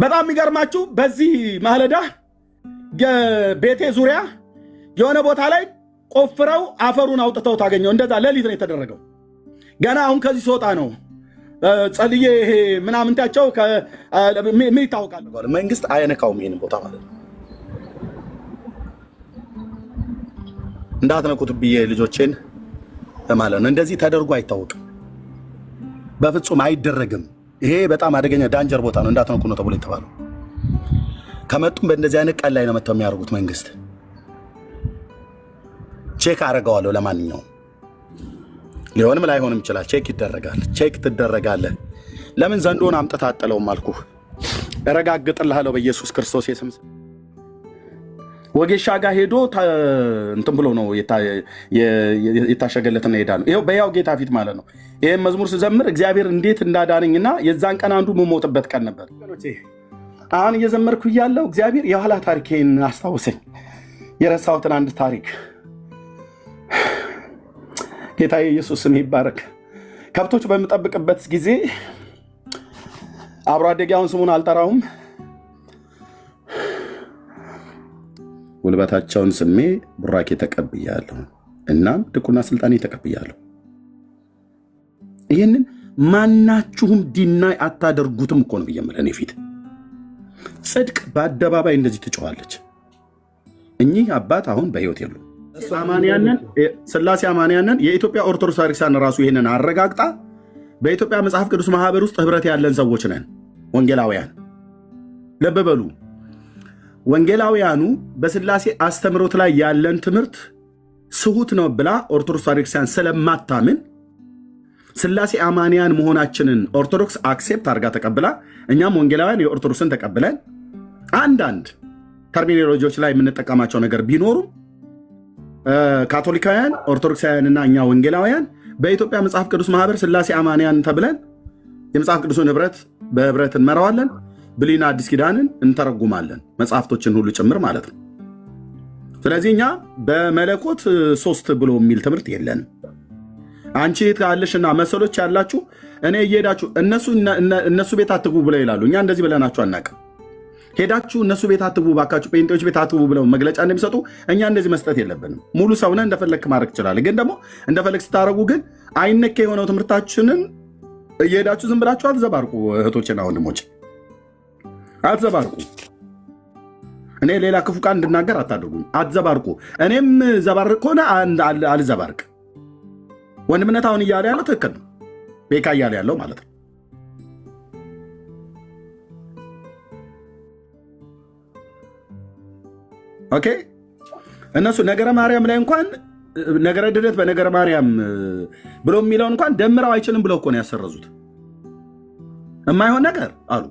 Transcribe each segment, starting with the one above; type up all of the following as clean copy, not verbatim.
በጣም የሚገርማችሁ በዚህ ማለዳ ቤቴ ዙሪያ የሆነ ቦታ ላይ ቆፍረው አፈሩን አውጥተው ታገኘው። እንደዛ ሌሊት ነው የተደረገው። ገና አሁን ከዚህ ስወጣ ነው ጸልዬ ይሄ ምናምንታቸው ምን ይታወቃል። መንግስት አይነካውም ይሄን ቦታ ማለት ነው። እንዳትነኩት ብዬ ልጆቼን ማለት ነው። እንደዚህ ተደርጎ አይታወቅም፣ በፍጹም አይደረግም። ይሄ በጣም አደገኛ ዳንጀር ቦታ ነው፣ እንዳትነኩ ነው ተብሎ የተባለው። ከመጡም በእንደዚህ አይነት ቀን ላይ ነው መጥተው የሚያደርጉት። መንግስት ቼክ አደርገዋለሁ። ለማንኛውም ሊሆንም ላይሆንም ይችላል። ቼክ ይደረጋል። ቼክ ትደረጋለህ። ለምን ዘንዶን አምጥተህ አጥለውም አልኩህ። እረጋግጥልሃለሁ በኢየሱስ ክርስቶስ ስም። ወጌሻ ጋር ሄዶ እንትን ብሎ ነው የታሸገለትና ሄዳ ነው። ይኸው በያው ጌታ ፊት ማለት ነው። ይህም መዝሙር ስዘምር እግዚአብሔር እንዴት እንዳዳነኝና የዛን ቀን አንዱ የምሞትበት ቀን ነበር። አሁን እየዘመርኩ እያለሁ እግዚአብሔር የኋላ ታሪኬን አስታውሰኝ። የረሳሁትን አንድ ታሪክ። ጌታ ኢየሱስ ስም ይባረክ። ከብቶች በምጠብቅበት ጊዜ አብሮ አደጊያውን ስሙን አልጠራውም፣ ጉልበታቸውን ስሜ ቡራኬ ተቀብያለሁ፣ እናም ድቁና ስልጣኔ ተቀብያለሁ። ይህንን ማናችሁም ዲናይ አታደርጉትም እኮ ነው ብዬ የምልህ። እኔ ፊት ጽድቅ በአደባባይ እንደዚህ ትጮኻለች። እኚህ አባት አሁን በሕይወት የሉም። ስላሴ አማንያንን የኢትዮጵያ ኦርቶዶክስ ቤተክርስቲያን ራሱ ይህንን አረጋግጣ በኢትዮጵያ መጽሐፍ ቅዱስ ማህበር ውስጥ ህብረት ያለን ሰዎች ነን ወንጌላውያን። ልብ በሉ፣ ወንጌላውያኑ በስላሴ አስተምሮት ላይ ያለን ትምህርት ስሁት ነው ብላ ኦርቶዶክስ ቤተክርስቲያን ስለማታምን ስላሴ አማንያን መሆናችንን ኦርቶዶክስ አክሴፕት አድርጋ ተቀብላ እኛም ወንጌላውያን የኦርቶዶክስን ተቀብለን አንዳንድ ተርሚኖሎጂዎች ላይ የምንጠቀማቸው ነገር ቢኖሩም ካቶሊካውያን፣ ኦርቶዶክሳውያንና እኛ ወንጌላውያን በኢትዮጵያ መጽሐፍ ቅዱስ ማህበር ስላሴ አማንያን ተብለን የመጽሐፍ ቅዱስን ህብረት በህብረት እንመራዋለን። ብሉይና አዲስ ኪዳንን እንተረጉማለን፣ መጽሐፍቶችን ሁሉ ጭምር ማለት ነው። ስለዚህ እኛ በመለኮት ሶስት ብሎ የሚል ትምህርት የለንም። አንቺ ካለሽና መሰሎች ያላችሁ እኔ እየሄዳችሁ እነሱ ቤት አትግቡ ብለው ይላሉ። እኛ እንደዚህ ብለናችሁ አናውቅም። ሄዳችሁ እነሱ ቤት አትግቡ ባካችሁ፣ ጴንጤዎች ቤት አትግቡ ብለው መግለጫ እንደሚሰጡ እኛ እንደዚህ መስጠት የለብንም። ሙሉ ሰውነ እንደፈለክ ማድረግ ትችላለህ። ግን ደግሞ እንደፈለክ ስታደረጉ ግን አይነካ የሆነው ትምህርታችንን እየሄዳችሁ ዝም ብላችሁ አትዘባርቁ። እህቶችና ወንድሞች አትዘባርቁ። እኔ ሌላ ክፉ ቃል እንድናገር አታድርጉኝ። አትዘባርቁ። እኔም ዘባርቅ ከሆነ አልዘባርቅ። ወንድምነት አሁን እያለ ያለው ትክክል ነው። ቤካ እያለ ያለው ማለት ነው። ኦኬ፣ እነሱ ነገረ ማርያም ላይ እንኳን ነገረ ድነት በነገረ ማርያም ብሎ የሚለውን እንኳን ደምረው አይችልም ብለው እኮ ነው ያሰረዙት። የማይሆን ነገር አሉ።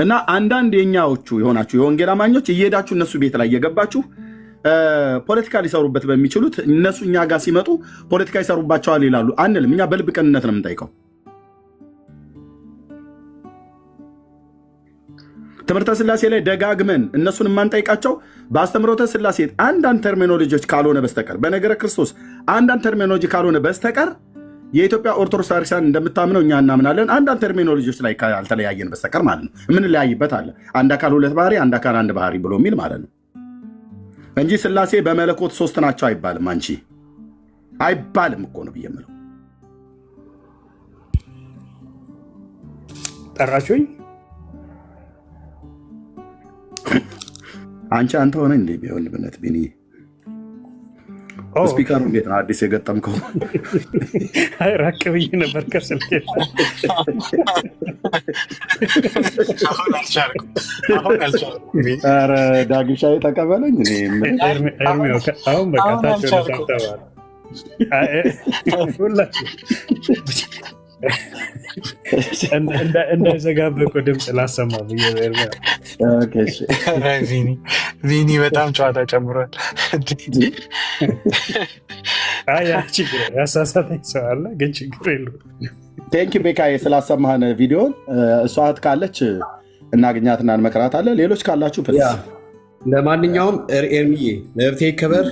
እና አንዳንድ የኛዎቹ የሆናችሁ የወንጌል አማኞች እየሄዳችሁ እነሱ ቤት ላይ እየገባችሁ ፖለቲካ ሊሰሩበት በሚችሉት እነሱ እኛ ጋር ሲመጡ ፖለቲካ ይሰሩባቸዋል ይላሉ አንልም። እኛ በልብ ቅንነት ነው የምንጠይቀው። ትምህርተ ስላሴ ላይ ደጋግመን እነሱን የማንጠይቃቸው በአስተምሮተ ስላሴ አንዳንድ ተርሚኖሎጂዎች ካልሆነ በስተቀር በነገረ ክርስቶስ አንዳንድ ተርሚኖሎጂ ካልሆነ በስተቀር የኢትዮጵያ ኦርቶዶክስ ቤተክርስቲያን እንደምታምነው እኛ እናምናለን። አንዳንድ ተርሚኖሎጂዎች ላይ ካልተለያየን በስተቀር ማለት ነው። የምንለያይበት አለ። አንድ አካል ሁለት ባህሪ፣ አንድ አካል አንድ ባህሪ ብሎ የሚል ማለት ነው እንጂ ስላሴ በመለኮት ሶስት ናቸው አይባልም። አንቺ አይባልም እኮ ነው ብዬ የምለው። ጠራችሁኝ? አንተ ሆነ እንዴ ቢሆን ብነት ቢኒ ስፒከሩ እንዴት ነው አዲስ የገጠምከው? አይ ራቅ ብዬ ነበር ከስልኬ። አሁን አልቻልኩም። ኧረ ዳግሻዬ ተቀበለኝ። አሁን በቃ ታች ተባለ። ሁላችሁ እንዳይዘጋብህ እኮ ድምፅ ላሰማ ብዬ ቪኒ በጣም ጨዋታ ጨምሯል። ያሳሳተኝ ሰው አለ፣ ግን ችግር የለውም። ቴንኪ ቤካዬ ስላሰማህን ቪዲዮን። እሷ እህት ካለች እናገኛትና እንመክራታለን። ሌሎች ካላችሁ ለማንኛውም ኤርሚዬ መብቴ ይከበር።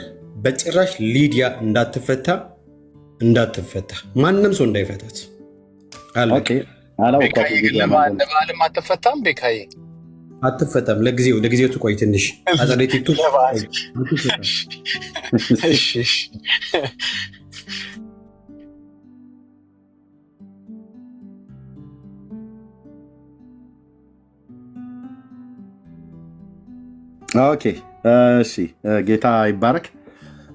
በጭራሽ ሊዲያ እንዳትፈታ ማንም ሰው እንዳይፈታት አላወኳትም። ሊዲያ ማን እንደሆነች ለበዓልም አትፈታም ቤካዬ? አትፈታም። ለጊዜው ትቆይ ትንሽ አጸደ ቲክቶክ ለበዓል አትፈታም። እሺ እሺ። ኦኬ እሺ፣ ጌታ ይባረክ።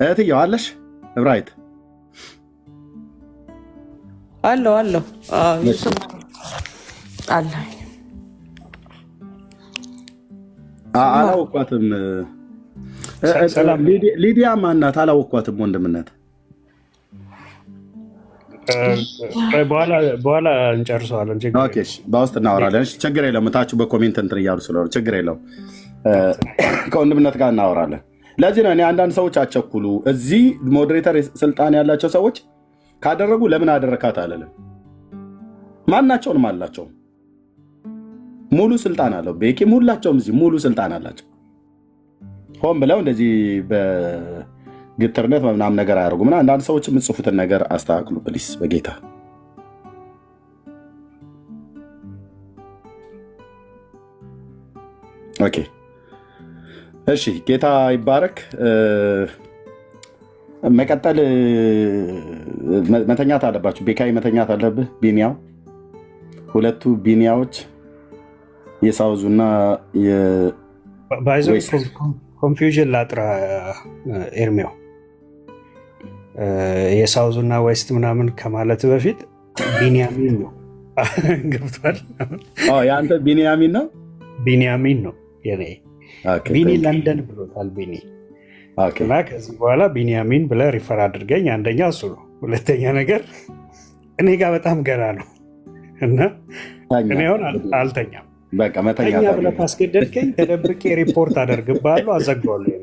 እህትየው አለሽ እብራይት? አለው አለው አለ። አላወኳትም። ሊዲያ ማናት? አላወኳትም። ወንድምነት በኋላ እንጨርሰዋለን። በውስጥ እናወራለን። ችግር የለውም። እታችሁ በኮሜንት እንትን እያሉ ስለሆነ ችግር የለውም። ከወንድምነት ጋር እናወራለን። ለዚህ ነው እኔ አንዳንድ ሰዎች አቸኩሉ። እዚህ ሞዴሬተር ስልጣን ያላቸው ሰዎች ካደረጉ ለምን አደረካት አለለም። ማናቸውንም አላቸው ሙሉ ስልጣን አለው። ቤኪም ሁላቸውም እዚህ ሙሉ ስልጣን አላቸው። ሆን ብለው እንደዚህ በግትርነት ምናምን ነገር አያደርጉም። እና አንዳንድ ሰዎች የምጽፉትን ነገር አስተካክሉ ፕሊስ በጌታ ኦኬ። እሺ ጌታ ይባረክ። መቀጠል መተኛት አለባችሁ። ቤካይ መተኛት አለብህ። ቢኒያው ሁለቱ ቢኒያዎች የሳውዙና ኮንፊውዥን ላጥራ ኤርሚያው የሳውዙና ዌስት ምናምን ከማለት በፊት ቢንያሚን ነው። ገብቷል? የአንተ ቢንያሚን ነው። ቢንያሚን ነው የኔ። ቢኒ ለንደን ብሎታል ቢኒ እና ከዚህ በኋላ ቢንያሚን ብለህ ሪፈር አድርገኝ። አንደኛ እሱ ነው። ሁለተኛ ነገር እኔ ጋር በጣም ገና ነው እና እኔ አሁን አልተኛም። ተኛ ብለህ ካስገደድከኝ ተደብቄ ሪፖርት አደርግብሃለሁ፣ አዘጋዋለሁ።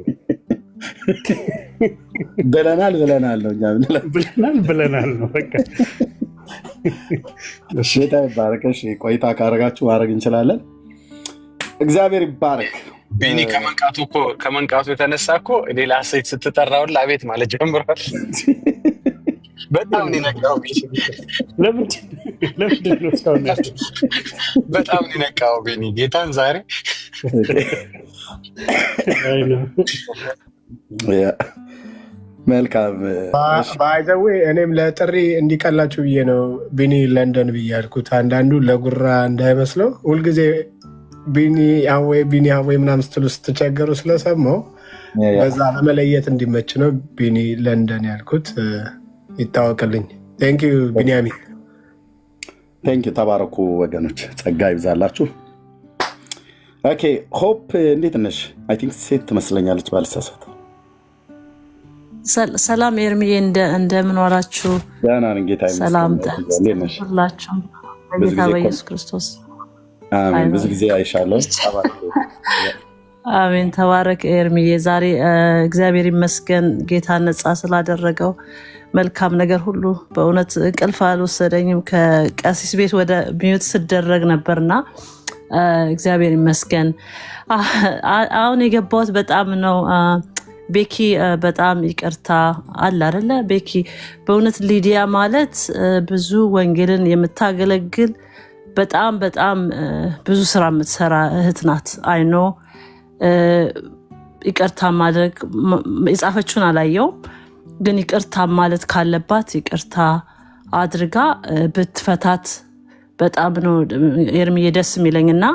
ብለናል ነው በቃ። ጌታ ይባረክ። ቆይታ ካረጋችሁ ማድረግ እንችላለን። እግዚአብሔር ይባረክ። ቤኒ ከመንቃቱ የተነሳ እኮ ሌላ ሴት ስትጠራውን አቤት ማለት ጀምሯል። በጣም ነቃው። ለምንድን ነው እስካሁን በጣም ነቃው ቤኒ ጌታን ዛሬ መልካም ባይዘዌ እኔም ለጥሪ እንዲቀላችሁ ብዬ ነው ቢኒ ለንደን ብዬ ያልኩት። አንዳንዱ ለጉራ እንዳይመስለው ሁልጊዜ ቢኒ ወይ ምናምን ስትሉ ስትቸገሩ ስለሰማው በዛ ለመለየት እንዲመች ነው ቢኒ ለንደን ያልኩት። ይታወቅልኝ። ቴንክ ዩ ቢንያሚን። ቴንክ ዩ። ተባረኩ ወገኖች፣ ጸጋ ይብዛላችሁ። ኦኬ ሆፕ እንዴት ነሽ? አይ ቲንክ ሴት ትመስለኛለች ባልሳሳት። ሰላም ኤርሚዬ፣ እንደምን ዋላችሁ? ደህና ነኝ ጌታ ይመስገን። ሰላም ሁላችሁ በጌታ በኢየሱስ ክርስቶስ አሜን። ብዙ ጊዜ አይሻለሁ። አሜን። ተባረክ ኤርሚዬ። ዛሬ እግዚአብሔር ይመስገን ጌታ ነጻ ስላደረገው መልካም ነገር ሁሉ። በእውነት እንቅልፍ አልወሰደኝም። ከቀሲስ ቤት ወደ ሚዩት ስደረግ ነበርና እግዚአብሔር ይመስገን። አሁን የገባሁት በጣም ነው። ቤኪ በጣም ይቅርታ አለ አይደለ? ቤኪ በእውነት ሊዲያ ማለት ብዙ ወንጌልን የምታገለግል በጣም በጣም ብዙ ስራ የምትሰራ እህት ናት። አይኖ ይቅርታ ማድረግ የጻፈችውን አላየውም፣ ግን ይቅርታ ማለት ካለባት ይቅርታ አድርጋ ብትፈታት በጣም ነው ኤርሚዬ ደስ የሚለኝና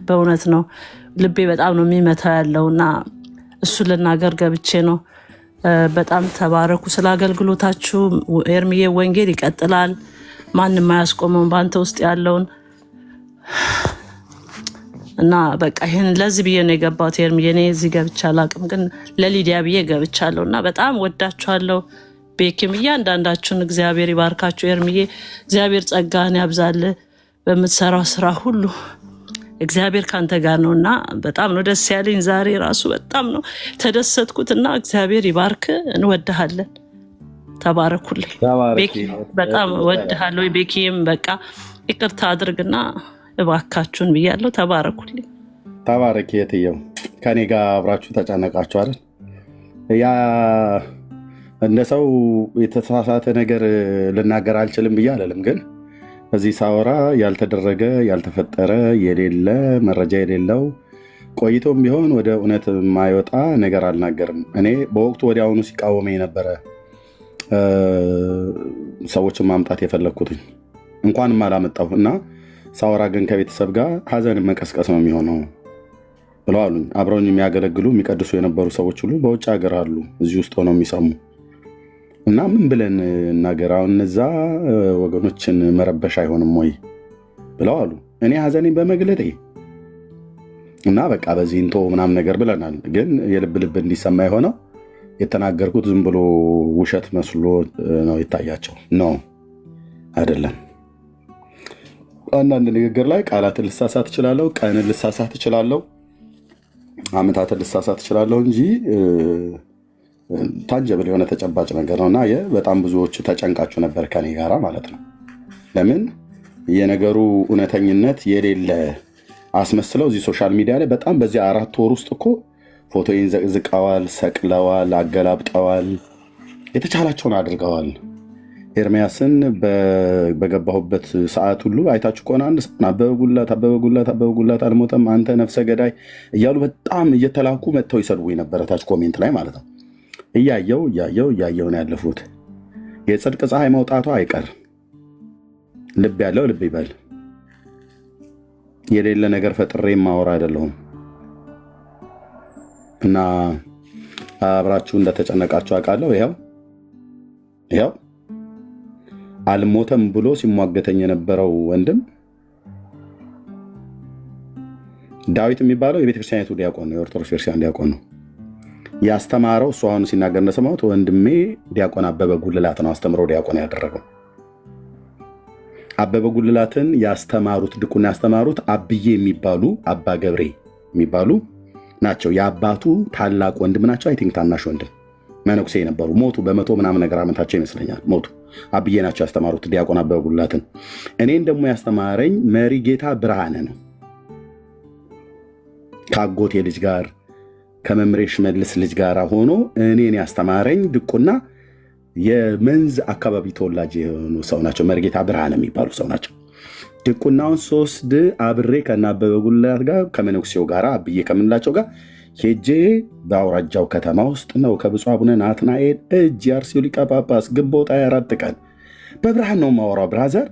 በእውነት ነው ልቤ በጣም ነው የሚመታው ያለውና እሱ ልናገር ገብቼ ነው። በጣም ተባረኩ ስለ አገልግሎታችሁ። ኤርሚዬ ወንጌል ይቀጥላል፣ ማንም አያስቆመውም በአንተ ውስጥ ያለውን እና በቃ ይሄን ለዚህ ብዬ ነው የገባሁት። ኤርሚዬ እኔ እዚህ ገብቻ አላቅም፣ ግን ለሊዲያ ብዬ ገብቻለሁ እና በጣም ወዳችኋለሁ። ቤኪም እያንዳንዳችሁን እግዚአብሔር ይባርካችሁ። ኤርሚዬ እግዚአብሔር ጸጋህን ያብዛል በምትሰራው ስራ ሁሉ። እግዚአብሔር ካንተ ጋር ነው እና በጣም ነው ደስ ያለኝ ዛሬ ራሱ በጣም ነው ተደሰትኩትና እግዚአብሔር ይባርክ። እንወድሃለን። ተባረኩልኝ። ቤኪ በጣም ወድሃለሁ። ቤኪም በቃ ይቅርታ አድርግና እባካችሁን ብያለሁ። ተባረኩልኝ። ተባረክ። የትየው ከኔ ጋር አብራችሁ ተጨነቃችሁ አይደል? ያ እንደ ሰው የተሳሳተ ነገር ልናገር አልችልም ብዬ አለልም፣ ግን እዚህ ሳወራ ያልተደረገ ያልተፈጠረ የሌለ መረጃ የሌለው ቆይቶም ቢሆን ወደ እውነት የማይወጣ ነገር አልናገርም። እኔ በወቅቱ ወዲያውኑ ሲቃወመ የነበረ ሰዎችን ማምጣት የፈለግኩትኝ እንኳንም አላመጣሁ እና ሳወራ ግን ከቤተሰብ ጋር ሀዘንን መቀስቀስ ነው የሚሆነው ብለው አሉኝ። አብረውኝ የሚያገለግሉ የሚቀድሱ የነበሩ ሰዎች ሁሉ በውጭ ሀገር አሉ፣ እዚህ ውስጥ ሆነው የሚሰሙ እና ምን ብለን እናገር? አሁን እነዛ ወገኖችን መረበሽ አይሆንም ወይ ብለው አሉ። እኔ ሀዘኔን በመግለጤ እና በቃ በዚህ እንቶ ምናምን ነገር ብለናል። ግን የልብ ልብ እንዲሰማ የሆነው የተናገርኩት ዝም ብሎ ውሸት መስሎ ነው የታያቸው። ነው አይደለም። አንዳንድ ንግግር ላይ ቃላትን ልሳሳት እችላለሁ፣ ቀንን ልሳሳት እችላለሁ፣ ዓመታትን ልሳሳት እችላለሁ እንጂ ታንጀብል የሆነ ተጨባጭ ነገር ነው እና በጣም ብዙዎች ተጨንቃችሁ ነበር ከኔ ጋራ ማለት ነው። ለምን የነገሩ እውነተኝነት የሌለ አስመስለው እዚህ ሶሻል ሚዲያ ላይ በጣም በዚህ 4 ወር ውስጥ እኮ ፎቶዬን ዘቅዝቀዋል፣ ሰቅለዋል፣ አገላብጠዋል፣ የተቻላቸውን አድርገዋል። ኤርሚያስን በገባሁበት ሰዓት ሁሉ አይታችሁ ከሆነ አንድ ሰው አበበ ጉላት አልሞተም፣ አንተ ነፍሰ ገዳይ እያሉ በጣም እየተላኩ መጥተው ይሰድቡኝ ነበረ ታች ኮሜንት ላይ ማለት ነው። እያየው ነው ያለፉት። የጽድቅ ፀሐይ መውጣቷ አይቀር። ልብ ያለው ልብ ይበል። የሌለ ነገር ፈጥሬ ማወራ አይደለሁም እና አብራችሁ እንደተጨነቃችሁ አውቃለሁ። ይኸው አልሞተም ብሎ ሲሟገተኝ የነበረው ወንድም ዳዊት የሚባለው የቤተክርስቲያኒቱ ዲያቆን ነው፣ የኦርቶዶክስ ቤተክርስቲያን ዲያቆን ነው። ያስተማረው እሱ አሁን ሲናገር እንደሰማሁት ወንድሜ ዲያቆን አበበ ጉልላት ነው አስተምሮ ዲያቆን ያደረገው። አበበ ጉልላትን ያስተማሩት ድቁና ያስተማሩት አብዬ የሚባሉ አባ ገብሬ የሚባሉ ናቸው። የአባቱ ታላቅ ወንድም ናቸው። አይ ቲንክ ታናሽ ወንድም መነኩሴ የነበሩ ሞቱ። በመቶ ምናምን ነገር ዓመታቸው ይመስለኛል ሞቱ። አብዬ ናቸው ያስተማሩት ዲያቆን አበበ ጉልላትን። እኔን ደግሞ ያስተማረኝ መሪ ጌታ ብርሃነ ነው። ከአጎቴ ልጅ ጋር ከመምሬ ሽመልስ ልጅ ጋር ሆኖ እኔን ያስተማረኝ ድቁና የመንዝ አካባቢ ተወላጅ የሆኑ ሰው ናቸው። መሪጌታ ብርሃን የሚባሉ ሰው ናቸው። ድቁናውን 3 አብሬ ከናበበ ጉልላት ጋር ከመነኩሴው ጋር አብዬ ከምንላቸው ጋር ሄጄ በአውራጃው ከተማ ውስጥ ነው ከብፁዕ አቡነ ናትናኤል እጅ የአርሲው ሊቀ ጳጳስ ግንቦት 24 ቀን በብርሃን ነው የማወራው። ብራዘር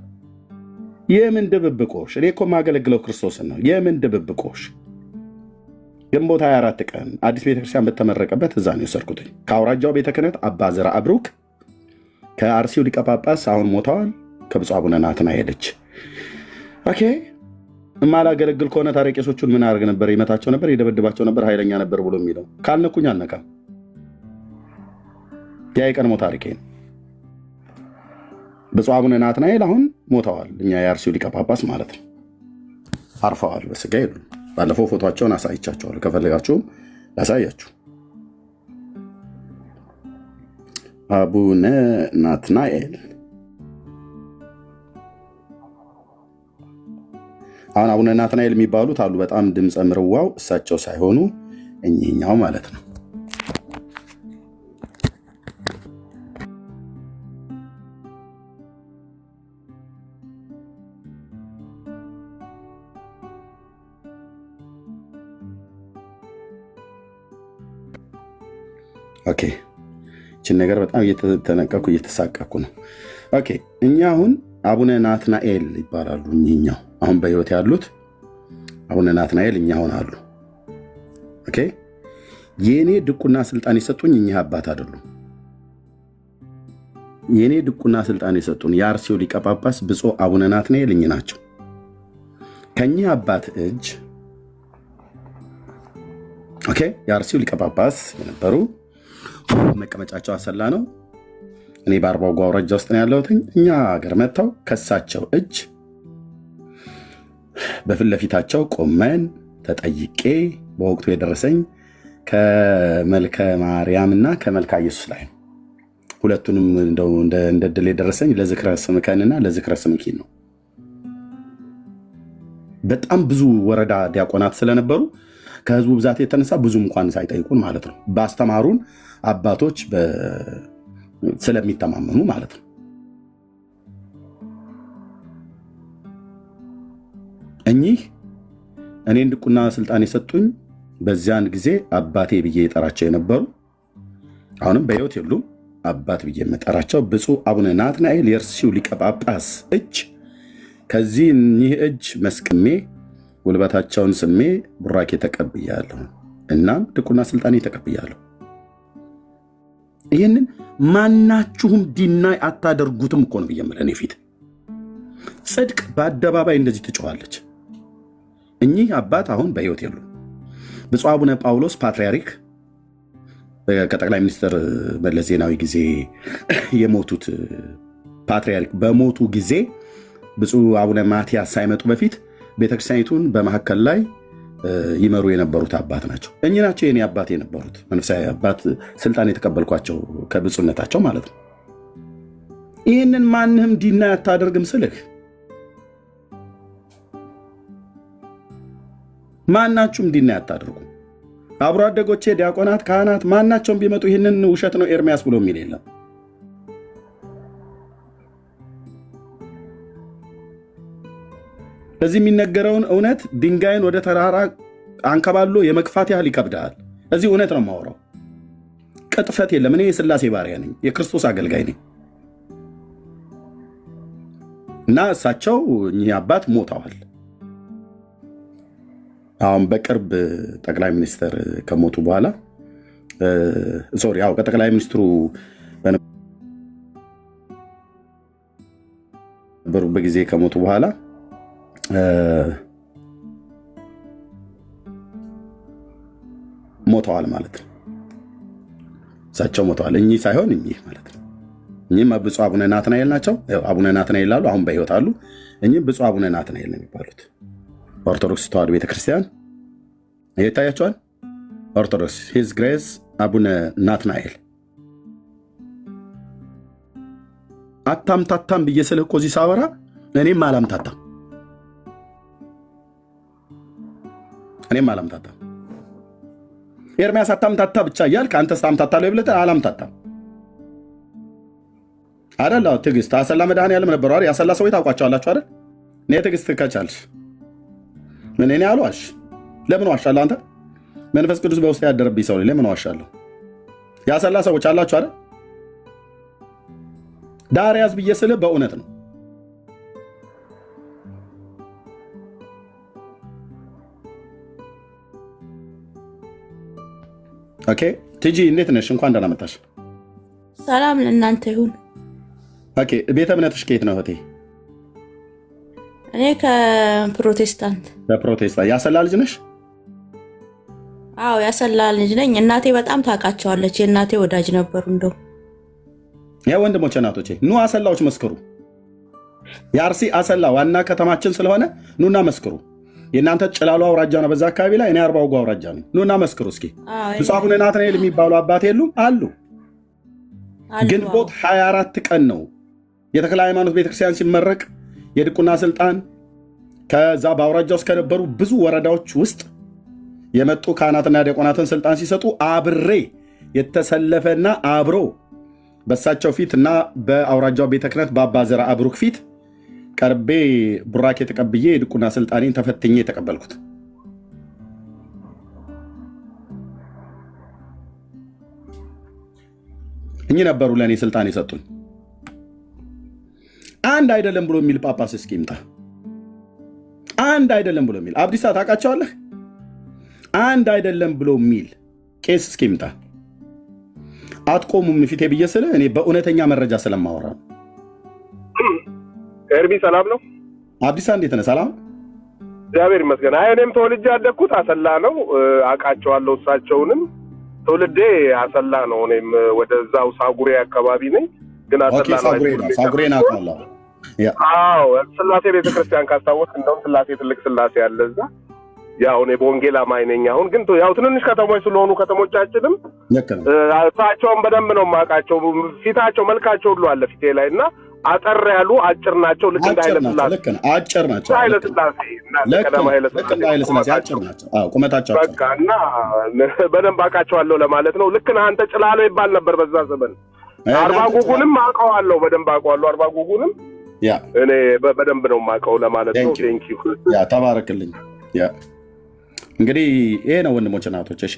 የምን ድብብቆሽ? እኔ እኮ የማገለግለው ክርስቶስን ነው። የምን ድብብቆሽ? ግንቦት 24 ቀን አዲስ ቤተክርስቲያን በተመረቀበት እዛ ነው የወሰድኩት። ከአውራጃው ቤተ ክህነት አባ ዘርዓ ብሩክ፣ ከአርሲው ሊቀ ጳጳስ አሁን ሞተዋል ከብፁዕ አቡነ ናትናኤል እጅ። ኦኬ የማላገለግል ከሆነ ታዲያ ቄሶቹን ምን አደርግ ነበር? ይመታቸው ነበር፣ ይደበድባቸው ነበር፣ ኃይለኛ ነበር ብሎ የሚለው ካልነኩኝ አልነካም። ያ የቀድሞ ታሪኬ ነው። ብፁዕ አቡነ ናትናኤል አሁን ሞተዋል። እኛ የአርሲው ሊቀ ጳጳስ ማለት ነው። አርፈዋል በስጋ የሉ። ባለፈው ፎቶቸውን አሳይቻቸዋለሁ። ከፈለጋችሁም ላሳያችሁ። አቡነ ናትናኤል አሁን አቡነ ናትናኤል የሚባሉት አሉ። በጣም ድምፀ ምርዋው እሳቸው ሳይሆኑ እኚህኛው ማለት ነው። ኦኬ ይህችን ነገር በጣም እየተጠነቀኩ እየተሳቀኩ ነው። ኦኬ እኛ አሁን አቡነ ናትናኤል ይባላሉ። እኚህኛው አሁን በህይወት ያሉት አቡነ ናትናኤል እኛ አሁን አሉ። ኦኬ የኔ ድቁና ስልጣን የሰጡኝ እኚህ አባት አይደሉም። የኔ ድቁና ስልጣን የሰጡን የአርሲው ሊቀ ጳጳስ ብፁዕ አቡነ ናትናኤል እኚህ ናቸው። ከኚህ አባት እጅ ኦኬ የአርሲው ሊቀ ጳጳስ የነበሩ መቀመጫቸው አሰላ ነው። እኔ በአርባው አውራጃ ውስጥ ነው ያለሁት። እኛ ሀገር መጥተው ከሳቸው እጅ በፊት ለፊታቸው ቆመን ተጠይቄ በወቅቱ የደረሰኝ ከመልከ ማርያም እና ከመልካ ኢየሱስ ላይ ነው። ሁለቱንም እንደ ድል የደረሰኝ ለዝክረ ስምከንና ለዝክረ ስምኪን ነው። በጣም ብዙ ወረዳ ዲያቆናት ስለነበሩ ከህዝቡ ብዛት የተነሳ ብዙ እንኳን ሳይጠይቁን ማለት ነው ባስተማሩን አባቶች ስለሚተማመኑ ማለት ነው። እኚህ እኔ ድቁና ስልጣን የሰጡኝ በዚያን ጊዜ አባቴ ብዬ የጠራቸው የነበሩ አሁንም በሕይወት የሉም። አባት ብዬ የምጠራቸው ብፁዕ አቡነ ናትናኤል የእርሲው ሊቀ ጳጳስ እጅ ከዚህ እኚህ እጅ መስክሜ ጉልበታቸውን ስሜ ቡራኬ ተቀብያለሁ። እናም ድቁና ስልጣኔ ተቀብያለሁ። ይህንን ማናችሁም ዲናይ አታደርጉትም እኮ ነው ብዬ የምልህ። እኔ ፊት ጽድቅ በአደባባይ እንደዚህ ትጮኻለች። እኚህ አባት አሁን በሕይወት የሉም። ብፁዕ አቡነ ጳውሎስ ፓትርያርክ ከጠቅላይ ሚኒስትር መለስ ዜናዊ ጊዜ የሞቱት ፓትርያርክ በሞቱ ጊዜ ብፁዕ አቡነ ማትያስ ሳይመጡ በፊት ቤተክርስቲያኒቱን በመካከል ላይ ይመሩ የነበሩት አባት ናቸው። እኚህ ናቸው የኔ አባት የነበሩት መንፈሳዊ አባት፣ ስልጣን የተቀበልኳቸው ከብፁዕነታቸው ማለት ነው። ይህንን ማንም ዲና አታደርግም ስልህ ማናችሁም ዲና አታደርጉ። አብሮ አደጎቼ፣ ዲያቆናት፣ ካህናት ማናቸውም ቢመጡ ይህንን ውሸት ነው ኤርሚያስ ብሎ የሚል የለም። ለዚህ የሚነገረውን እውነት ድንጋይን ወደ ተራራ አንከባሎ የመግፋት ያህል ይከብዳል። እዚህ እውነት ነው የማወራው፣ ቅጥፈት የለም። እኔ የሥላሴ ባሪያ ነኝ፣ የክርስቶስ አገልጋይ ነኝ እና እሳቸው እኚህ አባት ሞተዋል። አሁን በቅርብ ጠቅላይ ሚኒስትር ከሞቱ በኋላ ከጠቅላይ ሚኒስትሩ በነበሩበት ጊዜ ከሞቱ በኋላ ሞተዋል ማለት ነው። እሳቸው ሞተዋል፣ እኚህ ሳይሆን እኚህ ማለት ነው። እኚህም ብፁዕ አቡነ ናትናኤል ናቸው። አቡነ ናትናኤል አሉ፣ አሁን በሕይወት አሉ። እኚህም ብፁዕ አቡነ ናትናኤል ነው የሚባሉት። ኦርቶዶክስ ተዋሕዶ ቤተክርስቲያን ይሄ ይታያቸዋል። ኦርቶዶክስ ሂዝ ግሬስ አቡነ ናትናኤል። አታምታታም ብዬ ስልህ እኮ እዚህ ሳወራ እኔም አላምታታም ኤርሚያስ አታምታታ ብቻ እያልክ አንተስ ታምታታለህ ብለህ አላምታታም አይደል? ትዕግስት አሰላ መድኃኔዓለም ነበሩ አይደል? ያሰላ ሰዎች ታውቋቸዋላችሁ አይደል? እኔ ትዕግስት ከቻልሽ ምን እኔ አልዋሽ። ለምን ዋሻለሁ? አንተ መንፈስ ቅዱስ በውስጥ ያደረብኝ ሰው ለምን ዋሻለሁ? ያሰላ ሰዎች አላችሁ አይደል? ዳር ያዝ ብዬ ስልህ በእውነት ነው። ኦኬ ቲጂ እንዴት ነሽ? እንኳን ደህና መጣሽ። ሰላም ለእናንተ ይሁን። ኦኬ ቤተ እምነትሽ ከየት ነው እህቴ? እኔ ከፕሮቴስታንት። በፕሮቴስታንት ያሰላ ልጅ ነሽ? አዎ ያሰላ ልጅ ነኝ። እናቴ በጣም ታውቃቸዋለች። የእናቴ ወዳጅ ነበሩ። እንደው ወንድሞቼ እናቶቼ ኑ አሰላዎች መስክሩ። የአርሲ አሰላ ዋና ከተማችን ስለሆነ ኑና መስክሩ። የእናንተ ጭላሉ አውራጃ ነው በዛ አካባቢ ላይ፣ እኔ አርባውጉ አውራጃ ነኝ። ኑና መስክሩ እስኪ። ብፁዕ አቡነ ናትናኤል የሚባሉ አባት የሉም? አሉ። ግንቦት 24 ቀን ነው የተክለ ሃይማኖት ቤተክርስቲያን ሲመረቅ የድቁና ስልጣን ከዛ በአውራጃ ውስጥ ከነበሩ ብዙ ወረዳዎች ውስጥ የመጡ ካህናትና ዲያቆናትን ስልጣን ሲሰጡ አብሬ የተሰለፈና አብሮ በሳቸው ፊት እና በአውራጃው ቤተ ክህነት በአባ ዘርዓ ብሩክ ፊት ቀርቤ ቡራኬ ተቀብዬ የድቁና ስልጣኔን ተፈትኜ የተቀበልኩት። እኚህ ነበሩ ለእኔ ስልጣን የሰጡኝ። አንድ አይደለም ብሎ የሚል ጳጳስ እስኪ ይምጣ። አንድ አይደለም ብሎ የሚል አብዲሳ ታውቃቸዋለህ? አንድ አይደለም ብሎ የሚል ቄስ እስኪ ይምጣ። አትቆሙም ፊቴ ብዬ ስልህ እኔ በእውነተኛ መረጃ ስለማወራ ነው። ኤርሚ ሰላም ነው? አብዲሳ እንዴት ነህ? ሰላም እግዚአብሔር ይመስገን። እኔም ተወልጄ ያደግኩት አሰላ ነው። አውቃቸዋለሁ። እሳቸውንም ትውልዴ አሰላ ነው። እኔም ወደዛው ሳጉሬ አካባቢ ነኝ። ግን አሰላ ነው። ሳጉሬን አውቃለሁ። አዎ ስላሴ ቤተክርስቲያን ካስታወስክ እንደውም ስላሴ ትልቅ ስላሴ አለ እዛ። ያው እኔ በወንጌል አማኝ ነኝ። አሁን ግን ያው ትንንሽ ከተሞች ስለሆኑ ከተሞቻችንም እሳቸውን በደንብ ነው የማውቃቸው። ፊታቸው መልካቸው ሁሉ አለ ፊቴ ላይ እና አጠር ያሉ አጭር ናቸው። ልክ እንደ ኃይለ ስላሴ አጭር ናቸው። ኃይለ ስላሴ ኃይለ ስላሴ አጭር ናቸው። አዎ ቁመታቸው በቃ እና በደንብ አውቃቸዋለሁ ለማለት ነው። ልክ ነህ አንተ። ጭላሎ ይባል ነበር በዛ ዘመን። አርባ ጉጉንም አውቀዋለሁ፣ በደንብ አውቀዋለሁ። አርባ ጉጉንም እኔ በደንብ ነው የማውቀው ለማለት ነው። ቴንክ ዩ ተባረክልኝ። እንግዲህ ይሄ ነው ወንድሞች እናቶች። እሺ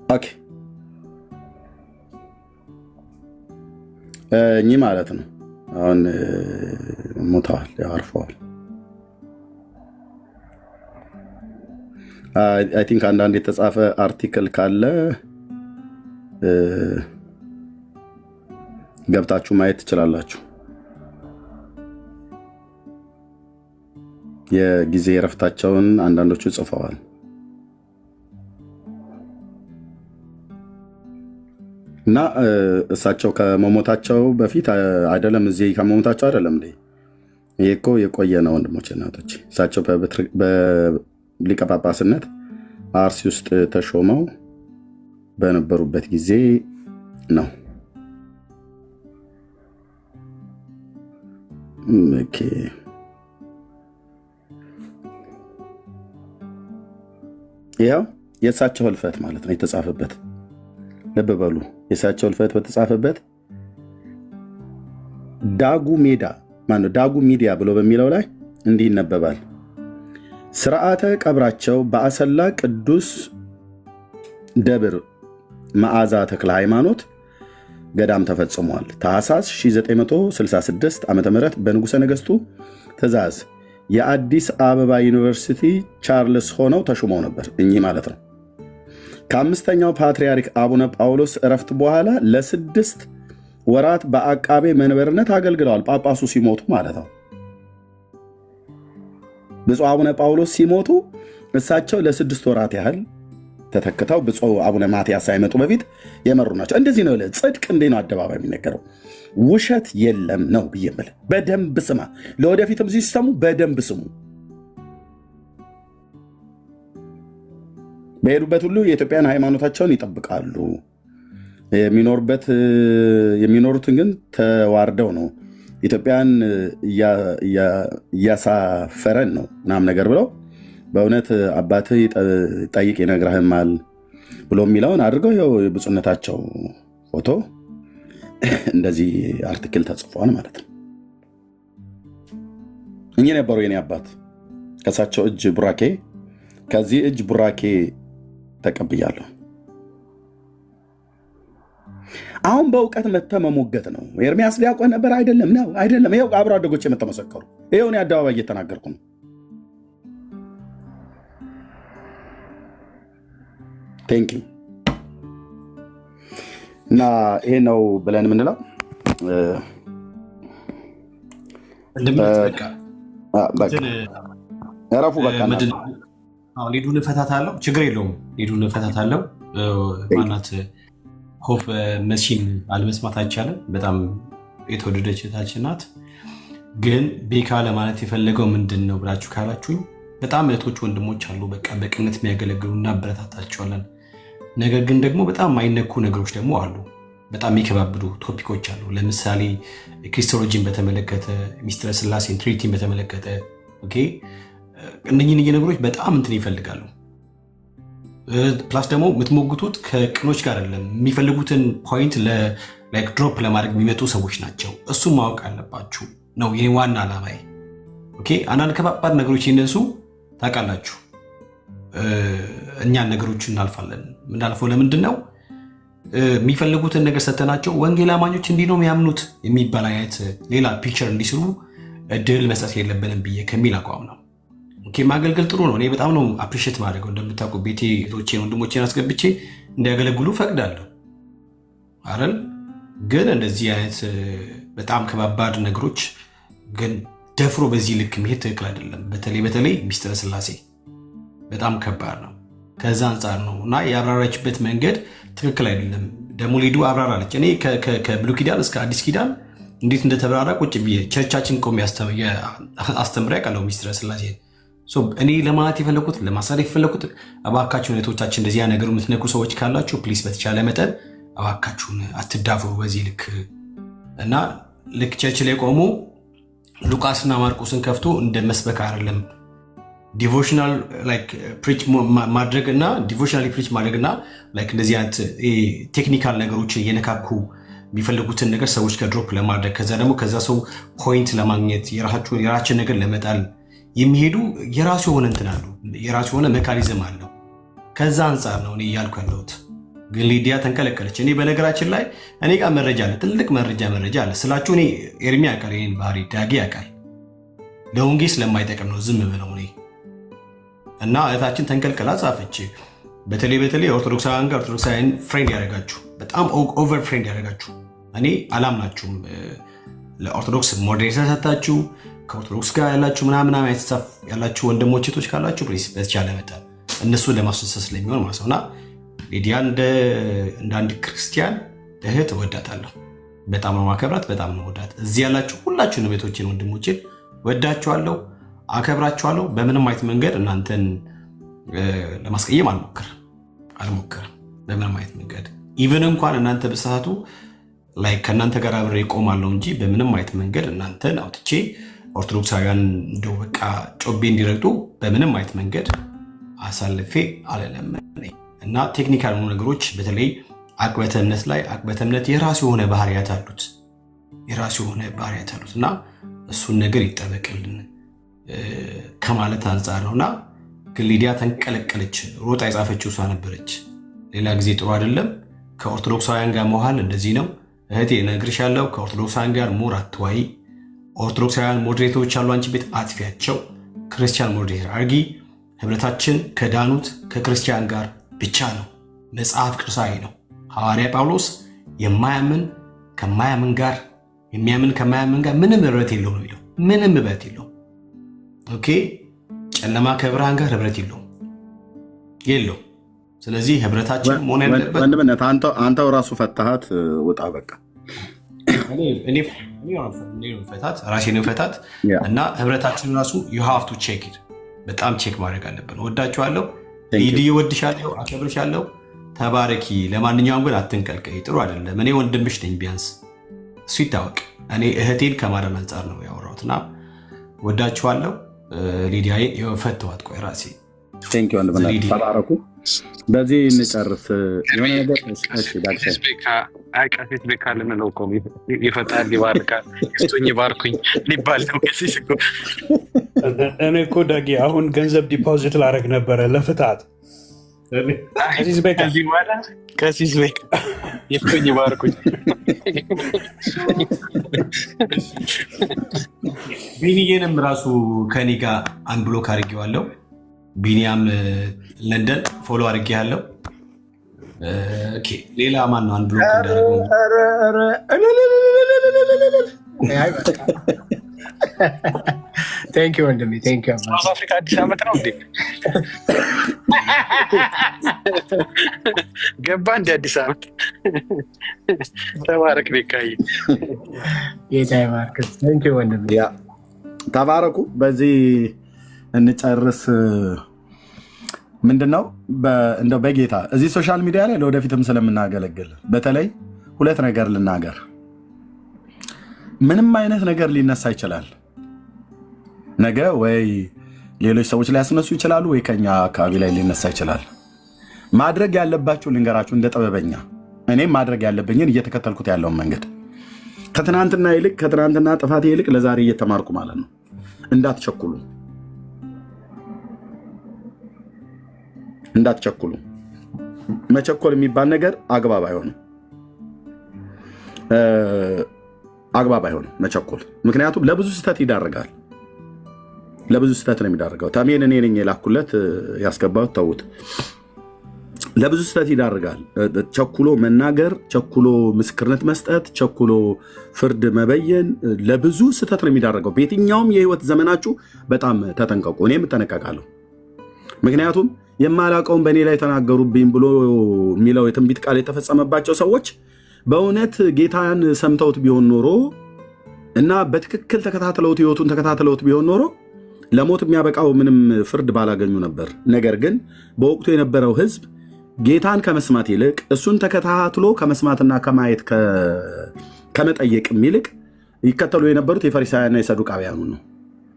ኦኬ እኚህ ማለት ነው አሁን ሞተዋል፣ አርፈዋል። አይ ቲንክ አንዳንድ የተጻፈ አርቲክል ካለ ገብታችሁ ማየት ትችላላችሁ። የጊዜ እረፍታቸውን አንዳንዶቹ ጽፈዋል። እና እሳቸው ከመሞታቸው በፊት አይደለም፣ እዚህ ከመሞታቸው አይደለም እንዴ? ይሄ እኮ የቆየ ነው ወንድሞች እናቶች። እሳቸው በሊቀ ጳጳስነት አርሲ ውስጥ ተሾመው በነበሩበት ጊዜ ነው። ኦኬ ያው የእሳቸው ህልፈት ማለት ነው የተጻፈበት። ልብ በሉ፣ የእሳቸው ህልፈት በተጻፈበት ዳጉ ሜዳ ማነው ዳጉ ሚዲያ ብሎ በሚለው ላይ እንዲህ ይነበባል። ስርዓተ ቀብራቸው በአሰላ ቅዱስ ደብር መዓዛ ተክለ ሃይማኖት ገዳም ተፈጽሟል። ታኅሳስ 1966 ዓ.ም በንጉሠ ነገሥቱ ትእዛዝ የአዲስ አበባ ዩኒቨርሲቲ ቻርልስ ሆነው ተሹመው ነበር። እኚህ ማለት ነው ከአምስተኛው ፓትርያርክ አቡነ ጳውሎስ እረፍት በኋላ ለ6 ወራት በአቃቤ መንበርነት አገልግለዋል። ጳጳሱ ሲሞቱ ማለት ነው። ብፁዕ አቡነ ጳውሎስ ሲሞቱ እሳቸው ለ6 ወራት ያህል ተተክተው ብፁዕ አቡነ ማትያስ ሳይመጡ በፊት የመሩ ናቸው። እንደዚህ ነው ጽድቅ እንዴ ነው አደባባይ የሚነገረው። ውሸት የለም ነው ብዬ የምልህ። በደንብ ስማ፣ ለወደፊትም ሲሰሙ በደንብ ስሙ። በሄዱበት ሁሉ የኢትዮጵያን ሃይማኖታቸውን ይጠብቃሉ። የሚኖሩትን ግን ተዋርደው ነው። ኢትዮጵያን እያሳፈረን ነው ምናምን ነገር ብለው በእውነት አባትህ ጠይቅ ይነግረህማል ብሎ የሚለውን አድርገው ይኸው የብፁዕነታቸው ፎቶ እንደዚህ አርቲክል ተጽፏል ማለት ነው። እኚህ ነበሩ የኔ አባት። ከእሳቸው እጅ ቡራኬ ከዚህ እጅ ቡራኬ ተቀብያለሁ። አሁን በእውቀት መጥተህ መሞገት ነው። ኤርሚያስ ዲያቆን ነበር አይደለም ነው አይደለም። ይኸው አብሮ አደጎች የምትመሰከሩ ይኸው እኔ አደባባይ እየተናገርኩ ነው። ቴንክ ዩ። እና ይሄ ነው ብለን የምንለው ረፉ በቃ ሊዱን እፈታታለሁ፣ ችግር የለውም። ሊዱን እፈታታለሁ። ማናት ሆፕ መሲን አልመስማት አይቻልም። በጣም የተወደደች እህታችን ናት። ግን ቤካ ለማለት የፈለገው ምንድን ነው ብላችሁ ካላችሁኝ በጣም እህቶች ወንድሞች አሉ፣ በቃ በቅነት የሚያገለግሉ እናበረታታቸዋለን። ነገር ግን ደግሞ በጣም የማይነኩ ነገሮች ደግሞ አሉ፣ በጣም የሚከባብዱ ቶፒኮች አሉ። ለምሳሌ ክሪስቶሎጂን በተመለከተ፣ ሚስጥረ ስላሴን ትሪኒቲን በተመለከተ እነኝን ነገሮች በጣም እንትን ይፈልጋሉ። ፕላስ ደግሞ የምትሞግቱት ከቅኖች ጋር አይደለም። የሚፈልጉትን ፖይንት ድሮፕ ለማድረግ የሚመጡ ሰዎች ናቸው። እሱም ማወቅ አለባችሁ ነው ይህ ዋና ዓላማዬ። አንዳንድ ከባባድ ነገሮች ይነሱ ታውቃላችሁ፣ እኛን ነገሮች እናልፋለን። ምናልፈው ለምንድን ነው የሚፈልጉትን ነገር ሰተናቸው ወንጌል አማኞች እንዲህ ነው የሚያምኑት የሚባል አይነት ሌላ ፒክቸር እንዲስሩ እድል መስጠት የለብንም ብዬ ከሚል አቋም ነው። ማገልገል ጥሩ ነው። እኔ በጣም ነው አፕሪሼት ማድረገው። እንደምታውቁ ቤቴ እህቶቼን ወንድሞቼን አስገብቼ እንዲያገለግሉ ፈቅዳለሁ አይደል? ግን እንደዚህ አይነት በጣም ከባባድ ነገሮች ግን ደፍሮ በዚህ ልክ መሄድ ትክክል አይደለም። በተለይ ሚስጥረ ስላሴ በጣም ከባድ ነው። ከዛ አንጻር ነው እና የአብራራችበት መንገድ ትክክል አይደለም። ደግሞ ሊዱ አብራራለች። እኔ ከብሉይ ኪዳን እስከ አዲስ ኪዳን እንዴት እንደተብራራ ቁጭ ብዬ ቸርቻችን ቆሜ አስተምሬ ያውቃለሁ ሚስጥረ ስላሴ። እኔ ለማለት የፈለኩት ለማሳደግ የፈለኩት እባካችሁን እህቶቻችን እንደዚያ ነገሩ የምትነኩ ሰዎች ካላችሁ ፕሊስ በተቻለ መጠን እባካችሁን አትዳፈሩ በዚህ ልክ እና ልክ ቸርች ላይ ቆሙ ሉቃስና ማርቆስን ከፍቶ እንደ መስበክ አይደለም። ዲቮሽናል ፕሪች ማድረግና ዲቮሽናሊ ፕሪች ማድረግና እንደዚህ አይነት ቴክኒካል ነገሮችን እየነካኩ የሚፈልጉትን ነገር ሰዎች ከድሮፕ ለማድረግ ከዛ ደግሞ ከዛ ሰው ፖይንት ለማግኘት የራችን ነገር ለመጣል የሚሄዱ የራሱ የሆነ እንትን አሉ፣ የራሱ የሆነ ሜካኒዝም አለው። ከዛ አንጻር ነው እኔ እያልኩ ያለሁት። ግን ሊዲያ ተንቀለቀለች። እኔ በነገራችን ላይ እኔ ጋር መረጃ አለ፣ ትልቅ መረጃ አለ ስላችሁ እኔ ኤርሚ ያውቃል፣ ይህን ባህሪ ዳጊ ያውቃል። ለወንጌል ስለማይጠቅም ነው ዝም ብለው እኔ እና እህታችን ተንቀልቅላ ጻፈች። በተለይ ኦርቶዶክሳውያን ፍሬንድ ያደረጋችሁ በጣም ኦቨር ፍሬንድ ያደረጋችሁ እኔ አላምናችሁም። ለኦርቶዶክስ ሞዴሬተር ሰታችሁ ከኦርቶዶክስ ጋር ያላችሁ ምናምን አይተሳፍ ያላችሁ ወንድሞች እህቶች ካላችሁ ፕሊስ በተቻለ መጠን እነሱን ለማስነሳት ስለሚሆን ማለት ነውና ሊዲያ እንደ አንድ ክርስቲያን እህት እወዳታለሁ። በጣም ነው ማከብራት፣ በጣም ነው ወዳት። እዚህ ያላችሁ ሁላችሁንም እህቶችን ወንድሞችን ወዳችኋለሁ፣ አከብራችኋለሁ። በምንም አይነት መንገድ እናንተን ለማስቀየም አልሞክርም በምንም አይነት መንገድ። ኢቭን እንኳን እናንተ በሰዓቱ ላይ ከእናንተ ጋር አብሬ እቆማለሁ እንጂ በምንም አይነት መንገድ እናንተን አውጥቼ ኦርቶዶክሳውያን እንደው በቃ ጮቤ እንዲረግጡ በምንም አይነት መንገድ አሳልፌ አልለምንም። እና ቴክኒካል የሆኑ ነገሮች በተለይ አቅበተ እምነት ላይ አቅበተ እምነት የራሱ የሆነ ባህሪያት አሉት እና እሱን ነገር ይጠበቅልን ከማለት አንጻር ነውና ግን ሊዲያ ተንቀለቀለች። ሮጣ የጻፈችው እሷ ነበረች። ሌላ ጊዜ ጥሩ አይደለም። ከኦርቶዶክሳውያን ጋር መዋል እንደዚህ ነው። እህቴ እነግርሻለሁ፣ ከኦርቶዶክሳውያን ጋር ሞር አትዋይ። ኦርቶዶክሳውያን ሞዴሬተሮች አሉ፣ አንቺ ቤት አጥፊያቸው። ክርስቲያን ሞዴሬተር አርጊ። ህብረታችን ከዳኑት ከክርስቲያን ጋር ብቻ ነው። መጽሐፍ ቅዱሳዊ ነው። ሐዋርያ ጳውሎስ የሚያምን ከማያምን ጋር ምንም ህብረት የለው ነው የሚለው። ምንም ህብረት የለው። ኦኬ፣ ጨለማ ከብርሃን ጋር ህብረት የለው። ስለዚህ ህብረታችን መሆን ያለበት ወንድምነት አንተው ራሱ ፈታሃት ውጣ በቃ እኔ ፈታት ራሴን ፈታት እና ህብረታችን ራሱ you have to check it በጣም ቼክ ማድረግ አለብን። ወዳችኋለሁ፣ ሊዲ ወድሻለሁ፣ አከብርሻለሁ። ተባረኪ። ለማንኛውም ግን አትንቀልቀይ፣ ጥሩ አይደለም። እኔ ወንድምሽ ነኝ፣ ቢያንስ እሱ ይታወቅ። እኔ እህቴን ከማዳን አንጻር ነው ያወራሁትና ወዳችኋለሁ። ሊዲያዬ ፈተዋት። ቆይ ራሴ ቴንክ ዩ ወንድምነት፣ ተባረኩ። በዚህ እንጨርስ። የሆነ ነገር ቀሲስ ቤካ ልንለው እኮ ይፈጣል፣ ይባርካል፣ ይስጡኝ፣ ይባርኩኝ ሊባል ነው። ቀሲስ እኮ እኔ እኮ ዳጊ አሁን ገንዘብ ዲፖዚት ላደርግ ነበረ ለፍታት። ቀሲስ ቤካ ከዚህ በኋላ ቀሲስ ቤካ ይስጡኝ፣ ይባርኩኝ። ቢኒዬንም ራሱ ከኔ ጋር አንብሎክ አድርጌዋለሁ። ቢኒያም ለንደን ፎሎ አድርጌ ያለው። ሌላ ማን ነው አንብሎክ እንዳደረገው? ወንድሜ ሳውዝ አፍሪካ አዲስ ዓመት ነው እንዴ? ገባ እንደ አዲስ ዓመት። ተባረክ ቤካዬ፣ ጌታ ይባርክ። ወንድሜ ተባረኩ። በዚህ እንጨርስ። ምንድነው እንደው በጌታ እዚህ ሶሻል ሚዲያ ላይ ለወደፊትም ስለምናገለግል በተለይ ሁለት ነገር ልናገር። ምንም አይነት ነገር ሊነሳ ይችላል። ነገ ወይ ሌሎች ሰዎች ሊያስነሱ ይችላሉ፣ ወይ ከኛ አካባቢ ላይ ሊነሳ ይችላል። ማድረግ ያለባችሁ ልንገራችሁ፣ እንደ ጥበበኛ እኔም ማድረግ ያለብኝን እየተከተልኩት ያለውን መንገድ ከትናንትና ጥፋቴ ይልቅ ለዛሬ እየተማርኩ ማለት ነው። እንዳትቸኩሉ። መቸኮል የሚባል ነገር አግባብ አይሆንም መቸኮል። ምክንያቱም ለብዙ ስህተት ይዳርጋል። ለብዙ ስህተት ነው የሚዳርገው። ተሜን እኔ ነኝ የላኩለት ያስገባሁት፣ ተውት። ለብዙ ስህተት ይዳርጋል። ቸኩሎ መናገር፣ ቸኩሎ ምስክርነት መስጠት፣ ቸኩሎ ፍርድ መበየን ለብዙ ስህተት ነው የሚዳርገው። በየትኛውም የህይወት ዘመናችሁ በጣም ተጠንቀቁ። እኔም እጠነቀቃለሁ። ምክንያቱም የማላውቀውን በእኔ ላይ ተናገሩብኝ ብሎ የሚለው የትንቢት ቃል የተፈጸመባቸው ሰዎች በእውነት ጌታን ሰምተውት ቢሆን ኖሮ እና በትክክል ተከታትለውት ህይወቱን ተከታትለውት ቢሆን ኖሮ ለሞት የሚያበቃው ምንም ፍርድ ባላገኙ ነበር። ነገር ግን በወቅቱ የነበረው ህዝብ ጌታን ከመስማት ይልቅ እሱን ተከታትሎ ከመስማትና ከማየት ከመጠየቅ ይልቅ ይከተሉ የነበሩት የፈሪሳውያንና የሰዱቃውያኑ ነው።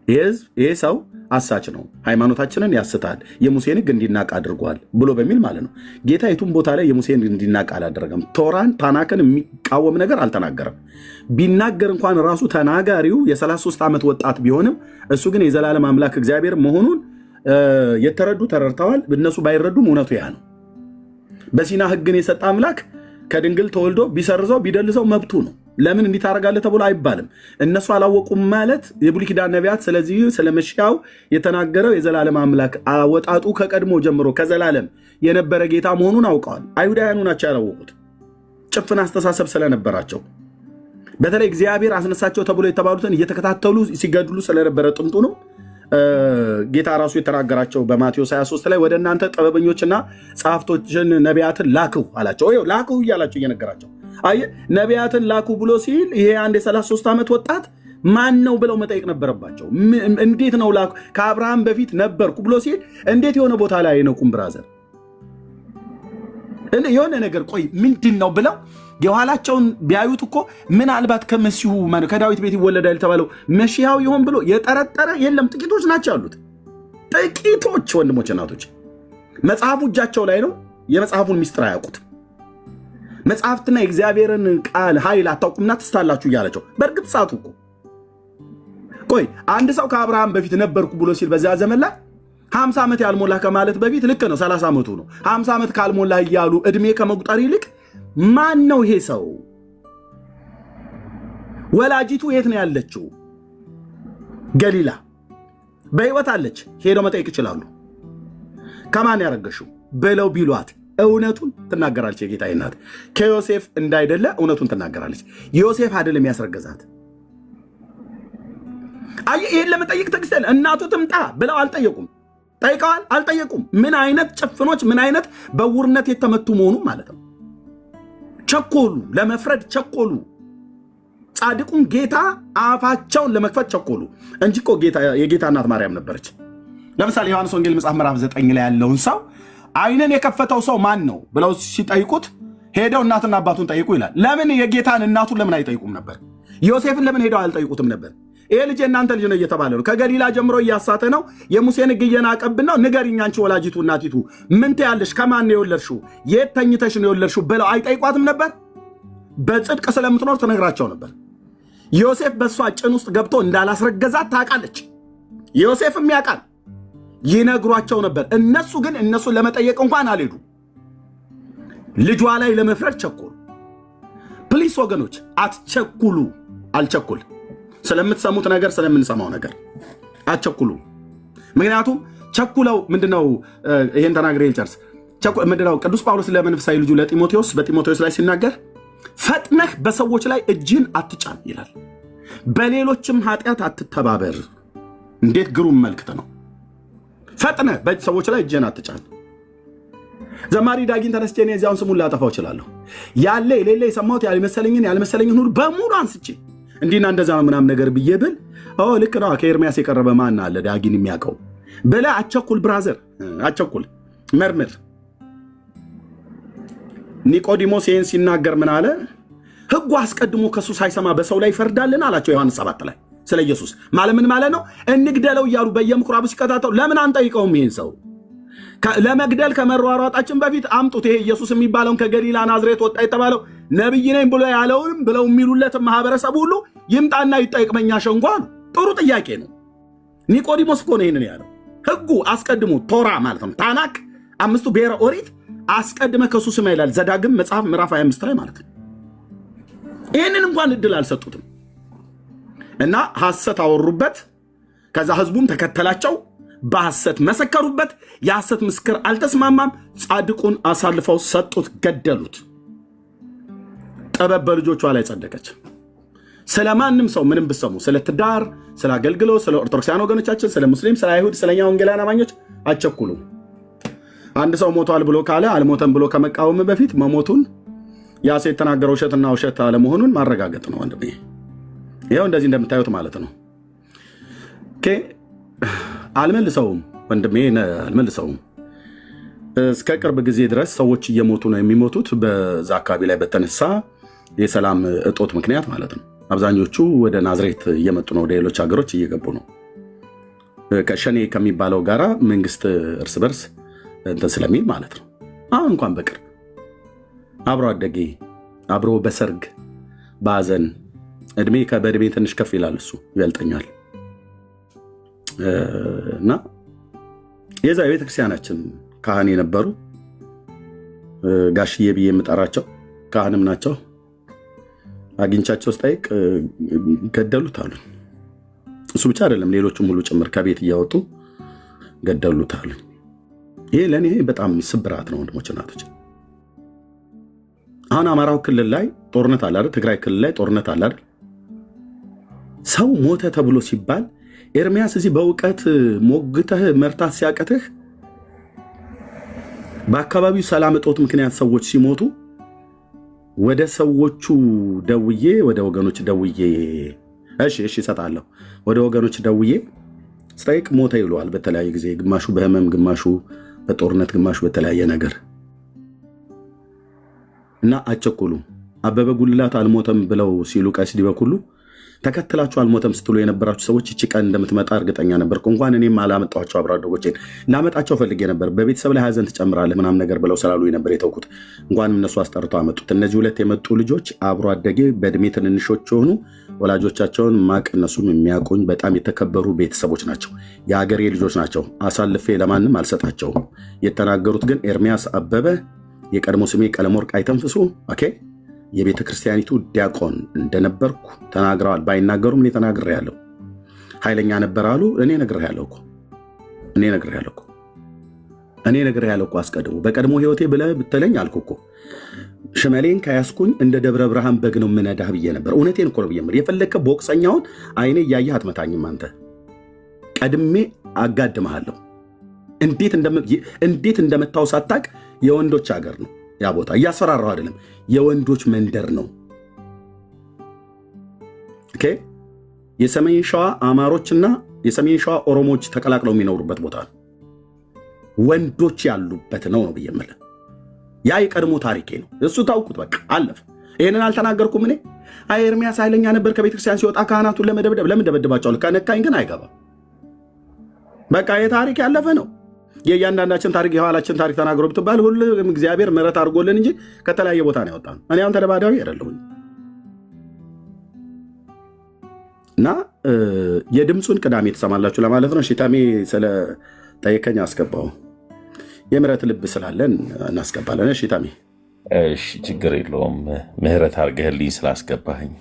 ይሄ ሰው አሳች ነው፣ ሃይማኖታችንን ያስታል፣ የሙሴን ሕግ እንዲናቅ አድርጓል ብሎ በሚል ማለት ነው። ጌታ የቱም ቦታ ላይ የሙሴን እንዲናቅ አላደረገም። ቶራን ታናክን የሚቃወም ነገር አልተናገረም። ቢናገር እንኳን ራሱ ተናጋሪው የ33 ዓመት ወጣት ቢሆንም እሱ ግን የዘላለም አምላክ እግዚአብሔር መሆኑን የተረዱ ተረድተዋል። እነሱ ባይረዱም እውነቱ ያ ነው። በሲና ሕግን የሰጠ አምላክ ከድንግል ተወልዶ ቢሰርዘው ቢደልሰው መብቱ ነው። ለምን እንዲህ ታደርጋለህ ተብሎ አይባልም። እነሱ አላወቁም ማለት የብሉይ ኪዳን ነቢያት ስለዚህ ስለ መሽያው የተናገረው የዘላለም አምላክ አወጣጡ ከቀድሞ ጀምሮ ከዘላለም የነበረ ጌታ መሆኑን አውቀዋል። አይሁዳውያኑ ናቸው ያላወቁት፣ ጭፍን አስተሳሰብ ስለነበራቸው። በተለይ እግዚአብሔር አስነሳቸው ተብሎ የተባሉትን እየተከታተሉ ሲገድሉ ስለነበረ ጥንቱ ነው። ጌታ ራሱ የተናገራቸው በማቴዎስ 23 ላይ ወደ እናንተ ጥበበኞችና ጸሐፍቶችን ነቢያትን ላክው አላቸው። ላክው እያላቸው እየነገራቸው ነቢያትን ላኩ ብሎ ሲል ይሄ አንድ የ33 ዓመት ወጣት ማን ነው ብለው መጠየቅ ነበረባቸው። እንዴት ነው ላኩ? ከአብርሃም በፊት ነበርኩ ብሎ ሲል እንዴት የሆነ ቦታ ላይ አይነቁም? ብራዘር የሆነ ነገር ቆይ ምንድን ነው ብለው የኋላቸውን ቢያዩት እኮ ምናልባት ከመሲሁ ከዳዊት ቤት ይወለዳል የተባለው መሲያው ይሆን ብሎ የጠረጠረ የለም። ጥቂቶች ናቸው ያሉት፣ ጥቂቶች ወንድሞች እናቶች። መጽሐፉ እጃቸው ላይ ነው። የመጽሐፉን ሚስጥር አያውቁት። መጽሐፍትና የእግዚአብሔርን ቃል ኃይል አታውቁምና ትስታላችሁ እያላቸው። በእርግጥ ሰዓቱ እኮ ቆይ አንድ ሰው ከአብርሃም በፊት ነበርኩ ብሎ ሲል በዚያ ዘመን ላይ 50 ዓመት ያልሞላ ከማለት በፊት ልክ ነው 30 ዓመቱ ነው። 50 ዓመት ካልሞላ እያሉ ዕድሜ ከመቁጠር ይልቅ ማን ነው ይሄ ሰው? ወላጂቱ የት ነው ያለችው? ገሊላ በሕይወት አለች። ሄደው መጠየቅ ይችላሉ። ከማን ያረገሽው ብለው ቢሏት እውነቱን ትናገራለች። የጌታ እናት ከዮሴፍ እንዳይደለ እውነቱን ትናገራለች። ዮሴፍ አይደለም ያስረገዛት። ይህን ለመጠየቅ ትዕግስት እናቱ ትምጣ ብለው አልጠየቁም። ጠይቀዋል? አልጠየቁም። ምን አይነት ጭፍኖች፣ ምን አይነት በውርነት የተመቱ መሆኑ ማለት ነው። ቸኮሉ፣ ለመፍረድ ቸኮሉ። ጻድቁን ጌታ አፋቸውን ለመክፈት ቸኮሉ እንጂ እኮ የጌታ እናት ማርያም ነበረች። ለምሳሌ ዮሐንስ ወንጌል መጽሐፍ ምዕራፍ 9 ላይ ያለውን ሰው ዓይንን የከፈተው ሰው ማን ነው ብለው ሲጠይቁት ሄደው እናትና አባቱን ጠይቁ ይላል። ለምን የጌታን እናቱን ለምን አይጠይቁም ነበር? ዮሴፍን ለምን ሄደው አልጠይቁትም ነበር? ይሄ ልጅ የእናንተ ልጅ ነው እየተባለ ነው። ከገሊላ ጀምሮ እያሳተ ነው። የሙሴን ሕግ እየናቀብን ነው። ንገሪኝ አንቺ ወላጂቱ እናቲቱ ምን ትያለሽ? ከማን ነው የወለድሽው? የት ተኝተሽ ነው የወለድሽው? ብለው አይጠይቋትም ነበር? በጽድቅ ስለምትኖር ትነግራቸው ነበር። ዮሴፍ በእሷ ጭን ውስጥ ገብቶ እንዳላስረገዛት ታውቃለች። ዮሴፍም ያውቃል። ይነግሯቸው ነበር። እነሱ ግን እነሱን ለመጠየቅ እንኳን አልሄዱ። ልጇ ላይ ለመፍረድ ቸኮሉ። ፕሊስ ወገኖች አትቸኩሉ። አልቸኩል ስለምትሰሙት ነገር ስለምንሰማው ነገር አትቸኩሉ። ምክንያቱም ቸኩለው ምንድነው? ይሄን ተናግሬ ልጨርስ። ምንድነው ቅዱስ ጳውሎስ ለመንፈሳዊ ልጁ ለጢሞቴዎስ በጢሞቴዎስ ላይ ሲናገር ፈጥነህ በሰዎች ላይ እጅን አትጫን ይላል። በሌሎችም ኃጢአት አትተባበር። እንዴት ግሩም መልክት ነው! ፈጥነህ በሰዎች ላይ እጅን አትጫን። ዘማሪ ዳጊን ተነስቼ እኔ እዚያውን ስሙን ላጠፋው እችላለሁ። ያለ የሌለ የሰማሁት ያልመሰለኝን ሁሉ በሙሉ አንስቼ እንዲና እንደዛ ነው ምናምን ነገር ብዬ ብል ልክ ነው። ከኤርሚያስ የቀረበ ማን አለ ዳጊን የሚያውቀው ብለህ አቸኩል። ብራዘር አቸኩል፣ መርምር። ኒቆዲሞስ ይህን ሲናገር ምን አለ? ሕጉ አስቀድሞ ከሱ ሳይሰማ በሰው ላይ ይፈርዳልን አላቸው። ዮሐንስ 7 ላይ ስለ ኢየሱስ ማለት ምን ማለት ነው? እንግደለው እያሉ በየምኩራቡ ሲከታተሉ ለምን አንጠይቀውም? ይህን ሰው ለመግደል ከመሯሯጣችን በፊት አምጡት። ይሄ ኢየሱስ የሚባለውን ከገሊላ ናዝሬት ወጣ የተባለው ነቢይ ነኝ ብሎ ያለውንም ብለው የሚሉለትን ማህበረሰብ ሁሉ ይምጣና ይጠይቅ በእኛ ሸንጎ አሉ። ጥሩ ጥያቄ ነው። ኒቆዲሞስ እኮ ነው ይህንን ያለው። ሕጉ አስቀድሞ ቶራ ማለት ነው ታናክ 5ቱ ብሔረ ኦሪት አስቀድመ ከሱ ስማ ይላል ዘዳግም መጽሐፍ ምዕራፍ 25 ላይ ማለት ነው። ይህንን እንኳን እድል አልሰጡትም እና ሐሰት አወሩበት። ከዛ ህዝቡም ተከተላቸው፣ በሐሰት መሰከሩበት። የሐሰት ምስክር አልተስማማም። ጻድቁን አሳልፈው ሰጡት፣ ገደሉት። ጥበብ በልጆቿ ላይ ጸደቀች። ስለ ማንም ሰው ምንም ብሰሙ፣ ስለ ትዳር፣ ስለ አገልግሎት፣ ስለ ኦርቶዶክሳውያን ወገኖቻችን፣ ስለ ሙስሊም፣ ስለ አይሁድ፣ ስለኛ ወንጌላውያን አማኞች አትቸኩሉ። አንድ ሰው ሞቷል ብሎ ካለ አልሞተም ብሎ ከመቃወም በፊት መሞቱን ያ ሰው የተናገረው ውሸትና ውሸት አለመሆኑን ማረጋገጥ ነው ወንድሜ። ይኸው እንደዚህ እንደምታዩት ማለት ነው። አልመልሰውም ወንድሜ፣ አልመልሰውም። እስከ ቅርብ ጊዜ ድረስ ሰዎች እየሞቱ ነው የሚሞቱት በዛ አካባቢ ላይ በተነሳ የሰላም እጦት ምክንያት ማለት ነው። አብዛኞቹ ወደ ናዝሬት እየመጡ ነው፣ ወደ ሌሎች ሀገሮች እየገቡ ነው። ከሸኔ ከሚባለው ጋራ መንግስት እርስ በርስ እንትን ስለሚል ማለት ነው። አሁን እንኳን በቅርብ አብሮ አደጌ አብሮ በሰርግ በሐዘን በእድሜ ትንሽ ከፍ ይላል፣ እሱ ይበልጠኛል። እና የዛ የቤተክርስቲያናችን ካህን የነበሩ ጋሽዬ ብዬ የምጠራቸው ካህንም ናቸው። አግኝቻቸው ስጠይቅ ገደሉት አሉ። እሱ ብቻ አይደለም ሌሎችም ሁሉ ጭምር ከቤት እያወጡ ገደሉት አሉ። ይሄ ለእኔ በጣም ስብራት ነው ወንድሞች እናቶች። አሁን አማራው ክልል ላይ ጦርነት አለ አይደል? ትግራይ ክልል ላይ ጦርነት አለ አይደል? ሰው ሞተ ተብሎ ሲባል ኤርሚያስ እዚህ በእውቀት ሞግተህ መርታት ሲያቀትህ በአካባቢው ሰላም እጦት ምክንያት ሰዎች ሲሞቱ ወደ ሰዎቹ ደውዬ ወደ ወገኖች ደውዬ እሺ እሰጣለሁ ወደ ወገኖች ደውዬ ስጠይቅ ሞተ ይለዋል። በተለያየ ጊዜ ግማሹ በህመም ግማሹ በጦርነት ግማሹ በተለያየ ነገር እና አቸኩሉ። አበበ ጉልላት አልሞተም ብለው ሲሉ ቀሲስ ዲበኩሉ ተከትላችሁ አልሞተም ስትሉ የነበራችሁ ሰዎች እቺ ቀን እንደምትመጣ እርግጠኛ ነበርኩ። እንኳን እኔም አላመጣኋቸው አብሮ አደጎቼን ላመጣቸው ፈልጌ ነበር። በቤተሰብ ላይ ሀዘን ትጨምራለህ ምናምን ነገር ብለው ስላሉ ነበር የተውኩት። እንኳንም እነሱ አስጠርተው አመጡት። እነዚህ ሁለት የመጡ ልጆች አብሮ አደጌ በእድሜ ትንንሾች የሆኑ ወላጆቻቸውን ማቅ እነሱም የሚያውቁኝ በጣም የተከበሩ ቤተሰቦች ናቸው። የሀገሬ ልጆች ናቸው። አሳልፌ ለማንም አልሰጣቸውም። የተናገሩት ግን ኤርሚያስ አበበ የቀድሞ ስሜ ቀለመወርቅ አይተንፍሱ የቤተ ክርስቲያኒቱ ዲያቆን እንደነበርኩ ተናግረዋል። ባይናገሩም እኔ ተናግሬያለሁ። ኃይለኛ ነበር አሉ። እኔ ነግሬያለሁ እኮ አስቀድሞ በቀድሞ ህይወቴ ብለህ ብትለኝ አልኩ እኮ ሽመሌን ከያስኩኝ እንደ ደብረ ብርሃን በግ ነው የምነዳህ ብዬ ነበር። እውነቴን እኮ ነው ብዬ የምልህ። የፈለግከ ቦክሰኛውን አይኔ እያየህ አትመታኝም። አንተ ቀድሜ አጋድመሃለሁ። እንዴት እንደመታው ሳታቅ የወንዶች ሀገር ነው ያ ቦታ። እያስፈራራሁ አይደለም፣ የወንዶች መንደር ነው። የሰሜን ሸዋ አማሮችና የሰሜን ሸዋ ኦሮሞዎች ተቀላቅለው የሚኖሩበት ቦታ ነው። ወንዶች ያሉበት ነው ብዬ የምልህ። ያ የቀድሞ ታሪኬ ነው። እሱ ታውቁት፣ በቃ አለፈ። ይህንን አልተናገርኩም እኔ። ኤርሚያስ ኃይለኛ ነበር ከቤተክርስቲያን ሲወጣ ካህናቱን ለመደብደብ። ለምን ደበድባቸዋል? ከነካኝ ግን አይገባም። በቃ የታሪክ ያለፈ ነው። የእያንዳንዳችን ታሪክ የኋላችን ታሪክ ተናግሮ ብትባል ሁሉም እግዚአብሔር ምሕረት አድርጎልን እንጂ ከተለያየ ቦታ ነው ያወጣን። እኔ አሁን ተደባዳቢ አይደለሁም። እና የድምፁን ቅዳሜ ትሰማላችሁ ለማለት ነው። ሽታሜ ስለጠየቀኝ አስገባው። የምሕረት ልብ ስላለን እናስገባለን። ሽታሜ እሺ፣ ችግር የለውም። ምሕረት አድርገህልኝ ስላስገባህኝ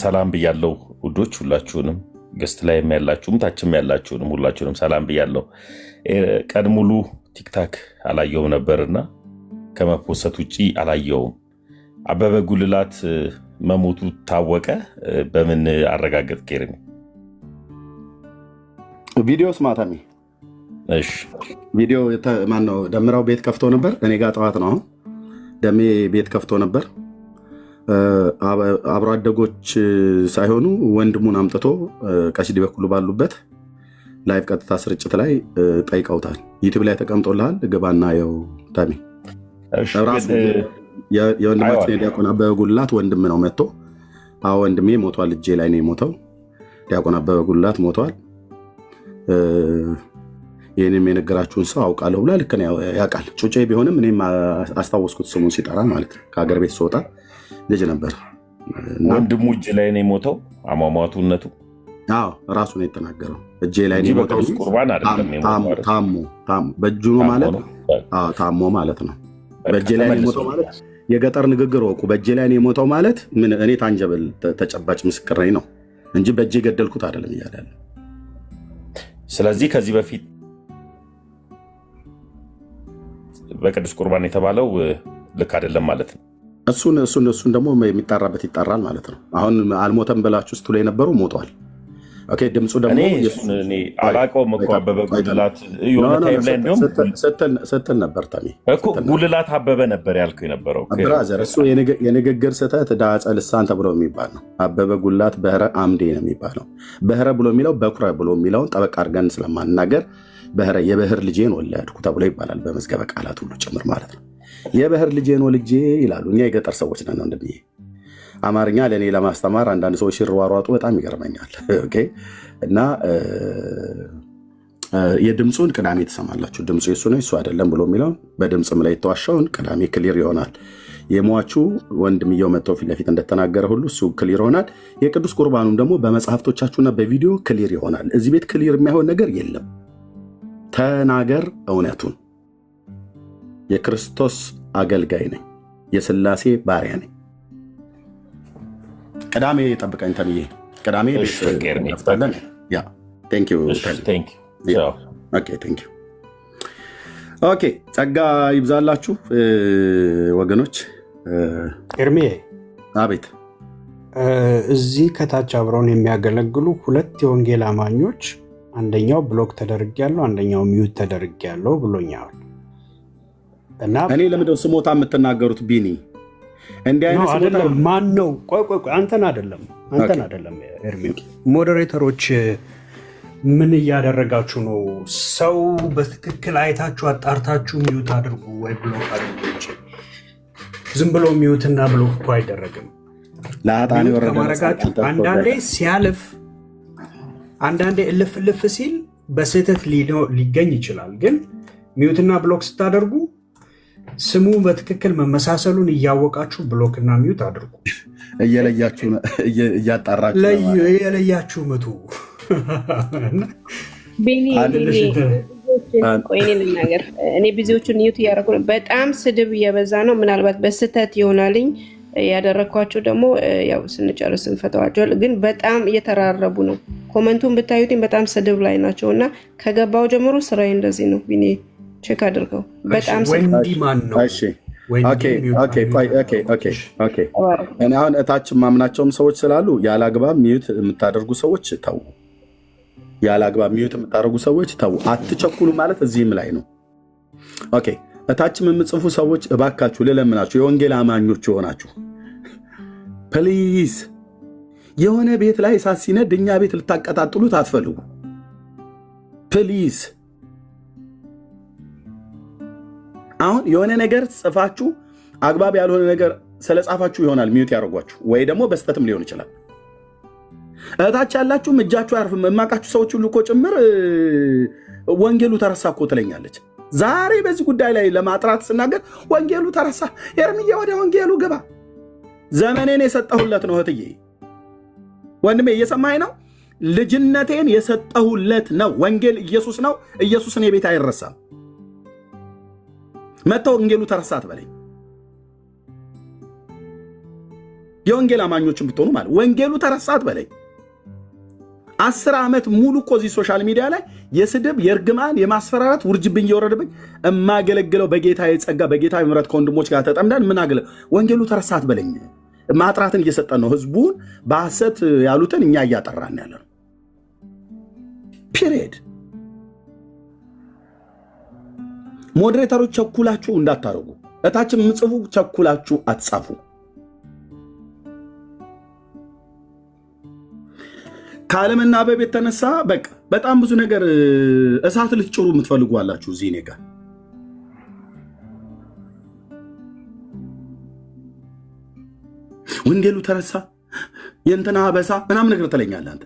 ሰላም ብያለሁ ውዶች ሁላችሁንም፣ ገስት ላይም ያላችሁም ታችም ያላችሁንም ሁላችሁንም ሰላም ብያለሁ። ቀን ሙሉ ቲክታክ አላየውም ነበርና ከመፖሰት ውጭ አላየውም። አበበ ጉልላት መሞቱ ታወቀ። በምን አረጋገጥ? ኬርሚ ቪዲዮስ ማታሚ እሺ፣ ቪዲዮ ማነው ደምራው ቤት ከፍቶ ነበር። እኔ ጋር ጠዋት ነው። አሁን ደሜ ቤት ከፍቶ ነበር። አብሮ አደጎች ሳይሆኑ ወንድሙን አምጥቶ ቀሲስ ዲበኩሉ ባሉበት ላይቭ ቀጥታ ስርጭት ላይ ጠይቀውታል። ዩቲዩብ ላይ ተቀምጦልሃል፣ ግባና የው ታሚ ራሱ የወንድማችን የዲያቆን አበበ ጉልላት ወንድም ነው መጥቶ ወንድሜ ሞቷል፣ እጄ ላይ ነው የሞተው፣ ዲያቆን አበበ ጉልላት ሞቷል፣ ይህንም የነገራችሁን ሰው አውቃለሁ ብላ ልክ ያውቃል። ጩጬ ቢሆንም እኔም አስታወስኩት ስሙን ሲጠራ ማለት ነው። ከሀገር ቤት ስወጣ ልጅ ነበር። ወንድሙ እጅ ላይ ነው የሞተው። አሟሟቱነቱ ራሱ ነው የተናገረው። እጄ ላይ ነው የሞተው። ቁርባን አይደለም ታሞ በእጁ ነው ማለት ታሞ ማለት ነው። በእጄ ላይ ነው የሞተው ማለት የገጠር ንግግር ወቁ። በእጄ ላይ ነው የሞተው ማለት ምን? እኔ ታንጀብል ተጨባጭ ምስክር ነኝ ነው እንጂ በእጄ ገደልኩት አይደለም እያለ ያለ። ስለዚህ ከዚህ በፊት በቅዱስ ቁርባን የተባለው ልክ አይደለም ማለት ነው። እሱን ደግሞ የሚጣራበት ይጣራል ማለት ነው። አሁን አልሞተም ብላችሁ ስትሉ የነበሩ ሞተዋል። ድምፁ ደግሞ አላውቀውም እኮ አበበ ጉልላት የሆነ ታይም ላይ እንዲሁም ስትል ነበር ታሚ እኮ ጉልላት አበበ ነበር ያልከው የነበረው ብራዘር። እሱ የንግግር ስህተት ዳጸ ልሳን ተብሎ የሚባል ነው። አበበ ጉልላት በህረ አምዴ ነው የሚባለው። በህረ ብሎ የሚለው በኩረ ብሎ የሚለውን ጠበቅ አድርገን ስለማናገር የበህር ልጄን ወለድኩ ተብሎ ይባላል። በመዝገበ ቃላት ሁሉ ጭምር ማለት ነው። የበህር ልጄን ወልጄ ይላሉ። እኛ የገጠር ሰዎች ነን ወንድምዬ። አማርኛ ለእኔ ለማስተማር አንዳንድ ሰዎች ሲሯሯጡ በጣም ይገርመኛል። ኦኬ። እና የድምፁን ቅዳሜ ትሰማላችሁ። ድምፁ የሱ ነው እሱ አይደለም ብሎ የሚለውን በድምፅም ላይ የተዋሻውን ቅዳሜ ክሊር ይሆናል። የሟቹ ወንድምየው መጥተው ፊት ለፊት እንደተናገረ ሁሉ እሱ ክሊር ይሆናል። የቅዱስ ቁርባኑም ደግሞ በመጽሐፍቶቻችሁና በቪዲዮ ክሊር ይሆናል። እዚህ ቤት ክሊር የሚሆን ነገር የለም። ተናገር እውነቱን። የክርስቶስ አገልጋይ ነኝ፣ የሥላሴ ባሪያ ነኝ። ቅዳሜ ጠብቀኝ ተብዬ ቅዳሜ ለን ኦኬ። ጸጋ ይብዛላችሁ ወገኖች። ኤርሜ አቤት። እዚህ ከታች አብረውን የሚያገለግሉ 2 የወንጌል አማኞች አንደኛው ብሎክ ተደርጌያለሁ፣ አንደኛው ሚዩት ተደርጌያለሁ ብሎኛል። እና እኔ ለምንድነው ስሞታ የምትናገሩት? ቢኒ እንዲህ አይነት አይደለም። ማን ነው? ቆይ አንተን አይደለም ኤርሜ። ሞዴሬተሮች ምን እያደረጋችሁ ነው? ሰው በትክክል አይታችሁ አጣርታችሁ ሚዩት አድርጉ ወይ ብሎክ አድርጉ እንጂ ዝም ብሎ ሚዩትና ብሎክ እኮ አይደረግም። ከማድረጋችሁ አንዳንዴ ሲያልፍ፣ አንዳንዴ እልፍ ሲል በስህተት ሊገኝ ይችላል። ግን ሚዩትና ብሎክ ስታደርጉ ስሙ በትክክል መመሳሰሉን እያወቃችሁ ብሎክና ሚዩት አድርጉ። እየለያችሁ እያጣራችሁ እየለያችሁ ምቱ። ልናገር እኔ ብዙዎቹን ኒውት እያደረጉ ነው። በጣም ስድብ እየበዛ ነው። ምናልባት በስህተት ይሆናልኝ ያደረግኳቸው ደግሞ ያው ስንጨርስ እንፈተዋቸዋል። ግን በጣም እየተራረቡ ነው። ኮመንቱን ብታዩትኝ በጣም ስድብ ላይ ናቸው እና ከገባው ጀምሮ ስራዬ እንደዚህ ነው። ቢኒ ቼክ አድርገው። በጣም ወንዲ ማን ነው? እኔ አሁን እታች ማምናቸውም ሰዎች ስላሉ ያለ አግባብ ሚዩት የምታደርጉ ሰዎች ተው። ያለ አግባብ ሚዩት የምታደርጉ ሰዎች ተው፣ አትቸኩሉ ማለት እዚህም ላይ ነው። ኦኬ። እታችም የምጽፉ ሰዎች እባካችሁ ልለምናችሁ፣ የወንጌል አማኞች የሆናችሁ ፕሊዝ የሆነ ቤት ላይ እሳት ሲነድ እኛ ቤት ልታቀጣጥሉት አትፈልጉ። ፕሊዝ አሁን የሆነ ነገር ጽፋችሁ አግባብ ያልሆነ ነገር ስለጻፋችሁ ይሆናል ሚዩት ያደርጓችሁ፣ ወይ ደግሞ በስተትም ሊሆን ይችላል። እታች ያላችሁም እጃችሁ አያርፍም። የማውቃችሁ ሰዎች ሁሉ እኮ ጭምር ወንጌሉ ተረሳ እኮ ትለኛለች። ዛሬ በዚህ ጉዳይ ላይ ለማጥራት ስናገር ወንጌሉ ተረሳ፣ ኤርምዬ ወደ ወንጌሉ ግባ። ዘመኔን የሰጠሁለት ነው እህትዬ፣ ወንድሜ እየሰማኝ ነው። ልጅነቴን የሰጠሁለት ነው። ወንጌል ኢየሱስ ነው። ኢየሱስን የቤት አይረሳም። መጥተው ወንጌሉ ተረሳ አትበለኝ። የወንጌል አማኞችን ብትሆኑ ማለት ወንጌሉ ተረሳ አትበለኝ። 10 ዓመት ሙሉ እኮ እዚህ ሶሻል ሚዲያ ላይ የስድብ የእርግማን የማስፈራራት ውርጅብኝ እየወረደብኝ እማገለግለው በጌታ የጸጋ በጌታ ምሕረት ከወንድሞች ጋር ተጠምደን ምን አገለ ወንጌሉ ተረሳ አትበለኝ። ማጥራትን እየሰጠን ነው። ህዝቡን በሐሰት ያሉትን እኛ እያጠራን ያለ ነው። ፒሪየድ። ሞዴሬተሮች ቸኩላችሁ እንዳታረጉ። እታችን ምጽፉ ቸኩላችሁ አትጻፉ። ከአለመናበብ የተነሳ በቃ በጣም ብዙ ነገር እሳት ልትጭሩ የምትፈልጉ አላችሁ። እዚህ እኔ ጋር ወንጌሉ ተረሳ የእንትና በሳ ምናምን ነገር ትለኛለህ አንተ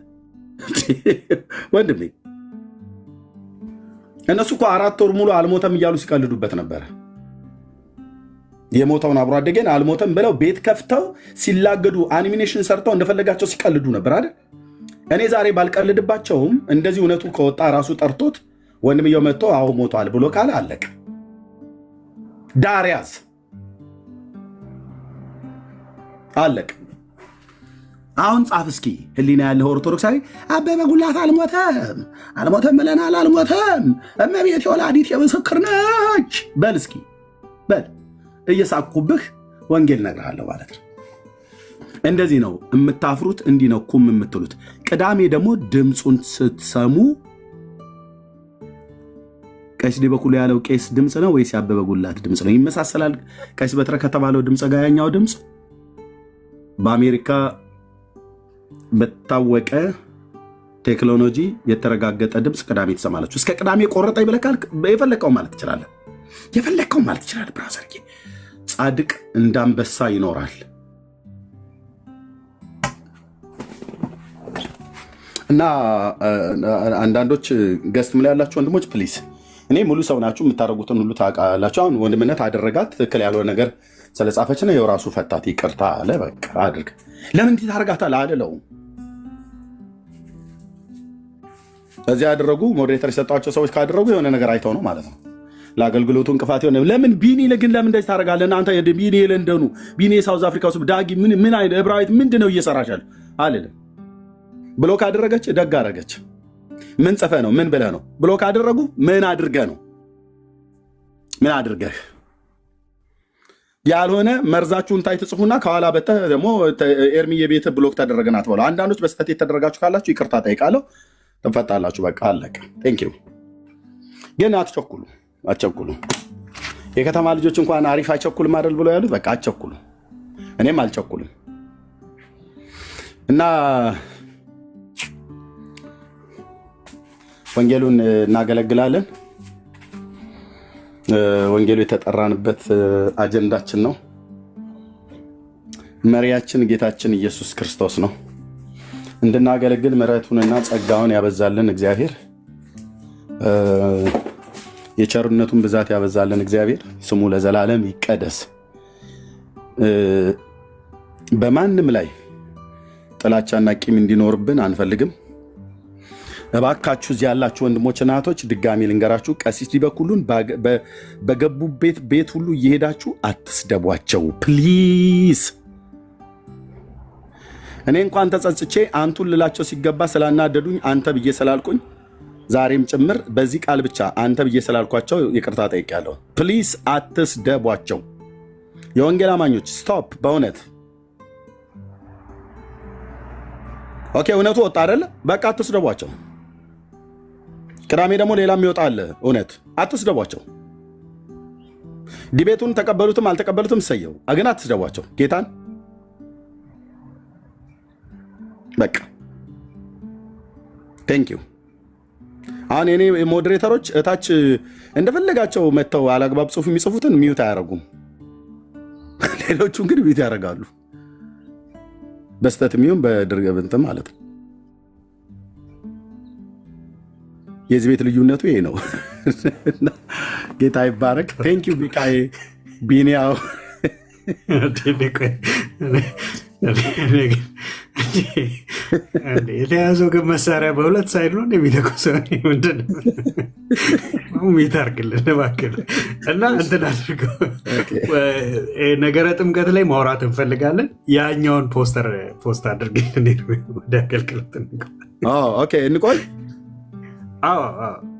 ወንድሜ። እነሱ እኮ 4 ወር ሙሉ አልሞተም እያሉ ሲቀልዱበት ነበረ። የሞተውን አብሮ አደገን አልሞተም ብለው ቤት ከፍተው ሲላገዱ አኒሜሽን ሰርተው እንደፈለጋቸው ሲቀልዱ ነበር አይደል? እኔ ዛሬ ባልቀልድባቸውም እንደዚህ እውነቱ ከወጣ ራሱ ጠርቶት ወንድምየው መጥቶ አዎ ሞቷል ብሎ ካለ አለቅ። ዳርያዝ አለቅ። አሁን ጻፍ እስኪ ህሊና ያለው ኦርቶዶክሳዊ አበበ ጉላት አልሞተም ብለናል፣ አልሞተም እመቤቴ ወላዲት የምስክር ነች በል እስኪ በል። እየሳቅኩብህ ወንጌል እነግርሃለሁ ማለት ነው። እንደዚህ ነው የምታፍሩት፣ እንዲህ ነው ኩም የምትሉት። ቅዳሜ ደግሞ ድምፁን ስትሰሙ ቀሲስ ዲበኩሉ ያለው ቄስ ድምፅ ነው ወይስ ያበበ ጉላት ድምፅ ነው? ይመሳሰላል ቀሲስ በትረ ከተባለው ድምፅ ጋር ያኛው ድምፅ በአሜሪካ በታወቀ ቴክኖሎጂ የተረጋገጠ ድምፅ ቅዳሜ ትሰማላችሁ። እስከ ቅዳሜ ቆረጠ ይብለካል። የፈለከው ማለት ትችላለህ፣ የፈለከው ማለት ትችላለህ። ብራዘር ጻድቅ እንዳንበሳ ይኖራል። እና አንዳንዶች ገስትም ላይ ያላችሁ ወንድሞች ፕሊስ፣ እኔ ሙሉ ሰው ናችሁ፣ የምታደርጉትን ሁሉ ታውቃላችሁ። አሁን ወንድምነት አደረጋት ትክክል ያልሆነ ነገር ስለጻፈች ነው የው ራሱ ፈታት፣ ይቅርታ አለ፣ በቃ አድርግ። ለምን እንዲህ ታደርጋታለህ አልለውም። እዚህ ያደረጉ ሞዴሬተር የሰጧቸው ሰዎች ካደረጉ የሆነ ነገር አይተው ነው ማለት ነው። ለአገልግሎቱ እንቅፋት የሆነ ለምን ቢኒ ግን ለምን እንደዚህ ታደርጋለህ? እናንተ ቢኒ የለንደኑ ቢኒ የሳውዝ አፍሪካ ውስጥ ዳጊ ምን አይነት ዕብራዊት ምንድን ነው እየሰራሻል አልልም። ብሎ ካደረገች ደግ አደረገች። ምን ጽፈህ ነው ምን ብለህ ነው ብሎ ካደረጉ ምን አድርገህ ነው ምን አድርገህ ያልሆነ መርዛችሁን ታይ ትጽፉና ከኋላ በተህ ደግሞ ኤርሚዬ ቤት ብሎክ ተደረገና ትበሉ። አንዳንዶች በስተት የተደረጋችሁ ካላችሁ ይቅርታ ጠይቃለሁ፣ ትፈታላችሁ። በቃ አለቀ። ቴንኪው። ግን አትቸኩሉ። የከተማ ልጆች እንኳን አሪፍ አይቸኩልም አይደል ብሎ ያሉት፣ በቃ አትቸኩሉ። እኔም አልቸኩልም። እና ወንጌሉን እናገለግላለን። ወንጌሉ የተጠራንበት አጀንዳችን ነው። መሪያችን ጌታችን ኢየሱስ ክርስቶስ ነው። እንድናገለግል ምሕረቱንና ጸጋውን ያበዛልን እግዚአብሔር፣ የቸርነቱን ብዛት ያበዛልን እግዚአብሔር ስሙ ለዘላለም ይቀደስ። በማንም ላይ ጥላቻና ቂም እንዲኖርብን አንፈልግም። እባካችሁ እዚህ ያላችሁ ወንድሞች እና እህቶች ድጋሚ ልንገራችሁ፣ ቀሲስ ዲበኩሉን በገቡበት ቤት ሁሉ እየሄዳችሁ አትስደቧቸው ፕሊዝ። እኔ እንኳን ተጸጽቼ አንቱን ልላቸው ሲገባ ስላናደዱኝ አንተ ብዬ ስላልኩኝ ዛሬም ጭምር በዚህ ቃል ብቻ አንተ ብዬ ስላልኳቸው ይቅርታ ጠይቄያለሁ። ፕሊዝ አትስደቧቸው። የወንጌል አማኞች ስቶፕ። በእውነት ኦኬ፣ እውነቱ ወጣ አይደለ? በቃ አትስደቧቸው። ቅዳሜ ደግሞ ሌላም ይወጣል። እውነት አትስደቧቸው። ዲቤቱን ተቀበሉትም አልተቀበሉትም ሰየው፣ ግን አትስደቧቸው ጌታን። በቃ ቴንኪው። አሁን የኔ ሞዴሬተሮች እታች እንደፈለጋቸው መጥተው አላግባብ ጽሁፍ የሚጽፉትን ሚዩት አያደርጉም። ሌሎቹን ግን ሚዩት ያደርጋሉ። በስተት የሚሆን በድርገብንት ማለት ነው። የዚህ ቤት ልዩነቱ ይሄ ነው። ጌታ ይባረክ። ቴንኪው ቢቃዬ ቢኒያው የተያዘው ግን መሳሪያ በሁለት ሳይድ ነው እንደሚተኮሰው ምንድን ሚታርግልን እባክህ እና እንትን አድርገው። ነገረ ጥምቀት ላይ ማውራት እንፈልጋለን። ያኛውን ፖስት አድርግልን ወደ አገልግሎት እንቆይ።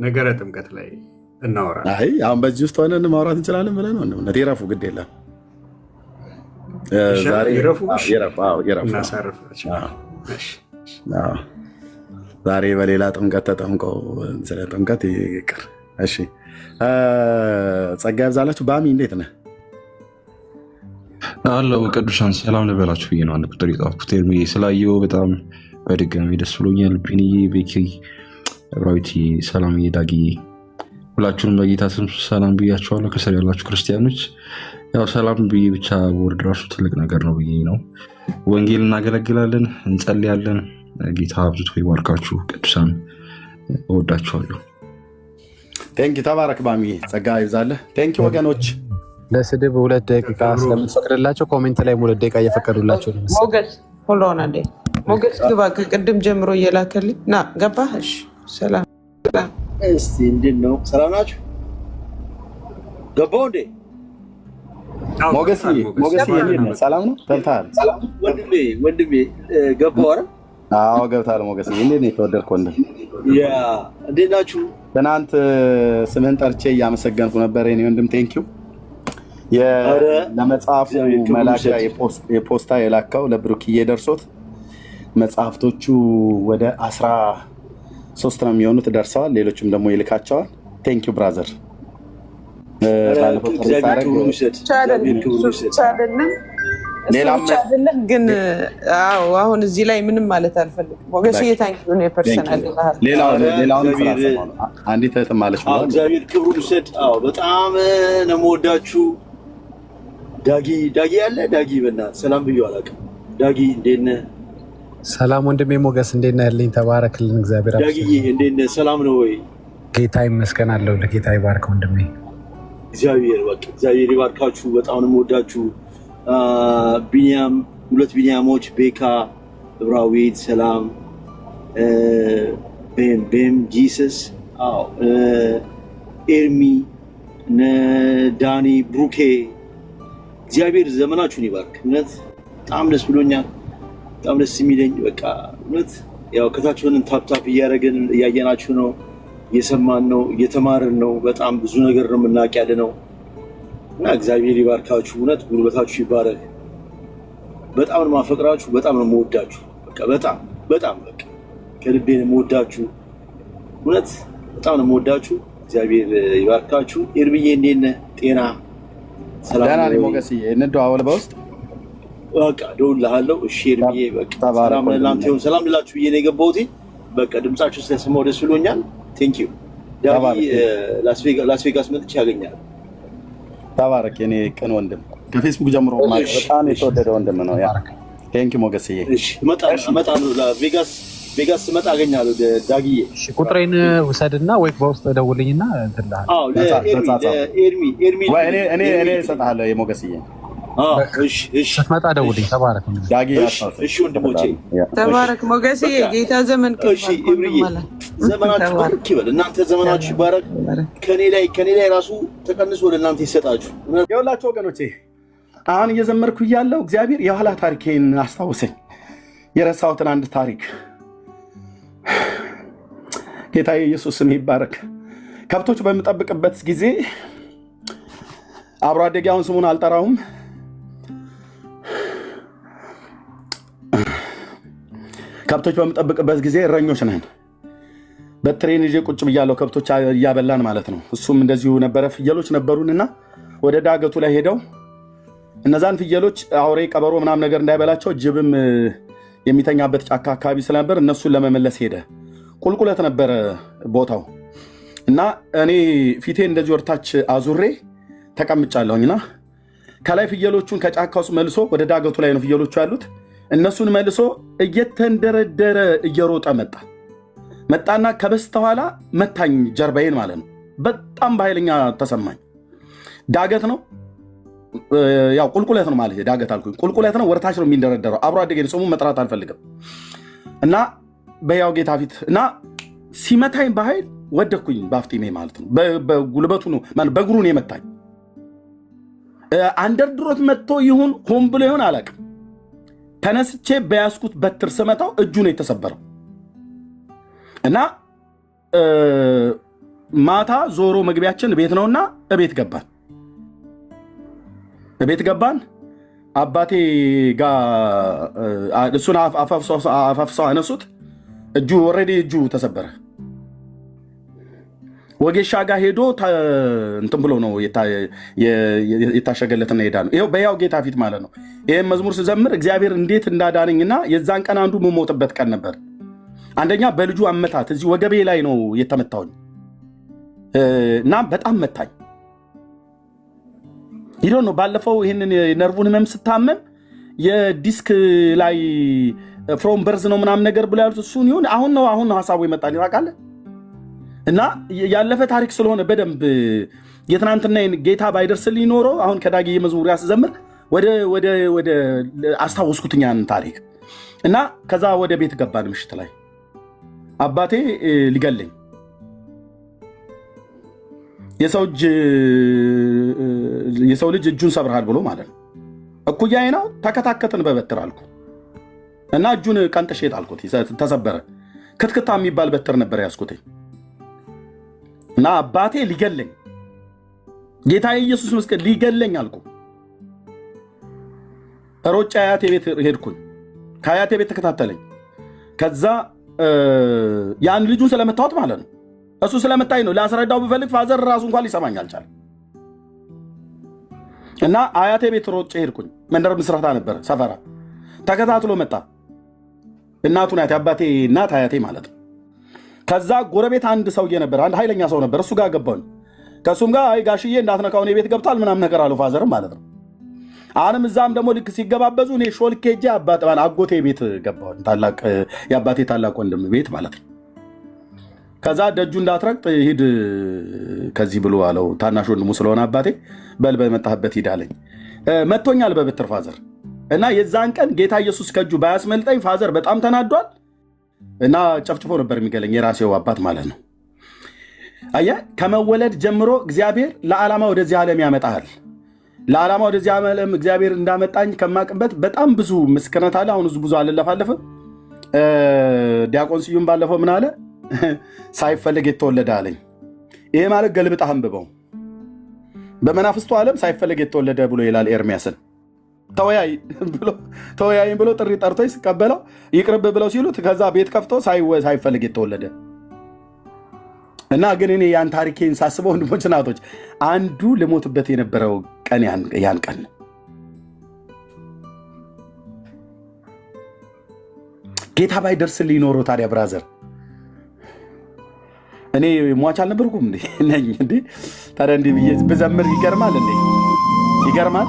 ነገረ ጥምቀት ላይ እናወራለን። አሁን በዚህ ውስጥ ሆነን ማውራት እንችላለን ብለህ ነው? ረፉ ግድ የለም ዛሬ በሌላ ጥምቀት ተጠምቀው ስለ ጥምቀት ይቅር። እሺ፣ ጸጋ ያብዛላችሁ። ባሚ እንዴት ነህ? አለው ቅዱሳን ሰላም ልበላችሁ ብዬ ነው አንድ ቁጥር የጻፍኩት። ኤርሚዬ ስላየው በጣም በድጋሚ ደስ ብሎኛል። ቢኒዬ፣ ቤኪ፣ ዕብራዊት፣ ሰላምዬ፣ ዳጊዬ ሁላችሁንም በጌታ ስም ሰላም ብያችኋለሁ። ከስር ያላችሁ ክርስቲያኖች ያው ሰላም ብዬ ብቻ ወርድ ራሱ ትልቅ ነገር ነው ብዬ ነው። ወንጌል እናገለግላለን፣ እንጸልያለን። ጌታ አብዝቶ ይባርካችሁ ቅዱሳን፣ እወዳችኋለሁ። ቴንኪ ተባረክ ባሚ፣ ጸጋ ይብዛለህ። ቴንኪ ወገኖች። ለስድብ 2 ደቂቃ ስለምትፈቅድላቸው ኮሜንት ላይ 2 ደቂቃ እየፈቀዱላቸው ነው። ሞገስ ሆሎና ሞገስ ግባ። ከቅድም ጀምሮ እየላከልኝ ና ገባህ? እሺ ሰላም። እስቲ እንዴት ነው? ሰላም ናችሁ? ገባሁ እንዴ? ሞገስ ሰላም ነው? ገብተሃል ወንድሜ? ገባሁ አይደል? አዎ ገብተሃል ሞገስ። እንዴት ነው የተወደድክ ወንድም? እንዴት ናችሁ? ትናንት ስምህን ጠርቼ እያመሰገንኩ ነበር የኔ ወንድም። ቴንኪው። ለመጽሐፉ መላኪያ የፖስታ የላከው ለብሩክዬ ደርሶት መጽሐፍቶቹ ወደ 13 ነው የሚሆኑት ደርሰዋል። ሌሎችም ደግሞ ይልካቸዋል። ቴንኪው ብራዘር። አይደለም ግን አሁን እዚህ ላይ ምንም ማለት አልፈልግም። ሞገስ እየታንኪ ፐርሰናል አንዲት እህትም አለች። እግዚአብሔር ክብሩን ውሰድ። በጣም ነው የምወዳችሁ። ዳጊ ያለ ዳጊ በእናትህ ሰላም ብዬ አላውቅም። ዳጊ እንዴት ነህ? ሰላም ወንድሜ ሞገስ እንዴት ነህ? ያለኝ ተባረክልን። እግዚአብሔር ዳግዬ እንዴት ነህ? ሰላም ነው ወይ? ጌታ ይመስገን አለው። ለጌታ ይባርክ ወንድሜ። እግዚአብሔር ይባርካችሁ። በጣም ነው የምወዳችሁ። ቢኒያም፣ ሁለት ቢኒያሞች፣ ቤካ፣ እብራዊት፣ ሰላም፣ ቤም፣ ጂሰስ፣ ኤርሚ፣ ዳኒ፣ ብሩኬ፣ እግዚአብሔር ዘመናችሁን ይባርክ። እውነት በጣም ደስ ብሎኛል። በጣም ደስ የሚለኝ በቃ እውነት ያው ከታች ሆነን ታፕታፕ እያደረግን እያየናችሁ ነው፣ እየሰማን ነው፣ እየተማርን ነው። በጣም ብዙ ነገር ነው የምናውቅ ያለ ነው እና እግዚአብሔር ይባርካችሁ። እውነት ጉልበታችሁ ይባረክ። በጣም ነው የማፈቅራችሁ፣ በጣም ነው የምወዳችሁ። በቃ በጣም በጣም በቃ ከልቤ ነው የምወዳችሁ። እውነት በጣም ነው የምወዳችሁ። እግዚአብሔር ይባርካችሁ። ኤርሚዬ እንዴት ነህ? ጤና ሰላም ደህና ነኝ ሞገስዬ። እንደዋወል በውስጥ በቃ ደውልልሃለሁ። እሺ ኤርሚዬ በቃ ሰላም ለእናንተ ይሁን። ሰላም ልላችሁ ብዬ ነው የገባሁት። በቃ ድምጻችሁ ስለሰማሁ ደስ ብሎኛል። ቴንክ ዩ ዳጊ። ላስ ቬጋስ መጥቼ ያገኛል። ተባረክ የኔ ቅን ወንድም። ከፌስቡክ ጀምሮ ማለት በጣም የተወደደ ወንድም ነው። ያ ቴንክ ዩ ሞገስዬ። እሺ እመጣለሁ። ቬጋስ ስመጣ አገኛለሁ ዳጊዬ። እሺ ቁጥሬን ውሰድና ወይ በውስጥ ደውልኝና እንትልሃል። አዎ ኤርሚ እኔ እሰጥሃለሁ የሞገስዬ። እሺ ስትመጣ ደውልኝ። ተባረክ ዳጊ። እሺ ወንድሞቼ ተባረክ ሞገስዬ። ጌታ ዘመን እሺ ኤብሪዬ ዘመናችሁ ባርክ ይበል። እናንተ ዘመናችሁ ይባረክ። ከኔ ላይ ራሱ ተቀንሶ ለእናንተ ይሰጣችሁ። የሁላችሁ ወገኖቼ አሁን እየዘመርኩ እያለሁ እግዚአብሔር የኋላ ታሪኬን አስታውሰኝ። የረሳሁትን አንድ ታሪክ። ጌታ ኢየሱስ ስም ይባረክ። ከብቶች በምጠብቅበት ጊዜ አብሮ አደጌ፣ አሁን ስሙን አልጠራውም፣ ከብቶች በምጠብቅበት ጊዜ እረኞች ነን። በትሬን ይዤ ቁጭ ብያለሁ፣ ከብቶች እያበላን ማለት ነው። እሱም እንደዚሁ ነበረ። ፍየሎች ነበሩንና ወደ ዳገቱ ላይ ሄደው እነዛን ፍየሎች አውሬ፣ ቀበሮ ምናምን ነገር እንዳይበላቸው ጅብም የሚተኛበት ጫካ አካባቢ ስለነበር እነሱን ለመመለስ ሄደ። ቁልቁለት ነበረ ቦታው እና እኔ ፊቴ እንደዚህ ወርታች አዙሬ ተቀምጫለሁኝና ከላይ ፍየሎቹን ከጫካ ውስጥ መልሶ ወደ ዳገቱ ላይ ነው ፍየሎቹ ያሉት። እነሱን መልሶ እየተንደረደረ እየሮጠ መጣና ከበስተኋላ መታኝ፣ ጀርባዬን ማለት ነው። በጣም በኃይለኛ ተሰማኝ። ዳገት ነው ያው ቁልቁለት ነው ማለት ዳገት አልኩኝ። ቁልቁለት ነው፣ ወርታች ነው የሚንደረደረው። አብሮ አደጌ ስሙን መጥራት አልፈልግም። እና በያው ጌታ ፊት እና ሲመታኝ በኃይል ወደኩኝ፣ በአፍጢሜ ማለት ነው። በጉልበቱ ነው ማለት በእግሩ ነው የመታኝ። አንደርድሮት መጥቶ ይሁን ሆን ብሎ ይሁን አላውቅም። ተነስቼ በያዝኩት በትር ስመታው እጁ ነው የተሰበረው። እና ማታ ዞሮ መግቢያችን ቤት ነውና እቤት ገባን። አባቴ ጋር እሱን አፋፍሰው አነሱት። እጁ ኦልሬዲ እጁ ተሰበረ። ወጌሻ ጋር ሄዶ እንትን ብሎ ነው የታሸገለትና ሄዳ ነው። ይኸው በያው ጌታ ፊት ማለት ነው። ይህም መዝሙር ስዘምር እግዚአብሔር እንዴት እንዳዳነኝና የዛን ቀን አንዱ የምሞትበት ቀን ነበር። አንደኛ በልጁ አመታት እዚህ ወገቤ ላይ ነው የተመታውኝ እና በጣም መታኝ። ይሄ ነው ባለፈው ይህንን ነርቡን ህመም ስታመም የዲስክ ላይ ፍሮም በርዝ ነው ምናምን ነገር ብሎ ያሉት እሱን ይሁን አሁን ነው ሀሳቡ ይመጣል ይራቃለ እና ያለፈ ታሪክ ስለሆነ በደንብ የትናንትና ጌታ ባይደርስልኝ ኖሮ አሁን ከዳጊ መዝሙር ያስዘምር ወደ አስታወስኩትኛን ታሪክ እና ከዛ ወደ ቤት ገባን። ምሽት ላይ አባቴ ሊገለኝ የሰው ልጅ እጁን ሰብርሃል ብሎ ማለት ነው። እኩያዬ ነው። ተከታከትን በበትር አልኩ እና እጁን ቀንጥሼ ጣልኩት። ተሰበረ። ክትክታ የሚባል በትር ነበር ያስኩትኝ እና አባቴ ሊገለኝ ጌታ ኢየሱስ መስቀል ሊገለኝ አልኩ። ሮጬ አያቴ ቤት ሄድኩኝ። ከአያቴ ቤት ተከታተለኝ። ከዛ ያን ልጁን ስለመታወት ማለት ነው። እሱ ስለመታኝ ነው። ላስረዳው ብፈልግ ፋዘር ራሱ እንኳን ሊሰማኝ አልቻለም። እና አያቴ ቤት ሮጬ ሄድኩኝ። መንደር ምስረታ ነበር ሰፈራ። ተከታትሎ መጣ። እናቱ ናት፣ አባቴ እናት አያቴ ማለት ነው። ከዛ ጎረቤት አንድ ሰውዬ ነበር፣ አንድ ኃይለኛ ሰው ነበር። እሱ ጋር ገባሁኝ። ከእሱም ጋር አይ ጋሽዬ እንዳትነካውን የቤት ገብቷል ምናምን ነገር አለው ፋዘርም ማለት ነው። አሁንም እዛም ደግሞ ልክ ሲገባበዙ እኔ ሾልኬ ሄጄ አጎቴ ቤት ገባሁ። ታላቅ የአባቴ ታላቅ ወንድም ቤት ማለት ነው። ከዛ ደጁ እንዳትረግጥ ሂድ ከዚህ ብሎ አለው። ታናሽ ወንድሙ ስለሆነ አባቴ በል በመጣህበት ሂድ አለኝ። መቶኛል በብትር ፋዘር እና የዛን ቀን ጌታ ኢየሱስ ከእጁ ባያስመልጠኝ ፋዘር በጣም ተናዷል እና ጨፍጭፎ ነበር የሚገለኝ የራሴው አባት ማለት ነው። አየህ ከመወለድ ጀምሮ እግዚአብሔር ለዓላማ ወደዚህ ዓለም ያመጣሃል። ለዓላማ ወደዚህ ዓለም እግዚአብሔር እንዳመጣኝ ከማቅበት በጣም ብዙ ምስክርነት አለ። አሁን ብዙ አልለፋለፍም። ዲያቆን ስዩም ባለፈው ምን አለ? ሳይፈልግ የተወለደ አለኝ። ይሄ ማለት ገልብጣህ አንብበው። በመናፍስቱ ዓለም ሳይፈልግ የተወለደ ብሎ ይላል ኤርሚያስን። ተወያይ ብሎ ጥሪ ጠርቶ ሲቀበለው ይቅርብ ብለው ሲሉት ከዛ ቤት ከፍቶ ሳይፈልግ የተወለደ እና ግን እኔ ያን ታሪኬን ሳስበው ወንድሞች እናቶች አንዱ ልሞትበት የነበረው ቀን ያን ቀን ጌታ ባይደርስልኝ ኖሮ ታዲያ ብራዘር እኔ ሟች አልነበርኩም እንዴ? ነኝ እንዴ? ታዲያ እንዲህ ብዬ ብዘምር ይገርማል እንዴ? ይገርማል።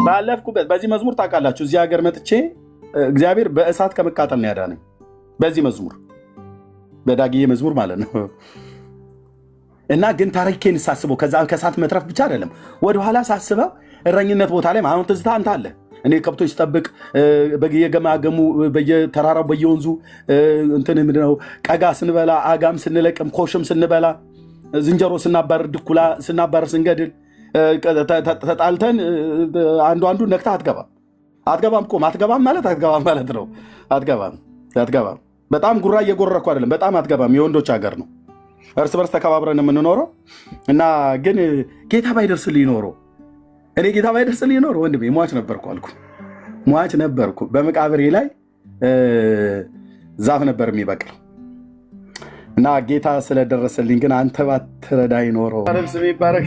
ባለፍኩበት በዚህ መዝሙር ታውቃላችሁ፣ እዚህ ሀገር መጥቼ እግዚአብሔር በእሳት ከመቃጠል ነው ያዳነኝ። በዚህ መዝሙር በዳግዬ መዝሙር ማለት ነው። እና ግን ታሪኬን ሳስበው ከዛ ከእሳት መትረፍ ብቻ አይደለም፣ ወደኋላ ሳስበው እረኝነት ቦታ ላይ አሁን ትዝታ አንተ አለ። እኔ ከብቶች ስጠብቅ በየገማገሙ በየተራራው በየወንዙ እንትን ምንድነው ቀጋ ስንበላ አጋም ስንለቅም ኮሽም ስንበላ ዝንጀሮ ስናባረር ድኩላ ስናባረር ስንገድል ተጣልተን አንዱ ነክታ አትገባም ቆም አትገባም ማለት ነው። አትገባም በጣም ጉራ እየጎረኩ አይደለም፣ በጣም አትገባም። የወንዶች ሀገር ነው፣ እርስ በርስ ተከባብረን የምንኖረው እና ግን ጌታ ባይደርስልኝ ኖሮ ወንድሜ ሟች ነበርኩ አልኩ። ሟች ነበርኩ። በመቃብሬ ላይ ዛፍ ነበር የሚበቅለው እና ጌታ ስለደረሰልኝ ግን አንተ ባትረዳኝ ኖሮ ስም ይባረክ።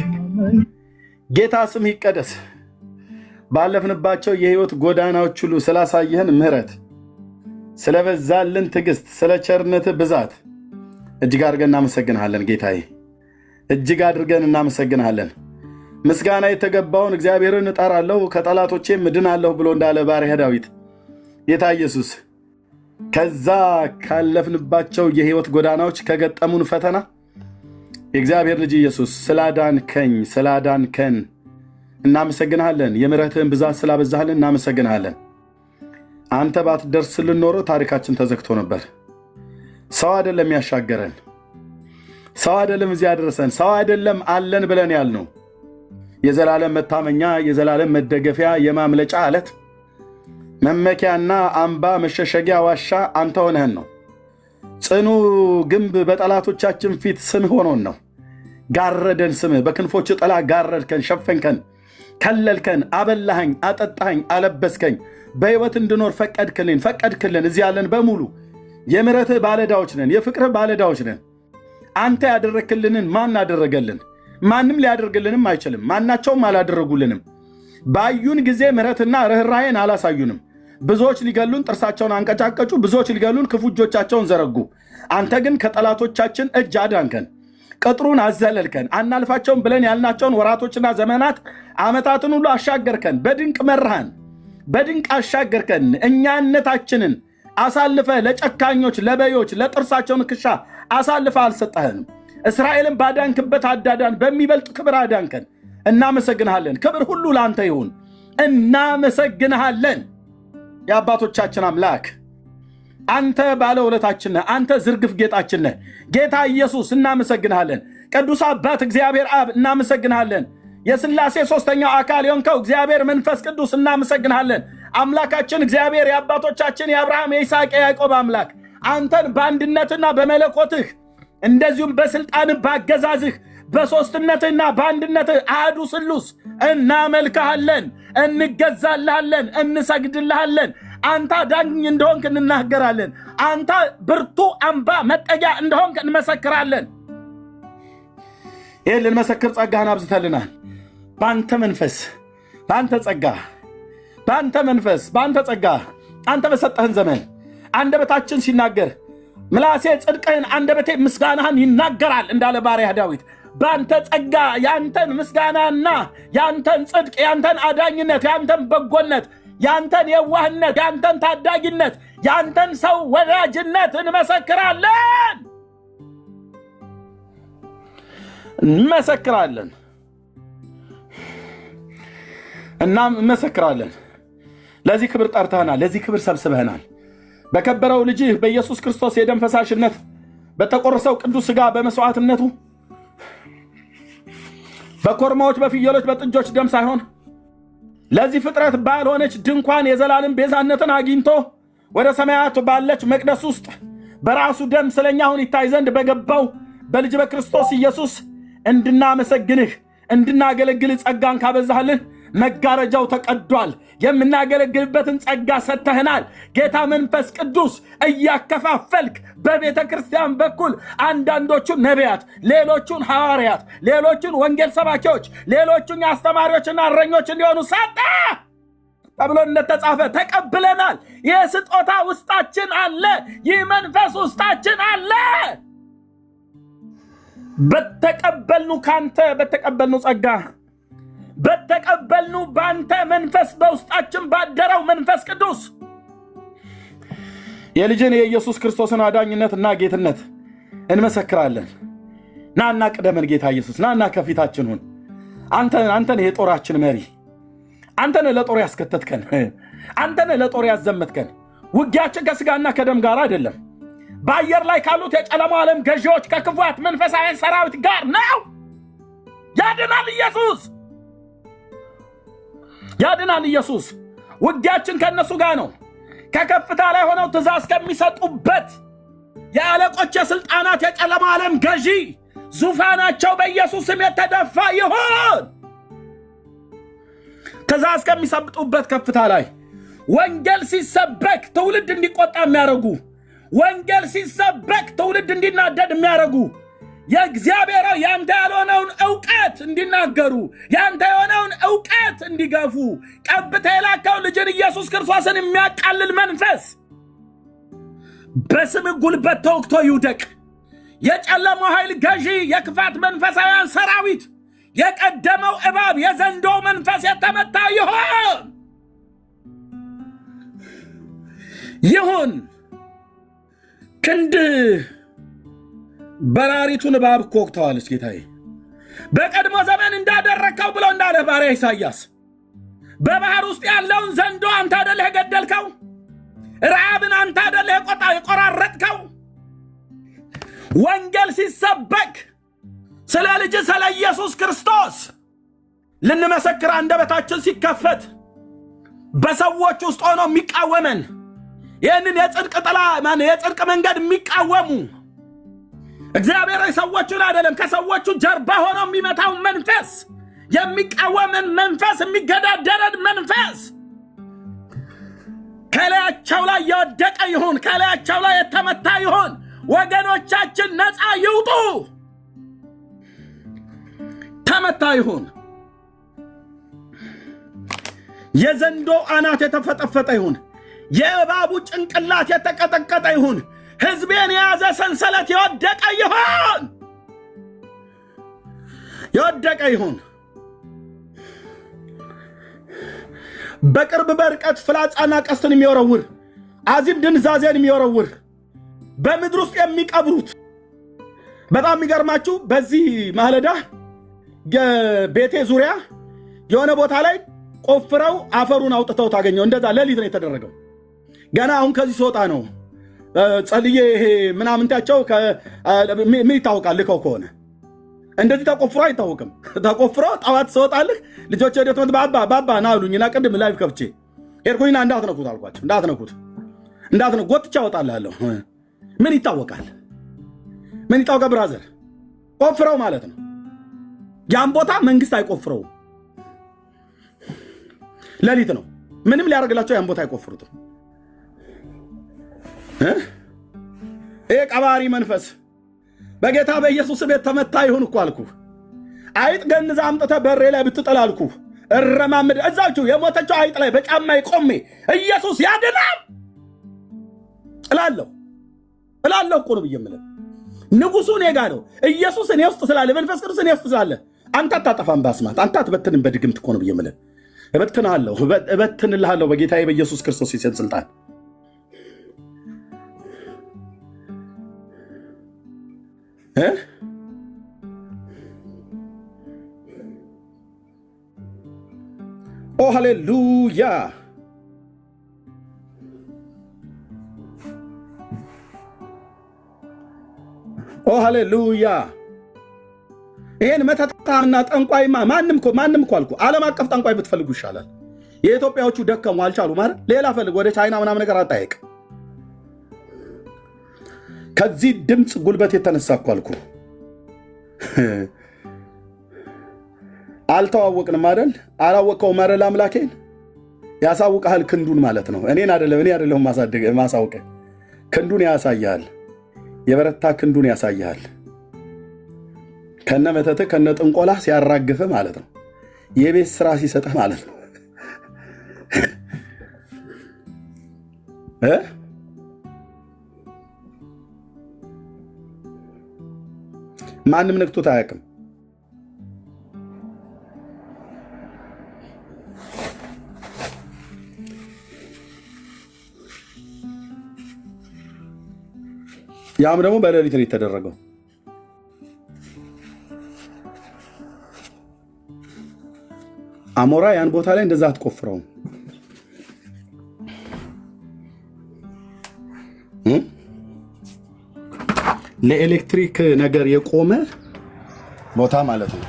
ጌታ ስም ይቀደስ። ባለፍንባቸው የህይወት ጎዳናዎች ሁሉ ስላሳየህን ምሕረት፣ ስለበዛልን ትዕግስት፣ ስለ ቸርነት ብዛት እጅግ አድርገን እናመሰግንሃለን። ጌታዬ እጅግ አድርገን እናመሰግንሃለን። ምስጋና የተገባውን እግዚአብሔርን እጠራለሁ ከጠላቶቼም እድናለሁ ብሎ እንዳለ ባሪያ ዳዊት ጌታ ኢየሱስ ከዛ ካለፍንባቸው የህይወት ጎዳናዎች ከገጠሙን ፈተና የእግዚአብሔር ልጅ ኢየሱስ ስላዳንከን እናመሰግንሃለን። የምሕረትህን ብዛት ስላበዛህልን እናመሰግንሃለን። አንተ ባትደርስልን ኖሮ ታሪካችን ተዘግቶ ነበር። ሰው አይደለም ያሻገረን፣ ሰው አይደለም እዚህ ያደረሰን፣ ሰው አይደለም አለን ብለን ያልነው የዘላለም መታመኛ፣ የዘላለም መደገፊያ፣ የማምለጫ አለት፣ መመኪያና አምባ፣ መሸሸጊያ ዋሻ አንተ ሆነህን ነው። ጽኑ ግንብ በጠላቶቻችን ፊት ስምህ ሆኖን ነው። ጋረደን ስምህ፣ በክንፎች ጥላ ጋረድከን፣ ሸፈንከን፣ ከለልከን፣ አበላኸኝ፣ አጠጣኸኝ፣ አለበስከኝ፣ በሕይወት እንድኖር ፈቀድክልን። እዚህ ያለን በሙሉ የምሕረትህ ባለዕዳዎች ነን፣ የፍቅርህ ባለዕዳዎች ነን። አንተ ያደረክልንን ማን አደረገልን? ማንም ሊያደርግልንም አይችልም። ማናቸውም አላደረጉልንም። ባዩን ጊዜ ምሕረትና ርኅራኄን አላሳዩንም። ብዙዎች ሊገሉን ጥርሳቸውን አንቀጫቀጩ፣ ብዙዎች ሊገሉን ክፉ እጆቻቸውን ዘረጉ። አንተ ግን ከጠላቶቻችን እጅ አዳንከን፣ ቅጥሩን አዘለልከን። አናልፋቸውን ብለን ያልናቸውን ወራቶችና ዘመናት ዓመታትን ሁሉ አሻገርከን። በድንቅ መራሃን፣ በድንቅ አሻገርከን። እኛነታችንን አሳልፈ ለጨካኞች ለበዮች ለጥርሳቸው ንክሻ አሳልፈ አልሰጠህንም። እስራኤልን ባዳንክበት አዳዳን በሚበልጥ ክብር አዳንከን። እናመሰግንሃለን። ክብር ሁሉ ለአንተ ይሁን። እናመሰግንሃለን። የአባቶቻችን አምላክ አንተ ባለውለታችን ነህ። አንተ ዝርግፍ ጌጣችን ነህ። ጌታ ኢየሱስ እናመሰግንሃለን። ቅዱስ አባት እግዚአብሔር አብ እናመሰግንሃለን። የሥላሴ ሦስተኛው አካል የሆንከው እግዚአብሔር መንፈስ ቅዱስ እናመሰግንሃለን። አምላካችን እግዚአብሔር የአባቶቻችን የአብርሃም የይስሐቅ የያዕቆብ አምላክ አንተን በአንድነትና በመለኮትህ እንደዚሁም በስልጣን ባገዛዝህ በሶስትነትና በአንድነትህ አሐዱ ስሉስ እናመልክሃለን፣ እንገዛልሃለን፣ እንሰግድልሃለን። አንተ አዳኝ እንደሆንክ እንናገራለን። አንተ ብርቱ አምባ መጠጊያ እንደሆንክ እንመሰክራለን። ይህን ልንመሰክር ጸጋህን አብዝተልናል። በአንተ መንፈስ፣ በአንተ ጸጋ፣ በአንተ መንፈስ፣ በአንተ ጸጋ አንተ በሰጠህን ዘመን አንደበታችን ሲናገር ምላሴ ጽድቅህን አንደበቴ ምስጋናህን ይናገራል እንዳለ ባሪያህ ዳዊት ባንተ ጸጋ ያንተን ምስጋናና ያንተን ጽድቅ ያንተን አዳኝነት ያንተን በጎነት ያንተን የዋህነት ያንተን ታዳጊነት ያንተን ሰው ወዳጅነት እንመሰክራለን እናም እንመሰክራለን። ለዚህ ክብር ጠርተናል፣ ለዚህ ክብር ሰብስበናል። በከበረው ልጅህ በኢየሱስ ክርስቶስ የደም ፈሳሽነት በተቆረሰው ቅዱስ ሥጋ በመስዋዕትነቱ በኮርማዎች በፍየሎች በጥጆች ደም ሳይሆን ለዚህ ፍጥረት ባልሆነች ድንኳን የዘላለም ቤዛነትን አግኝቶ ወደ ሰማያት ባለች መቅደስ ውስጥ በራሱ ደም ስለኛ አሁን ይታይ ዘንድ በገባው በልጅ በክርስቶስ ኢየሱስ እንድናመሰግንህ እንድናገለግልህ ጸጋን ካበዛህልን መጋረጃው ተቀዷል። የምናገለግልበትን ጸጋ ሰጥተህናል። ጌታ መንፈስ ቅዱስ እያከፋፈልክ በቤተ ክርስቲያን በኩል አንዳንዶቹን ነቢያት፣ ሌሎቹን ሐዋርያት፣ ሌሎቹን ወንጌል ሰባኪዎች፣ ሌሎቹን አስተማሪዎችና እረኞች እንዲሆኑ ሰጠ ተብሎ እንደተጻፈ ተቀብለናል። ይህ ስጦታ ውስጣችን አለ። ይህ መንፈስ ውስጣችን አለ። በተቀበልኑ ካንተ በተቀበልኑ ጸጋ በተቀበልኑ ባንተ መንፈስ በውስጣችን ባደረው መንፈስ ቅዱስ የልጅን የኢየሱስ ክርስቶስን አዳኝነትና ጌትነት እንመሰክራለን። ናና ቅደመን ጌታ ኢየሱስ፣ ናና ከፊታችን ሁን። አንተን የጦራችን መሪ፣ አንተን ለጦር ያስከተትከን፣ አንተን ለጦር ያዘመትከን። ውጊያችን ከስጋና ከደም ጋር አይደለም፣ በአየር ላይ ካሉት የጨለማው ዓለም ገዢዎች ከክፉት መንፈሳውያን ሰራዊት ጋር ነው። ያድናል ኢየሱስ፣ ያድናል ኢየሱስ። ውጊያችን ከነሱ ጋር ነው። ከከፍታ ላይ ሆነው ትእዛዝ ከሚሰጡበት የአለቆች የስልጣናት የጨለማ ዓለም ገዢ ዙፋናቸው በኢየሱስ ስም የተደፋ ይሁን። ትእዛዝ ከሚሰጡበት ከፍታ ላይ ወንጌል ሲሰበክ ትውልድ እንዲቆጣ የሚያደርጉ፣ ወንጌል ሲሰበክ ትውልድ እንዲናደድ የሚያደርጉ፣ የእግዚአብሔር ያንተ ያልሆነውን ዕውቀት እንዲናገሩ፣ ያንተ የሆነውን ዕውቀት እንዲገፉ ቀብተህ የላከው ልጅን ኢየሱስ ክርስቶስን የሚያቃልል መንፈስ በስም ጉልበት ተወግቶ ይውደቅ። የጨለማው ኃይል ገዢ የክፋት መንፈሳውያን ሰራዊት የቀደመው እባብ የዘንዶ መንፈስ የተመታ ይሁን። ክንድ በራሪቱን እባብ እኮ ወግተዋለች ጌታዬ። በቀድሞ ዘመን እንዳደረግከው ብሎ እንዳለ ባሪያ ኢሳያስ በባህር ውስጥ ያለውን ዘንዶ አንተ አይደለህ የገደልከው? ረዓብን አንተ አይደለህ የቆራረጥከው? ወንጌል ሲሰበክ ስለ ልጅ ስለ ኢየሱስ ክርስቶስ ልንመሰክር አንደበታችን ሲከፈት በሰዎች ውስጥ ሆኖ የሚቃወመን ይህንን የጽድቅ ጥላ የጽድቅ መንገድ የሚቃወሙ እግዚአብሔር ሰዎቹን አይደለም ከሰዎቹ ጀርባ ሆኖ የሚመታው መንፈስ የሚቃወመን መንፈስ የሚገዳደረን መንፈስ ከላያቸው ላይ የወደቀ ይሁን፣ ከላያቸው ላይ የተመታ ይሁን። ወገኖቻችን ነፃ ይውጡ። ተመታ ይሁን። የዘንዶ አናት የተፈጠፈጠ ይሁን። የእባቡ ጭንቅላት የተቀጠቀጠ ይሁን። ሕዝቤን የያዘ ሰንሰለት የወደቀ ይሁን፣ የወደቀ ይሁን። በቅርብ በርቀት ፍላጻና ቀስትን የሚወረውር አዚም ድንዛዜን የሚወረውር በምድር ውስጥ የሚቀብሩት በጣም የሚገርማችሁ በዚህ ማለዳ ቤቴ ዙሪያ የሆነ ቦታ ላይ ቆፍረው አፈሩን አውጥተው ታገኘው። እንደዛ ሌሊት ነው የተደረገው። ገና አሁን ከዚህ ስወጣ ነው ጸልዬ ይሄ ምናምንታቸው ምን ይታወቃል? ልከው ከሆነ እንደዚህ ተቆፍሮ አይታወቅም። ተቆፍሮ ጠዋት ስወጣልህ ልጆች ወደ ትምህርት ባባ ና አሉኝና ቅድም ላይቭ ከፍቼ ሄድኩኝና እንዳትነኩት አልኳቸው። እንዳትነኩት ጎትቻ እወጣልሃለሁ። ምን ይታወቃል? ምን ይታወቃል? ብራዘር ቆፍረው ማለት ነው። ያን ቦታ መንግስት አይቆፍረውም። ሌሊት ነው። ምንም ሊያደርግላቸው ያን ቦታ አይቆፍሩትም። ይሄ ቀባሪ መንፈስ በጌታ በኢየሱስ ቤት ተመታ ይሁን እኮ አልኩ። አይጥ ገንዛ አምጥተህ በሬ ላይ ብትጥል አልኩ እረማምድ እዛችሁ የሞተችው አይጥ ላይ በጫማዬ ቆሜ ኢየሱስ ያድናል እላለሁ እኮ ነው ብዬ የምልህ። ንጉሱ እኔ ጋ ነው። ኢየሱስ እኔ ውስጥ ስላለ፣ መንፈስ ቅዱስ እኔ ውስጥ ስላለ አንተ አታጠፋም። በአስማት አንተ አትበትንም። በድግምት እኮ ነው ብዬ የምልህ። እበትንልሃለሁ በጌታዬ በኢየሱስ ክርስቶስ የሰን ስልጣን። ኦ ሃሌሉያ! ኦ ሃሌሉያ! ይሄን መተታና ጠንቋይማ ማንም እኮ አልኩ፣ ዓለም አቀፍ ጠንቋይ ብትፈልጉ ይሻላል። የኢትዮጵያዎቹ ደከሙ፣ አልቻሉ ማለት ሌላ ፈልግ። ወደ ቻይና ምናምን ነገር አጣየቅ። ከዚህ ድምፅ ጉልበት የተነሳ እኮ አልኩ። አልተዋወቅንም አይደል? አላወቀውም አይደል? አምላኬን ያሳውቃል ክንዱን ማለት ነው። እኔ አይደለሁም ማሳውቀ፣ ክንዱን ያሳያል። የበረታ ክንዱን ያሳያል። ከነ መተትህ ከነ ጥንቆላ ሲያራግፍህ ማለት ነው። የቤት ስራ ሲሰጥህ ማለት ነው። ማንም ነክቶት አያውቅም። ያም ደግሞ በሌሊት ነው የተደረገው። አሞራ ያን ቦታ ላይ እንደዛ አትቆፍረውም። ለኤሌክትሪክ ነገር የቆመ ቦታ ማለት ነው።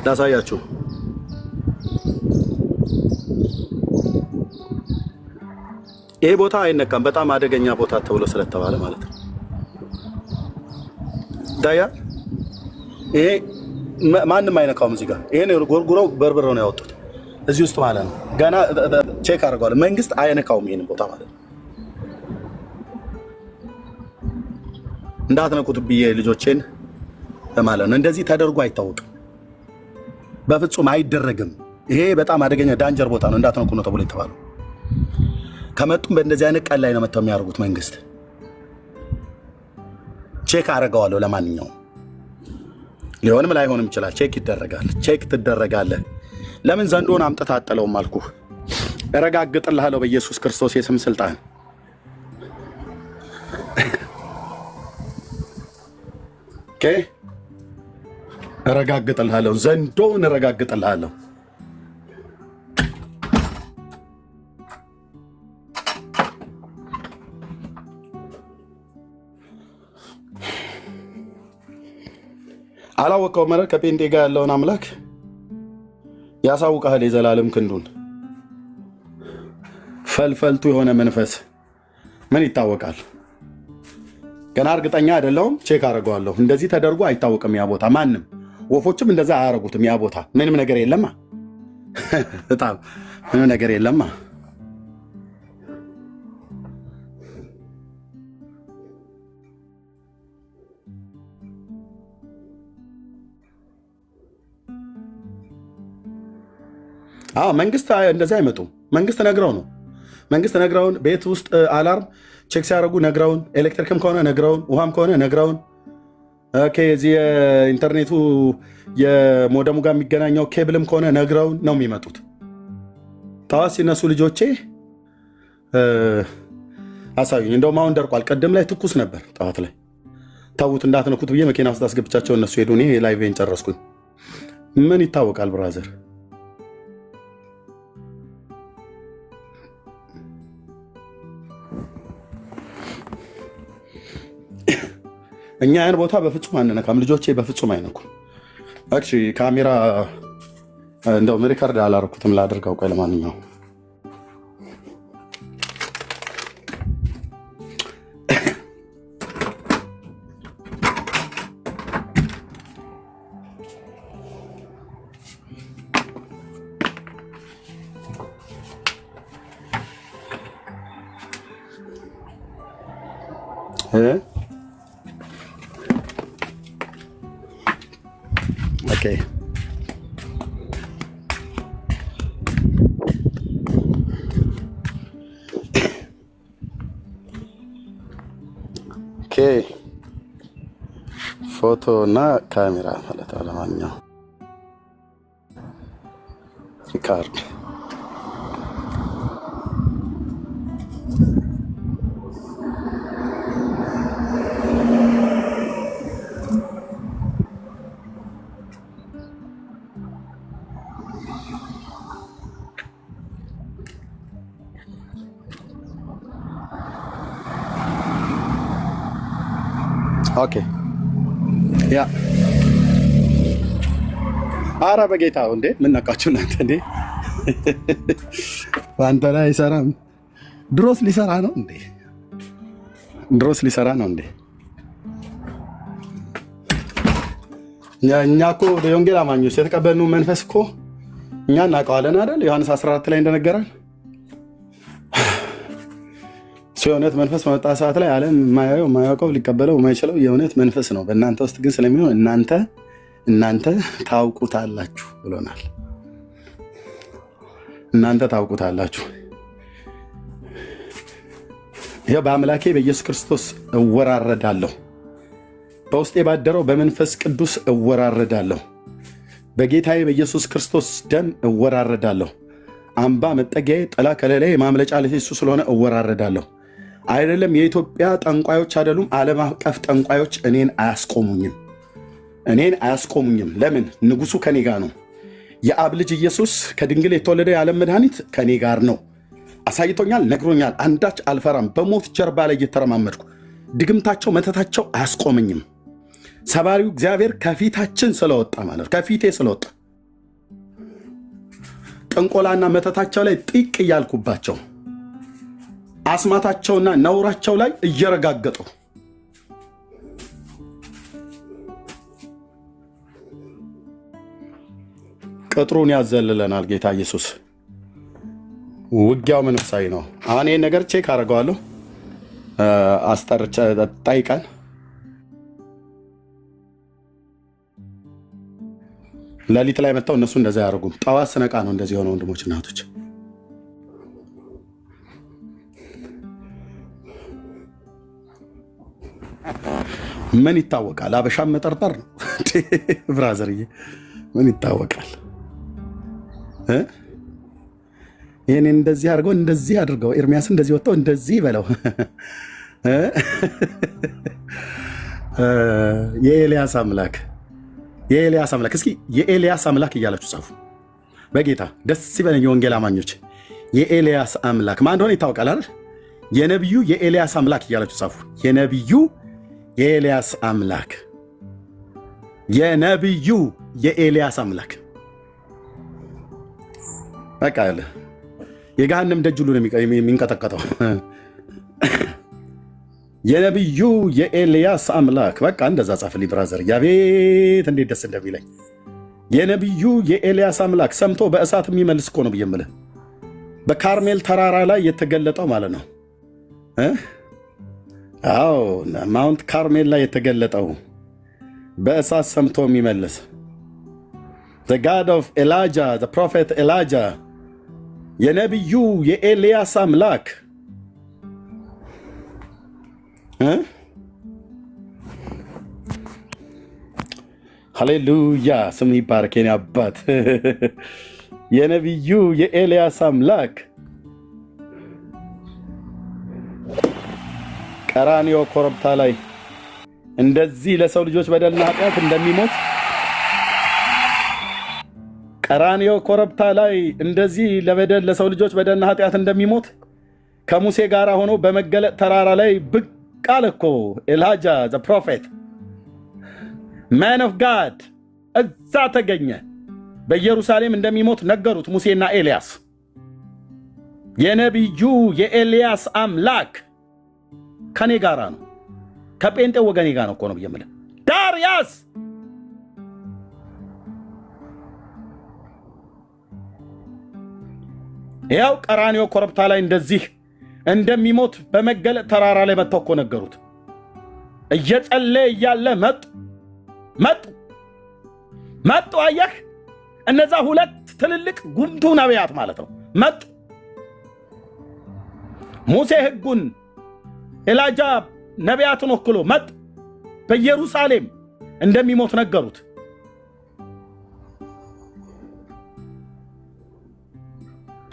ላሳያችሁ። ይሄ ቦታ አይነካም፣ በጣም አደገኛ ቦታ ተብሎ ስለተባለ ማለት ነው። ዳያ ይሄ ማንም አይነካውም። እዚህ ጋር ይሄን ጎርጉረው በርብረው ነው ያወጡት እዚህ ውስጥ ማለት ነው። ገና ቼክ አድርገዋል። መንግስት አይነካውም ይሄን ቦታ ማለት ነው። እንዳትነኩት ብዬ ልጆቼን ማለት ነው። እንደዚህ ተደርጎ አይታወቅም፣ በፍጹም አይደረግም። ይሄ በጣም አደገኛ ዳንጀር ቦታ ነው፣ እንዳትነኩ ነው ተብሎ የተባለው። ከመጡም በእንደዚህ አይነት ቀን ላይ ነው መጥተው የሚያደርጉት። መንግስት ቼክ አደርገዋለሁ። ለማንኛውም ሊሆንም ላይሆንም ይችላል። ቼክ ይደረጋል። ቼክ ትደረጋለህ። ለምን ዘንዶን አምጥተህ አጥለውም አልኩህ። እረጋግጥልሃለሁ በኢየሱስ ክርስቶስ የስም ስልጣን። ኦኬ፣ እረጋግጥልሃለሁ። ዘንዶን እረጋግጥልሃለሁ። አላወቀው ማለት ከጴንጤ ጋር ያለውን አምላክ ያሳውቃል። የዘላለም ክንዱን ፈልፈልቱ የሆነ መንፈስ ምን ይታወቃል? ገና እርግጠኛ አይደለሁም። ቼክ አደርገዋለሁ። እንደዚህ ተደርጎ አይታወቅም ያ ቦታ። ማንም ወፎችም እንደዛ አያረጉትም። ያ ቦታ ምንም ነገር የለማ፣ በጣም ምንም ነገር የለማ። መንግስት እንደዚህ አይመጡም። መንግስት ነግረውን ቤት ውስጥ አላርም ቼክ ሲያደርጉ ነግረውን፣ ኤሌክትሪክም ከሆነ ነግረውን፣ ውሃም ከሆነ ነግረውን፣ እዚህ የኢንተርኔቱ የሞደሙ ጋር የሚገናኘው ኬብልም ከሆነ ነግረውን ነው የሚመጡት። ጠዋት ሲነሱ ልጆቼ አሳዩኝ። እንደውም አሁን ደርቋል። ቀደም ላይ ትኩስ ነበር። ጠዋት ላይ ተዉት እንዳትነኩት ብዬ መኪና ውስጥ አስገብቻቸው እነሱ ሄዱ። እኔ ላይቬን ጨረስኩኝ። ምን ይታወቃል ብራዘር? እኛ ያን ቦታ በፍጹም አንነካም። ልጆቼ በፍጹም አይነኩም። አክቹዋሊ ካሜራ እንደውም ሪከርድ አላረኩትም፣ ላድርገው። ቆይ ለማንኛውም ኦኬ ኦኬ ፎቶ እና ካሜራ ማለት ነው። ለማንኛውም ሪካርድ ኦኬ ያ አረ በጌታው እንዴ ምን ነካችሁ እናንተ እንዴ? በአንተ ላይ አይሰራም። ድሮስ ሊሰራ ነው እንዴ? ድሮስ ሊሰራ ነው እንዴ? እኛ እኮ የወንጌል አማኞች የተቀበልነው መንፈስ እኮ እኛ እናውቀዋለን አይደል? ዮሐንስ 14 ላይ እንደነገረን የእውነት መንፈስ በመጣ ሰዓት ላይ ዓለም የማያየው የማያውቀው ሊቀበለው የማይችለው የእውነት መንፈስ ነው። በእናንተ ውስጥ ግን ስለሚሆን እናንተ ታውቁታላችሁ ብሎናል። እናንተ ታውቁታላችሁ። ይኸው በአምላኬ በኢየሱስ ክርስቶስ እወራረዳለሁ፣ በውስጤ ባደረው በመንፈስ ቅዱስ እወራረዳለሁ፣ በጌታዬ በኢየሱስ ክርስቶስ ደም እወራረዳለሁ። አምባ መጠጊያዬ፣ ጥላ ከለላዬ፣ የማምለጫ ዓለቴ እሱ ስለሆነ እወራረዳለሁ። አይደለም የኢትዮጵያ ጠንቋዮች አይደሉም፣ ዓለም አቀፍ ጠንቋዮች እኔን አያስቆሙኝም። ለምን? ንጉሱ ከኔ ጋር ነው። የአብ ልጅ ኢየሱስ ከድንግል የተወለደ የዓለም መድኃኒት ከኔ ጋር ነው። አሳይቶኛል፣ ነግሮኛል። አንዳች አልፈራም። በሞት ጀርባ ላይ እየተረማመድኩ ድግምታቸው መተታቸው አያስቆመኝም። ሰባሪው እግዚአብሔር ከፊታችን ስለወጣ ማለት ከፊቴ ስለወጣ ጥንቆላና መተታቸው ላይ ጢቅ እያልኩባቸው አስማታቸውና ነውራቸው ላይ እየረጋገጡ ቅጥሩን ያዘልለናል ጌታ ኢየሱስ። ውጊያው መንፈሳዊ ነው። አሁን ይህን ነገር ቼክ አደርገዋለሁ። አስጠርቼ ጠይቀን ሌሊት ላይ መጥተው እነሱ እንደዛ ያደርጉም። ጠዋት ስነቃ ነው እንደዚህ የሆነ ወንድሞች እና እህቶች። ምን ይታወቃል? አበሻም መጠርጠር ነው ብራዘርዬ። ምን ይታወቃል? ይህን እንደዚህ አድርገው ኤርሚያስ እንደዚህ ወጥተው እንደዚህ በለው። የኤልያስ አምላክ እስኪ የኤልያስ አምላክ እያላችሁ ጻፉ። በጌታ ደስ ይበለኝ። የወንጌል አማኞች የኤልያስ አምላክ ማን እንደሆነ ይታወቃል አይደል? የነቢዩ የኤልያስ አምላክ እያላችሁ ጻፉ። የነቢዩ የኤልያስ አምላክ፣ የነቢዩ የኤልያስ አምላክ። በቃ ያለ የገሃነም ደጅ ሁሉ ነው የሚንቀጠቀጠው። የነቢዩ የኤልያስ አምላክ። በቃ እንደዛ ጻፍልኝ ብራዘር። ያቤት እንዴት ደስ እንደሚለኝ። የነቢዩ የኤልያስ አምላክ ሰምቶ በእሳት የሚመልስ እኮ ነው ብዬ የምልህ። በካርሜል ተራራ ላይ የተገለጠው ማለት ነው። አዎ ማውንት ካርሜል ላይ የተገለጠው በእሳት ሰምቶ የሚመልስ the God of Elijah, the prophet Elijah፣ የነቢዩ የኤልያስ አምላክ። ሃሌሉያ ስም ይባረክ የኔ አባት። የነቢዩ የኤልያስ አምላክ ቀራንዮ ኮረብታ ላይ እንደዚህ ለሰው ልጆች በደልና ኃጢአት እንደሚሞት፣ ቀራንዮ ኮረብታ ላይ እንደዚህ ለሰው ልጆች በደልና ኃጢአት እንደሚሞት ከሙሴ ጋር ሆኖ በመገለጥ ተራራ ላይ ብቅ አለ እኮ ኤልያጃ ዘ ፕሮፌት ማን ኦፍ ጋድ። እዛ ተገኘ። በኢየሩሳሌም እንደሚሞት ነገሩት ሙሴና ኤልያስ። የነቢዩ የኤልያስ አምላክ ከኔ ጋራ ነው። ከጴንጤ ወገኔ ጋር ነው እኮ ነው ብዬ የምልህ። ዳርያስ ያው ቀራንዮ ኮረብታ ላይ እንደዚህ እንደሚሞት በመገለጥ ተራራ ላይ መጥተው እኮ ነገሩት። እየጸለየ እያለ መጡ። መጡ። አየህ፣ እነዛ ሁለት ትልልቅ ጉምቱ ነቢያት ማለት ነው መጡ። ሙሴ ሕጉን፣ ኤላጃ ነቢያትን ወክሎ መጡ። በኢየሩሳሌም እንደሚሞት ነገሩት።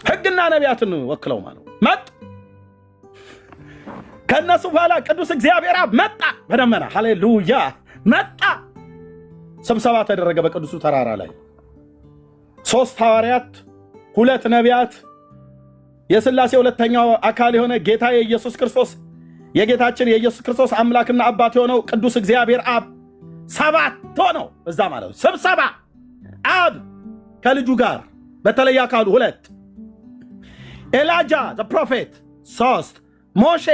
ሕግና ነቢያትን ወክለው ማለት መጡ። ከነሱ በኋላ ቅዱስ እግዚአብሔር አብ መጣ በደመና። ሃሌሉያ! መጣ። ስብሰባ ተደረገ በቅዱሱ ተራራ ላይ 3 ሐዋርያት፣ 2 ነቢያት፣ የሥላሴ ሁለተኛው አካል የሆነ ጌታ የኢየሱስ ክርስቶስ የጌታችን የኢየሱስ ክርስቶስ አምላክና አባት የሆነው ቅዱስ እግዚአብሔር አብ 7 ሆነው እዛ ማለት ነው ስብሰባ። አብ ከልጁ ጋር በተለየ አካሉ 2፣ ኤላጃ ዘ ፕሮፌት 3፣ ሞሼ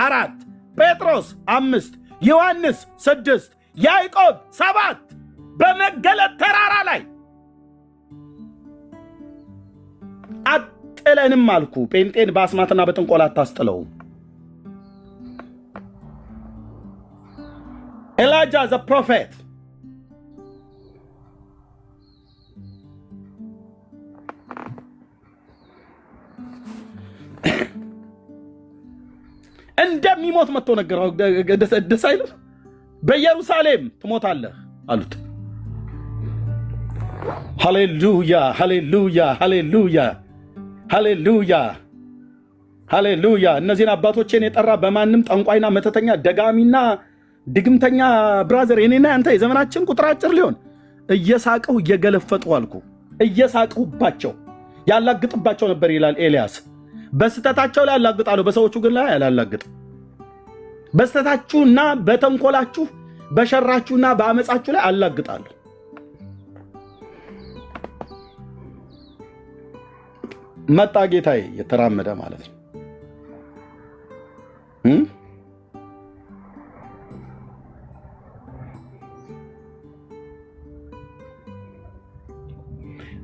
4፣ ጴጥሮስ 5፣ ዮሐንስ 6፣ ያዕቆብ 7 በመገለጥ ተራራ ላይ አጥለንም አልኩ። ጴንጤን በአስማትና በጥንቆላ አታስጥለው። ኤላጃ ዘ ፕሮፌት እንደሚሞት መጥቶ ነገረው። ደስ አይልም? በኢየሩሳሌም ትሞታለህ አሉት። ሃሌሉያ ሃሌሉያ ሃሌሉያ ሃሌሉያ ሃሌሉያ። እነዚህን አባቶቼን የጠራ በማንም ጠንቋይና መተተኛ ደጋሚና ድግምተኛ ብራዘር፣ የኔና አንተ የዘመናችን ቁጥር አጭር ሊሆን እየሳቀው እየገለፈጡ አልኩ። እየሳቁባቸው ያላግጥባቸው ነበር ይላል ኤልያስ። በስተታቸው ላይ ያላግጣለሁ፣ በሰዎቹ ግን ላይ ያላላግጥ። በስተታችሁና በተንኮላችሁ በሸራችሁና በአመፃችሁ ላይ አላግጣለሁ። መጣ ጌታዬ የተራመደ ማለት ነው።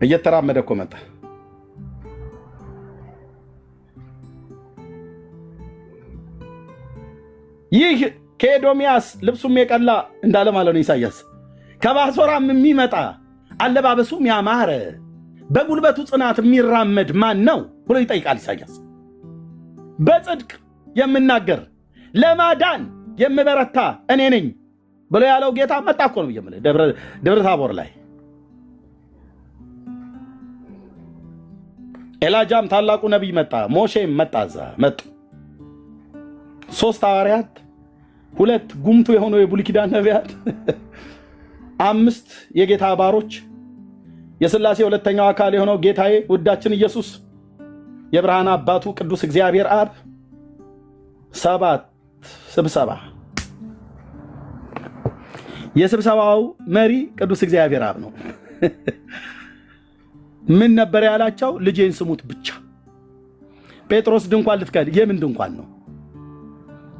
እየተራመደ እኮ መጣ። ይህ ከኤዶሚያስ ልብሱም የቀላ እንዳለ ማለት ነው ኢሳያስ። ከባሶራም የሚመጣ አለባበሱም ያማረ በጉልበቱ ጽናት የሚራመድ ማን ነው ብሎ ይጠይቃል ኢሳያስ። በጽድቅ የምናገር ለማዳን የምበረታ እኔ ነኝ ብሎ ያለው ጌታ መጣ እኮ ነው የምልህ። ደብረ ታቦር ላይ ኤላጃም ታላቁ ነቢይ መጣ፣ ሞሼም መጣ። እዛ መጡ 3 ሐዋርያት፣ 2 ጉምቱ የሆኑ የብሉይ ኪዳን ነቢያት፣ 5 የጌታ ባሮች፣ የሥላሴ ሁለተኛው አካል የሆነው ጌታዬ ውዳችን ኢየሱስ፣ የብርሃን አባቱ ቅዱስ እግዚአብሔር አብ 7 ስብሰባ። የስብሰባው መሪ ቅዱስ እግዚአብሔር አብ ነው። ምን ነበር ያላቸው? ልጄን ስሙት ብቻ። ጴጥሮስ ድንኳን ልትከል፣ የምን ድንኳን ነው?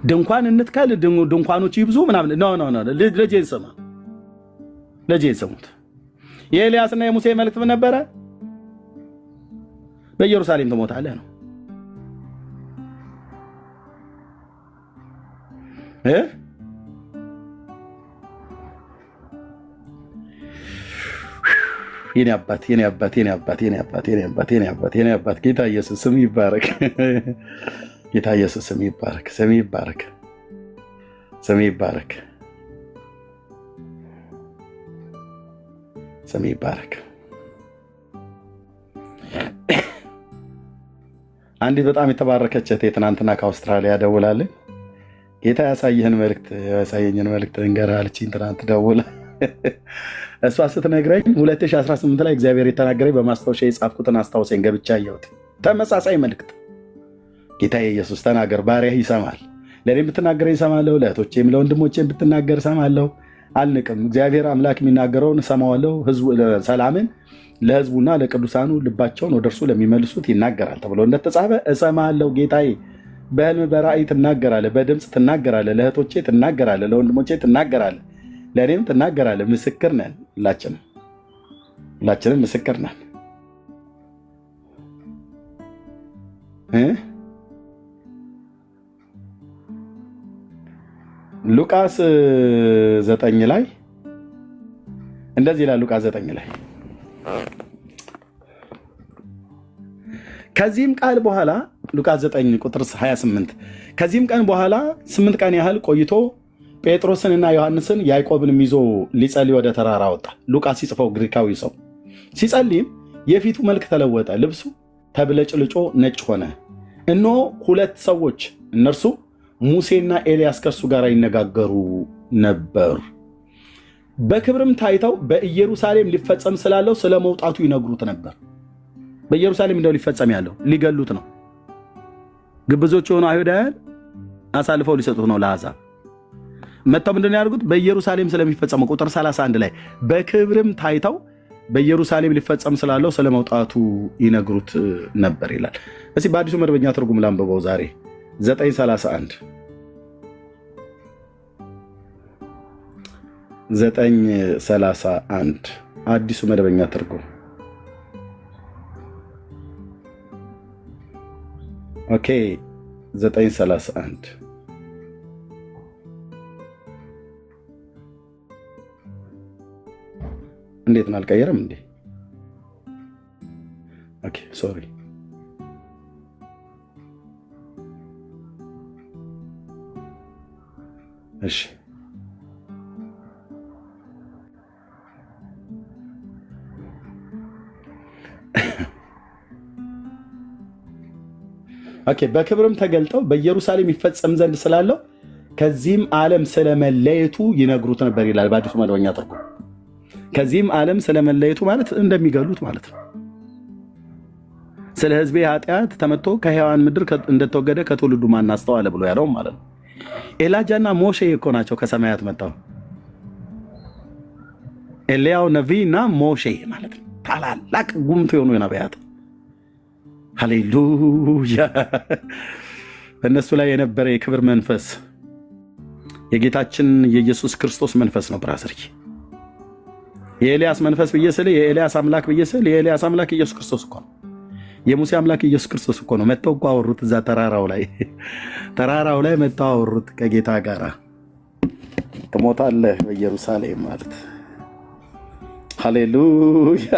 ድንኳን እንትከል፣ ድንኳኖች ይብዙ ምናምን፣ ኖ ልጄን ስማ፣ ልጄን ስሙት። የኤልያስና የሙሴ መልእክት ምን ነበረ? በኢየሩሳሌም ትሞታለህ ነው። የኔ አባት የኔ አባት የኔ አባት የኔ አባት የኔ አባት የኔ አባት የኔ አባት ጌታ ኢየሱስ ስም ይባረክ። ጌታ ኢየሱስ ስም ይባረክ። ስም ይባረክ። ስም ይባረክ። ስም ይባረክ። አንዲት በጣም የተባረከች እህቴ ትናንትና ከአውስትራሊያ ደውላለች። ጌታ ያሳየኝን መልእክት እንገርህ አለችኝ። ትናንት ደውላ እሷ ስትነግረኝ 2018 ላይ እግዚአብሔር የተናገረኝ በማስታወሻ የጻፍኩትን አስታውሰኝ ገብቻ አየሁት። ተመሳሳይ መልእክት ጌታ ኢየሱስ ተናገር፣ ባሪያህ ይሰማል። ለእኔ ብትናገረኝ እሰማለሁ፣ ለእህቶቼም ለወንድሞቼም ብትናገር እሰማለሁ፣ አልንቅም። እግዚአብሔር አምላክ የሚናገረውን እሰማዋለሁ። ሰላምን ለሕዝቡና ለቅዱሳኑ ልባቸውን ወደ እርሱ ለሚመልሱት ይናገራል ተብሎ እንደተጻፈ እሰማለሁ ጌታዬ። በህልም በራእይ ትናገራለህ፣ በድምፅ ትናገራለህ፣ ለእህቶቼ ትናገራለህ፣ ለወንድሞቼ ትናገራለህ፣ ለእኔም ትናገራለህ። ምስክር ነን፣ ሁላችንም ምስክር ነን። ሉቃስ 9 ላይ እንደዚህ ይላል ሉቃስ 9 ላይ ከዚህም ቃል በኋላ ሉቃስ 9 ቁጥር 28 ከዚህም ቀን በኋላ 8 ቀን ያህል ቆይቶ ጴጥሮስንና ዮሐንስን ያዕቆብንም ይዞ ሊጸልይ ወደ ተራራ ወጣ። ሉቃስ ሲጽፈው ግሪካዊ ሰው ሲጸልይም የፊቱ መልክ ተለወጠ፣ ልብሱ ተብለጭልጮ ነጭ ሆነ። እነሆ 2 ሰዎች እነርሱ ሙሴና ኤልያስ ከእርሱ ጋር ይነጋገሩ ነበሩ። በክብርም ታይተው በኢየሩሳሌም ሊፈጸም ስላለው ስለ መውጣቱ ይነግሩት ነበር። በኢየሩሳሌም እንደው ሊፈጸም ያለው ሊገሉት ነው። ግብዞች የሆኑ አይሁዳውያን አሳልፈው ሊሰጡት ነው ለአሕዛብ። መጥተው ምንድን ነው ያደርጉት? በኢየሩሳሌም ስለሚፈጸመው ቁጥር 31 ላይ በክብርም ታይተው በኢየሩሳሌም ሊፈጸም ስላለው ስለ መውጣቱ ይነግሩት ነበር ይላል። እስኪ በአዲሱ መደበኛ ትርጉም ላንብበው ዛሬ 9:31 9:31 አዲሱ መደበኛ ትርጉም። ኦኬ 9:31 እንዴት ነው አልቀየረም እንዴ? ኦኬ ሶሪ። እሺ ኦኬ በክብርም ተገልጠው በኢየሩሳሌም ይፈጸም ዘንድ ስላለው ከዚህም ዓለም ስለመለየቱ ይነግሩት ነበር ይላል በአዲሱ መደበኛ ትርጉም። ከዚህም ዓለም ስለመለየቱ ማለት እንደሚገሉት ማለት ነው። ስለ ሕዝቤ ኃጢአት ተመቶ ከሕያዋን ምድር እንደተወገደ ከትውልዱ ማን አስተዋለ ብሎ ያለው ማለት ነው። ኤላጃና ሞሼ እኮ ናቸው ከሰማያት መጣው። ኤልያው ነቢይ እና ሞሼ ማለት ነው ታላላቅ ጉምቱ የሆኑ ነቢያት። ሃሌሉያ! በእነሱ ላይ የነበረ የክብር መንፈስ የጌታችን የኢየሱስ ክርስቶስ መንፈስ ነው። ብራዘር የኤልያስ መንፈስ ብዬ ስል የኤልያስ አምላክ ብዬ ስል የኤልያስ አምላክ ኢየሱስ ክርስቶስ እኮ ነው። የሙሴ አምላክ ኢየሱስ ክርስቶስ እኮ ነው። መጥተው እኮ አወሩት እዛ ተራራው ላይ መጥተው አወሩት ከጌታ ጋር። ትሞታለህ በኢየሩሳሌም ማለት ሃሌሉያ!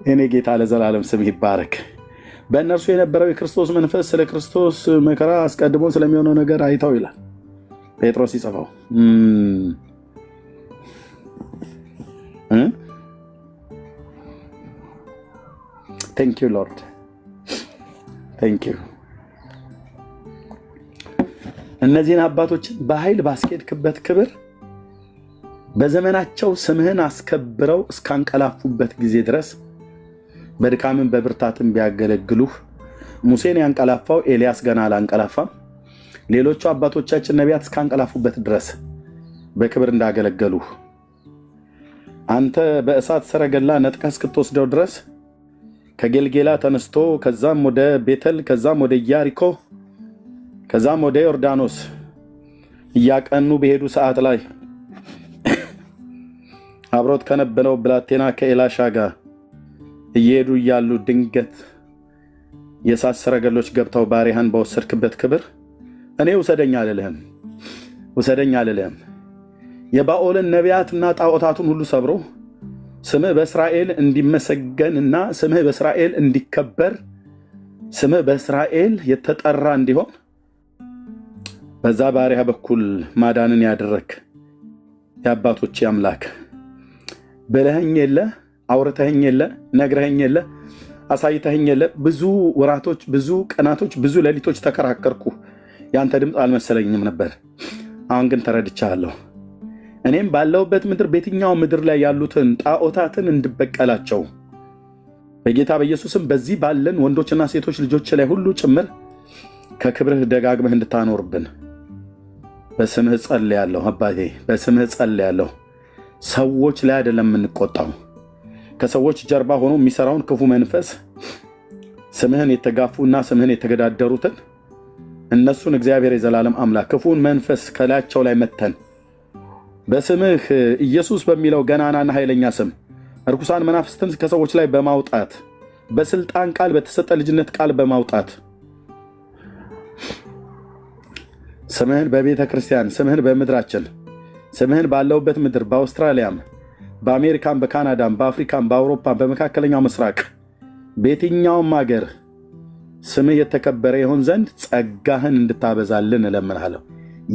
እኔ ጌታ ለዘላለም ስም ይባረክ። በእነርሱ የነበረው የክርስቶስ መንፈስ ስለ ክርስቶስ መከራ አስቀድሞ ስለሚሆነው ነገር አይተው ይላል ጴጥሮስ ይጽፈው። ቴንክ ዩ ሎርድ ቴንክ ዩ። እነዚህን አባቶችን በኃይል ባስኬድክበት ክብር በዘመናቸው ስምህን አስከብረው እስካንቀላፉበት ጊዜ ድረስ በድካምን በብርታትን ቢያገለግሉህ ሙሴን ያንቀላፋው ኤልያስ ገና አላንቀላፋም። ሌሎቹ አባቶቻችን ነቢያት እስካንቀላፉበት ድረስ በክብር እንዳገለገሉህ አንተ በእሳት ሰረገላ ነጥቀህ እስክትወስደው ድረስ ከጌልጌላ ተነስቶ ከዛም ወደ ቤተል ከዛም ወደ ኢያሪኮ ከዛም ወደ ዮርዳኖስ እያቀኑ በሄዱ ሰዓት ላይ አብሮት ከነበረው ብላቴና ከኤላሻ ጋር እየሄዱ እያሉ ድንገት የእሳት ሰረገሎች ገብተው ባሪያህን በወሰድክበት ክብር እኔ ውሰደኝ አልልህም። የባኦልን ነቢያትና ጣዖታቱን ሁሉ ሰብሮ ስምህ በእስራኤል እንዲመሰገንና ስምህ በእስራኤል እንዲከበር ስምህ በእስራኤል የተጠራ እንዲሆን በዛ ባሪያ በኩል ማዳንን ያደረግ የአባቶቼ አምላክ ብለኸኝ የለ አውርተኸኝ የለ ነግረኸኝ የለ አሳይተኸኝ የለ። ብዙ ወራቶች፣ ብዙ ቀናቶች፣ ብዙ ሌሊቶች ተከራከርኩ። ያንተ ድምፅ አልመሰለኝም ነበር። አሁን ግን ተረድቻለሁ። እኔም ባለሁበት ምድር በየትኛው ምድር ላይ ያሉትን ጣዖታትን እንድበቀላቸው በጌታ በኢየሱስም በዚህ ባለን ወንዶችና ሴቶች ልጆች ላይ ሁሉ ጭምር ከክብርህ ደጋግመህ እንድታኖርብን በስምህ ጸልያለሁ። አባቴ በስምህ ጸልያለሁ። ሰዎች ላይ አይደለም የምንቆጣው፣ ከሰዎች ጀርባ ሆኖ የሚሰራውን ክፉ መንፈስ ስምህን የተጋፉና ስምህን የተገዳደሩትን እነሱን እግዚአብሔር የዘላለም አምላክ ክፉን መንፈስ ከላያቸው ላይ መተን በስምህ ኢየሱስ በሚለው ገናናና ኃይለኛ ስም እርኩሳን መናፍስትን ከሰዎች ላይ በማውጣት በስልጣን ቃል በተሰጠ ልጅነት ቃል በማውጣት ስምህን በቤተ ክርስቲያን ስምህን በምድራችን ስምህን ባለውበት ምድር በአውስትራሊያም፣ በአሜሪካም፣ በካናዳም፣ በአፍሪካም፣ በአውሮፓም፣ በመካከለኛው ምስራቅ በየትኛውም ሀገር ስምህ የተከበረ ይሆን ዘንድ ጸጋህን እንድታበዛልን እለምንሃለሁ።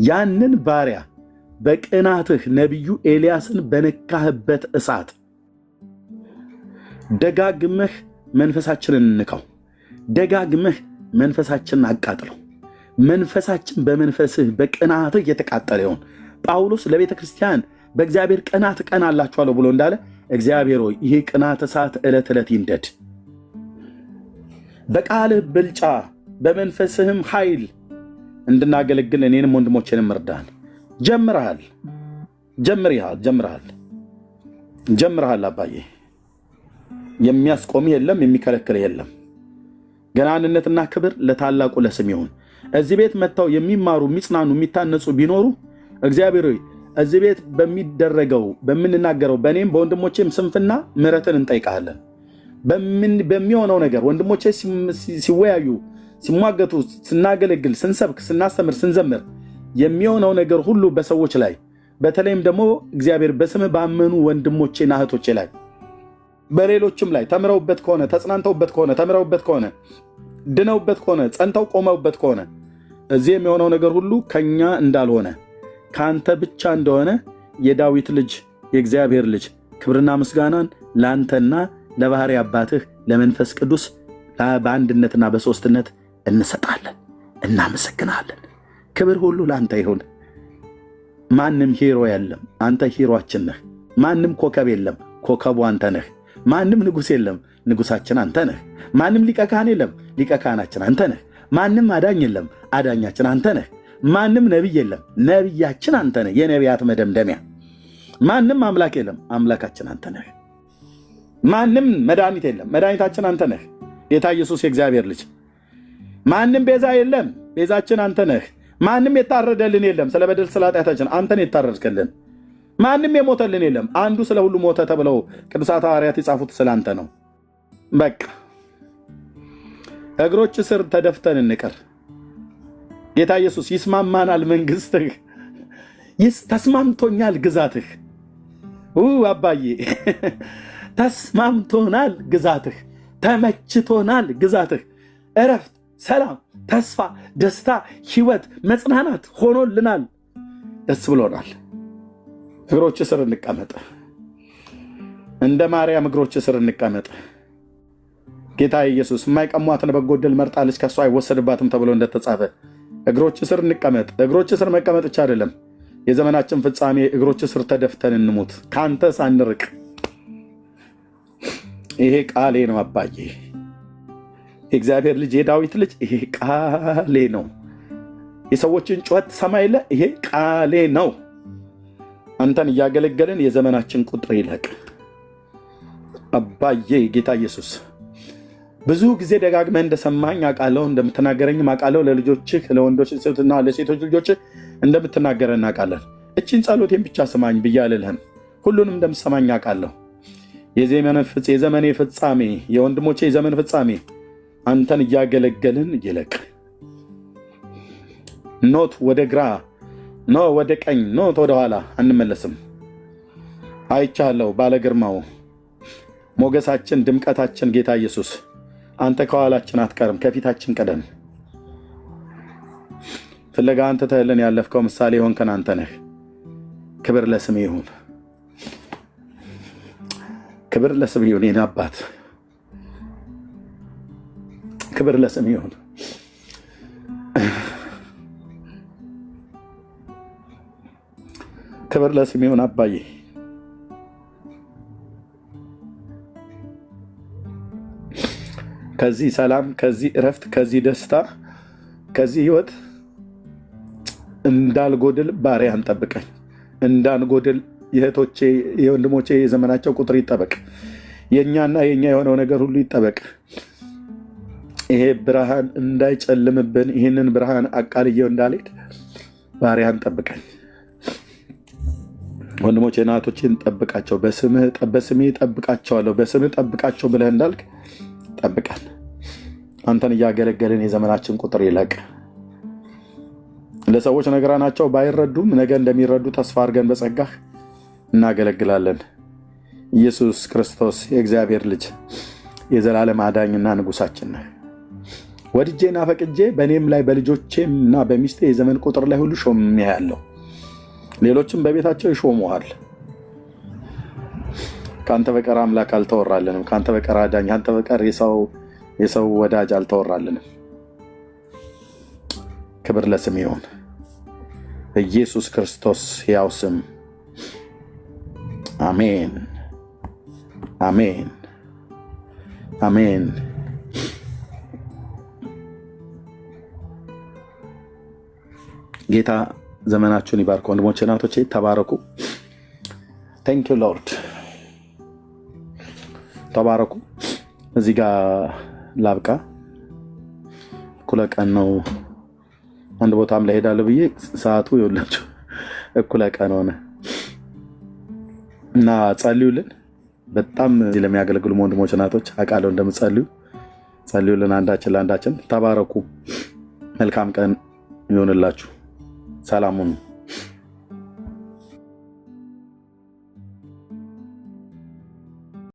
ያንን ባሪያ በቅናትህ ነቢዩ ኤልያስን በነካህበት እሳት ደጋግመህ መንፈሳችንን እንካው። ደጋግመህ መንፈሳችንን አቃጥለው። መንፈሳችን በመንፈስህ በቅናትህ የተቃጠለ ይሆን። ጳውሎስ ለቤተ ክርስቲያን በእግዚአብሔር ቅናት እቀናላችኋለሁ ብሎ እንዳለ እግዚአብሔር ሆይ ይህ ቅናት እሳት ዕለት ዕለት ይንደድ። በቃልህ ብልጫ በመንፈስህም ኃይል እንድናገለግል እኔንም ወንድሞቼንም እርዳን። ጀምረሃል አባዬ። የሚያስቆምህ የለም፣ የሚከለክልህ የለም። ገናንነትና ክብር ለታላቁ ለስም ይሁን። እዚህ ቤት መጥተው የሚማሩ የሚጽናኑ የሚታነጹ ቢኖሩ እግዚአብሔር ሆይ እዚህ ቤት በሚደረገው በምንናገረው በእኔም በወንድሞቼም ስንፍና ምሕረትን እንጠይቃለን። በሚሆነው ነገር ወንድሞቼ ሲወያዩ፣ ሲሟገቱ፣ ስናገለግል፣ ስንሰብክ፣ ስናስተምር፣ ስንዘምር የሚሆነው ነገር ሁሉ በሰዎች ላይ በተለይም ደግሞ እግዚአብሔር በስምህ ባመኑ ወንድሞቼና እህቶቼ ላይ በሌሎችም ላይ ተምረውበት ከሆነ ተጽናንተውበት ከሆነ ተምረውበት ከሆነ ድነውበት ከሆነ ጸንተው ቆመውበት ከሆነ እዚህ የሚሆነው ነገር ሁሉ ከኛ እንዳልሆነ ከአንተ ብቻ እንደሆነ የዳዊት ልጅ የእግዚአብሔር ልጅ ክብርና ምስጋናን ለአንተና ለባህሪ አባትህ ለመንፈስ ቅዱስ በአንድነትና በሶስትነት እንሰጣለን። እናመሰግናለን። ክብር ሁሉ ለአንተ ይሁን። ማንም ሂሮ የለም፣ አንተ ሂሮአችን ነህ። ማንም ኮከብ የለም፣ ኮከቡ አንተ ነህ። ማንም ንጉሥ የለም፣ ንጉሳችን አንተ ነህ። ማንም ሊቀ ካህን የለም፣ ሊቀ ካህናችን አንተ ነህ። ማንም አዳኝ የለም፣ አዳኛችን አንተ ነህ። ማንም ነቢይ የለም፣ ነቢያችን አንተ ነህ፣ የነቢያት መደምደሚያ። ማንም አምላክ የለም፣ አምላካችን አንተ ነህ። ማንም መድኃኒት የለም፣ መድኃኒታችን አንተ ነህ፣ ጌታ ኢየሱስ የእግዚአብሔር ልጅ። ማንም ቤዛ የለም፣ ቤዛችን አንተ ነህ። ማንም የታረደልን የለም፣ ስለ በደል ስለ ኃጢአታችን አንተን የታረድክልን። ማንም የሞተልን የለም፣ አንዱ ስለ ሁሉ ሞተ ተብለው ቅዱሳት ሐዋርያት የጻፉት ስለ አንተ ነው። በቃ እግሮች ስር ተደፍተን እንቅር። ጌታ ኢየሱስ ይስማማናል መንግስትህ፣ ተስማምቶኛል ግዛትህ። አባዬ ተስማምቶናል ግዛትህ፣ ተመችቶናል ግዛትህ። እረፍት፣ ሰላም፣ ተስፋ፣ ደስታ፣ ህይወት፣ መጽናናት ሆኖልናል። ደስ ብሎናል። እግሮች ስር እንቀመጥ። እንደ ማርያም እግሮች ስር እንቀመጥ። ጌታ ኢየሱስ የማይቀሟትን በጎ ዕድል መርጣለች ከእሷ አይወሰድባትም ተብሎ እንደተጻፈ እግሮች ስር እንቀመጥ። እግሮች ስር መቀመጥ ብቻ አይደለም፣ የዘመናችን ፍጻሜ እግሮች ስር ተደፍተን እንሙት ከአንተ ሳንርቅ። ይሄ ቃሌ ነው አባዬ፣ የእግዚአብሔር ልጅ የዳዊት ልጅ፣ ይሄ ቃሌ ነው። የሰዎችን ጩኸት ሰማይ የለ፣ ይሄ ቃሌ ነው። አንተን እያገለገልን የዘመናችን ቁጥር ይለቅ አባዬ። ጌታ ኢየሱስ ብዙ ጊዜ ደጋግመህ እንደሰማኝ አውቃለሁ፣ እንደምትናገረኝም አውቃለሁ። ለልጆችህ ለወንዶች ሴቶችና ለሴቶች ልጆችህ እንደምትናገረን አውቃለን። እቺን ጸሎቴን ብቻ ስማኝ ብዬ አልልህም፣ ሁሉንም እንደምትሰማኝ አውቃለሁ። የዘመኔ ፍጻሜ፣ የወንድሞቼ የዘመን ፍጻሜ አንተን እያገለገልን ይለቅ። ኖት ወደ ግራ፣ ኖ ወደ ቀኝ፣ ኖት ወደ ኋላ አንመለስም። አይቻለሁ ባለግርማው ሞገሳችን፣ ድምቀታችን ጌታ ኢየሱስ አንተ ከኋላችን አትቀርም፣ ከፊታችን ቀደም። ፍለጋ አንተ ተህልን ያለፍከው ምሳሌ የሆንከን አንተ ነህ። ክብር ለስም ይሁን፣ ክብር ለስም ይሁን። የኔ አባት ክብር ለስም ይሁን። ክብር ለስም ይሁን አባዬ። ከዚህ ሰላም፣ ከዚህ እረፍት፣ ከዚህ ደስታ፣ ከዚህ ህይወት እንዳልጎድል ባሪያህን ጠብቀኝ። እንዳንጎድል የእህቶቼ የወንድሞቼ የዘመናቸው ቁጥር ይጠበቅ። የእኛና የእኛ የሆነው ነገር ሁሉ ይጠበቅ። ይሄ ብርሃን እንዳይጨልምብን፣ ይህንን ብርሃን አቃልየው እንዳልሄድ ባሪያህን ጠብቀኝ። ወንድሞቼና እህቶቼን ጠብቃቸው። በስሜ ጠብቃቸዋለሁ፣ በስምህ ጠብቃቸው ብለህ እንዳልክ ጠብቀን። አንተን እያገለገልን የዘመናችን ቁጥር ይለቅ። ለሰዎች ነግረናቸው ባይረዱም ነገ እንደሚረዱ ተስፋ አድርገን በጸጋህ እናገለግላለን። ኢየሱስ ክርስቶስ የእግዚአብሔር ልጅ የዘላለም አዳኝና ንጉሳችን ነህ። ወድጄና ፈቅጄ በእኔም ላይ በልጆቼም እና በሚስቴ የዘመን ቁጥር ላይ ሁሉ ሾሜሃለሁ። ሌሎችም በቤታቸው ይሾሙሃል። ከአንተ በቀር አምላክ አልተወራልንም። ከአንተ በቀር አዳኝ፣ አንተ በቀር የሰው ወዳጅ አልተወራልንም። ክብር ለስም ይሁን በኢየሱስ ክርስቶስ ሕያው ስም አሜን፣ አሜን፣ አሜን። ጌታ ዘመናችሁን ይባርክ። ወንድሞቼ እናቶቼ ተባረኩ። ቴንክ ዩ ሎርድ። ተባረኩ። እዚህ ጋር ላብቃ። እኩለ ቀን ነው። አንድ ቦታም ላይ ሄዳለሁ ብዬ ሰዓቱ ይኸውላችሁ እኩለ ቀን ሆነ እና ጸልዩልን። በጣም እዚህ ለሚያገለግሉ ወንድሞች እናቶች አውቃለሁ እንደምትጸልዩ። ጸልዩልን አንዳችን ለአንዳችን። ተባረኩ። መልካም ቀን ይሆንላችሁ። ሰላሙን